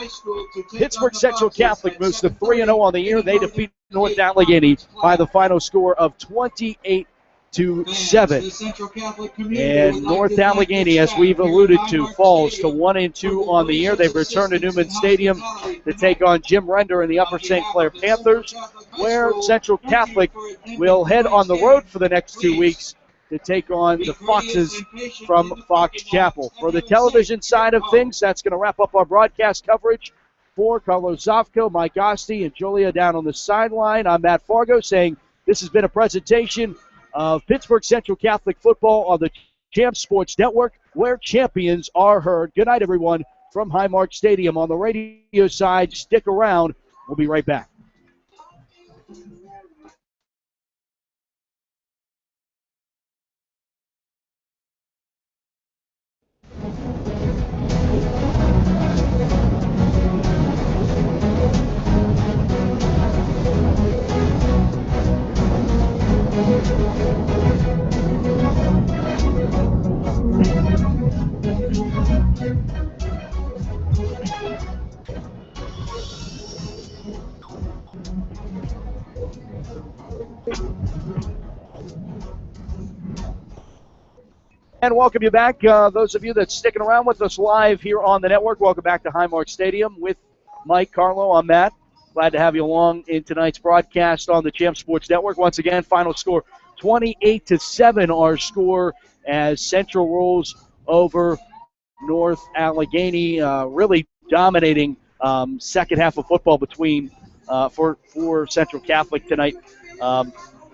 Pittsburgh Central Catholic moves to 3-0 on the year. They defeat North Allegheny by the final score of 28-7. And North Allegheny, as we've alluded to, falls to 1-2 on the year. They've returned to Newman Stadium to take on Jim Render and the Upper St. Clair Panthers, where Central Catholic will head on the road for the next 2 weeks to take on the Foxes from Fox Chapel. For the television side of things, that's going to wrap up our broadcast coverage. For Carlos Zofko, Mike Osti, and Julia down on the sideline, I'm Matt Fargo saying This has been a presentation of Pittsburgh Central Catholic Football on the Champs Sports Network, where champions are heard. Good night, everyone, from Highmark Stadium. On the radio side, stick around. We'll be right back. And welcome you back. Those of you that's sticking around with us live here on the network, welcome back to Highmark Stadium with Mike, Carlo. I'm Matt. Glad to have you along in tonight's broadcast on the Champs Sports Network. Once again, final score 28-7, our score as Central rolls over North Allegheny, really dominating second half of football between for Central Catholic tonight.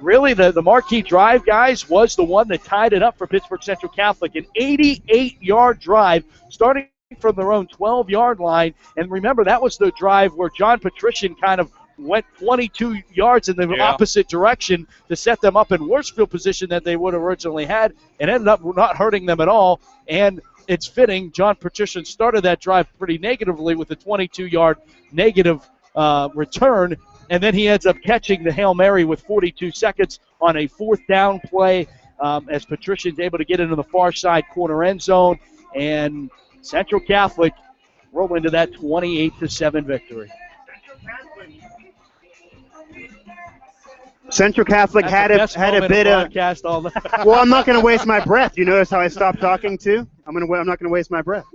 Really, the marquee drive, guys, was the one that tied it up for Pittsburgh Central Catholic. An 88-yard drive starting from their own 12-yard line. And remember, that was the drive where John Patrician kind of went 22 yards in the opposite direction to set them up in worse field position than they would have originally had, and ended up not hurting them at all. And it's fitting, John Patrician started that drive pretty negatively with a 22-yard negative return, and then he ends up catching the Hail Mary with 42 seconds on a fourth down play as Patrician's able to get into the far side corner end zone, and Central Catholic roll into that 28-7 victory. Central Catholic had a bit of. Well, I'm not going to waste my breath. You notice how I stopped talking too? I'm not going to waste my breath.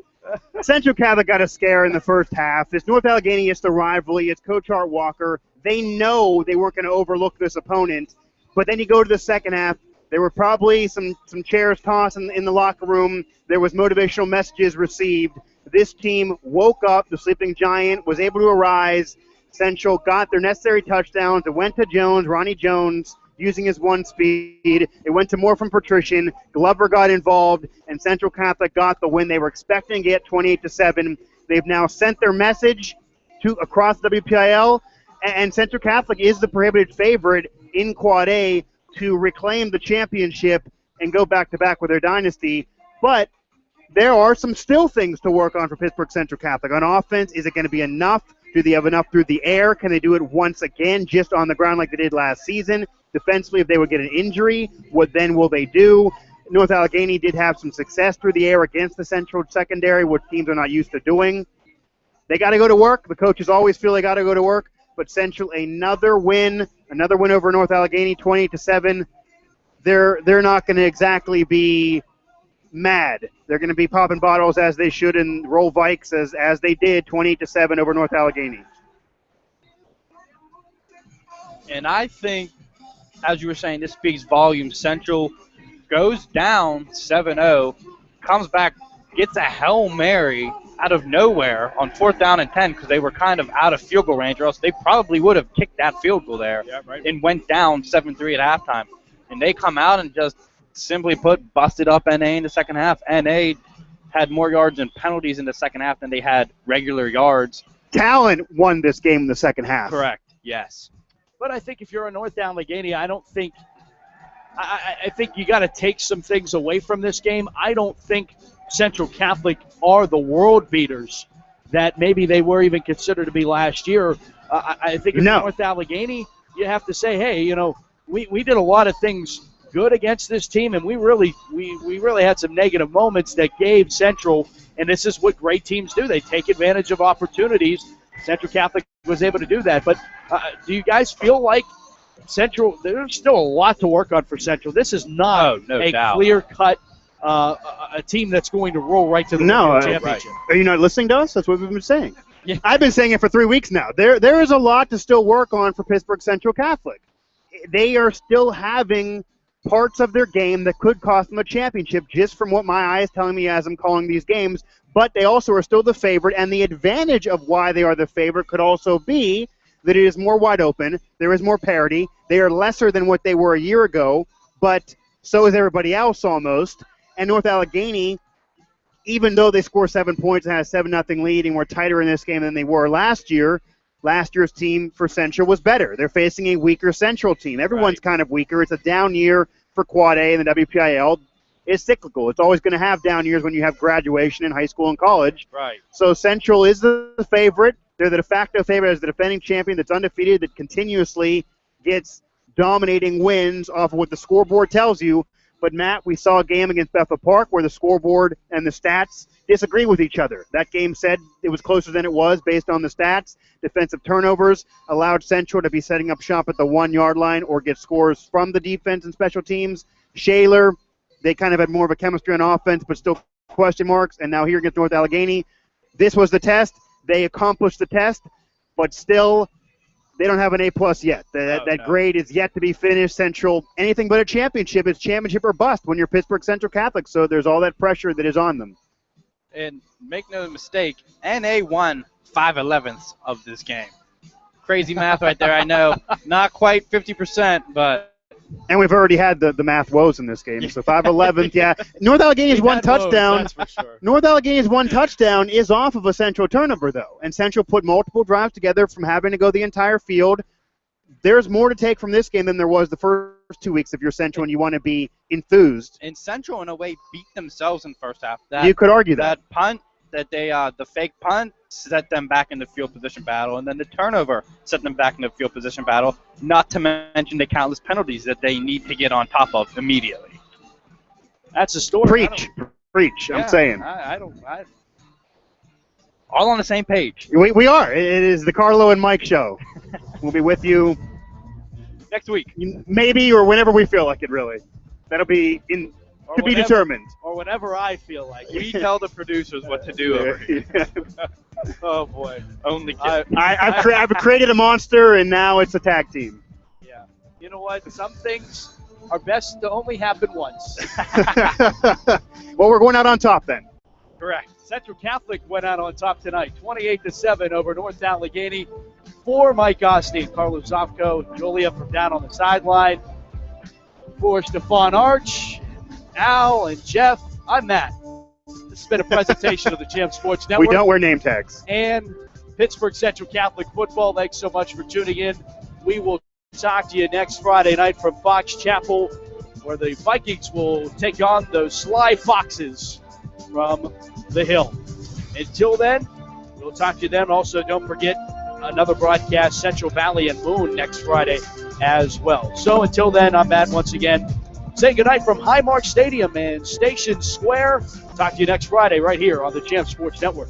Central Catholic got a scare in the first half. It's North Allegheny. It's the rivalry. It's Coach Art Walker. They know they weren't going to overlook this opponent. But then you go to the second half. There were probably some chairs tossed in the locker room. There was motivational messages received. This team woke up. The sleeping giant was able to arise. Central got their necessary touchdowns. It went to Jones, Ronnie Jones, using his one speed. It went to more from Patrician. Glover got involved, and Central Catholic got the win they were expecting to get, 28-7. They've now sent their message across WPIAL, and Central Catholic is the prohibited favorite in Quad A to reclaim the championship and go back-to-back with their dynasty. But there are some still things to work on for Pittsburgh Central Catholic. On offense, is it going to be enough? Do they have enough through the air? Can they do it once again just on the ground like they did last season? Defensively, if they would get an injury, what then will they do? North Allegheny did have some success through the air against the Central secondary, which teams are not used to doing. They got to go to work. The coaches always feel they got to go to work. But Central, another win over North Allegheny, 28-7. They're not going to exactly be mad. They're going to be popping bottles as they should and roll Vikes as they did, 28-7 over North Allegheny. And I think, as you were saying, this speaks volumes. Central goes down 7-0, comes back, gets a Hail Mary out of nowhere on 4th down and 10 because they were kind of out of field goal range, or else they probably would have kicked that field goal there and went down 7-3 at halftime. And they come out and just simply put, busted up NA in the second half. NA had more yards and penalties in the second half than they had regular yards. Talent won this game in the second half. Correct, yes. But I think if you're a North Allegheny, I think you got to take some things away from this game. I don't think Central Catholic are the world beaters that maybe they were even considered to be last year. I think if you're North Allegheny, you have to say, hey, we did a lot of things good against this team, and we really had some negative moments that gave Central, and this is what great teams do. They take advantage of opportunities. Central Catholic was able to do that. But do you guys feel like Central, there's still a lot to work on for Central? This is not a clear-cut a team that's going to roll right to the championship. Right. Are you not listening to us? That's what we've been saying. Yeah. I've been saying it for 3 weeks now. There is a lot to still work on for Pittsburgh Central Catholic. They are still having parts of their game that could cost them a championship, just from what my eye is telling me as I'm calling these games. But they also are still the favorite, and the advantage of why they are the favorite could also be that it is more wide open. There is more parity. They are lesser than what they were a year ago, but so is everybody else almost. And North Allegheny, even though they score 7 points and had a 7-0 lead and were tighter in this game than they were last year, last year's team for Central was better. They're facing a weaker Central team. Everyone's kind of weaker. It's a down year for Quad A and the WPIAL. It's cyclical. It's always going to have down years when you have graduation in high school and college. Right. So Central is the favorite. They're the de facto favorite as the defending champion that's undefeated, that continuously gets dominating wins off of what the scoreboard tells you. But, Matt, we saw a game against Bethel Park where the scoreboard and the stats disagree with each other. That game said it was closer than it was based on the stats. Defensive turnovers allowed Central to be setting up shop at the 1-yard line or get scores from the defense and special teams. Shaler, they kind of had more of a chemistry on offense, but still question marks. And now here against North Allegheny, this was the test. They accomplished the test, but still they don't have an A+ yet. That grade is yet to be finished. Central, anything but a championship. It's championship or bust when you're Pittsburgh Central Catholic, so there's all that pressure that is on them. And make no mistake, NA won 5/11ths of this game. Crazy math right there, I know. Not quite 50%, but... And we've already had the math woes in this game, so 5/11th, yeah. North Allegheny's one touchdown. Woes, that's for sure. North Allegheny's one touchdown is off of a Central turnover, though. And Central put multiple drives together from having to go the entire field. There's more to take from this game than there was the first 2 weeks if you're Central and you want to be enthused. And Central, in a way, beat themselves in the first half. You could argue that. That punt, the fake punt, set them back in the field position battle, and then the turnover set them back in the field position battle, not to mention the countless penalties that they need to get on top of immediately. That's a story. Preach, I'm saying. All on the same page. We are. It is the Carlo and Mike show. We'll be with you next week. Maybe, or whenever we feel like it, really. That'll be to be determined. Or whenever I feel like it. We tell the producers what to do over here. Oh, boy. Only kidding. I've created a monster, and now it's a tag team. Yeah. You know what? Some things are best to only happen once. Well, we're going out on top then. Correct. Central Catholic went out on top tonight, 28-7 over North Allegheny. For Mike Osteen, Carlos Zofko, Julia from down on the sideline. For Stephon Arch, Al, and Jeff, I'm Matt. This has been a presentation of the Jam Sports Network. We don't wear name tags. And Pittsburgh Central Catholic Football. Thanks so much for tuning in. We will talk to you next Friday night from Fox Chapel, where the Vikings will take on those Sly Foxes from the Hill. Until then, we'll talk to you then. Also, don't forget another broadcast, Central Valley and Moon, next Friday as well. So until then, I'm Matt once again. Say goodnight from Highmark Stadium and Station Square. Talk to you next Friday right here on the Jam Sports Network.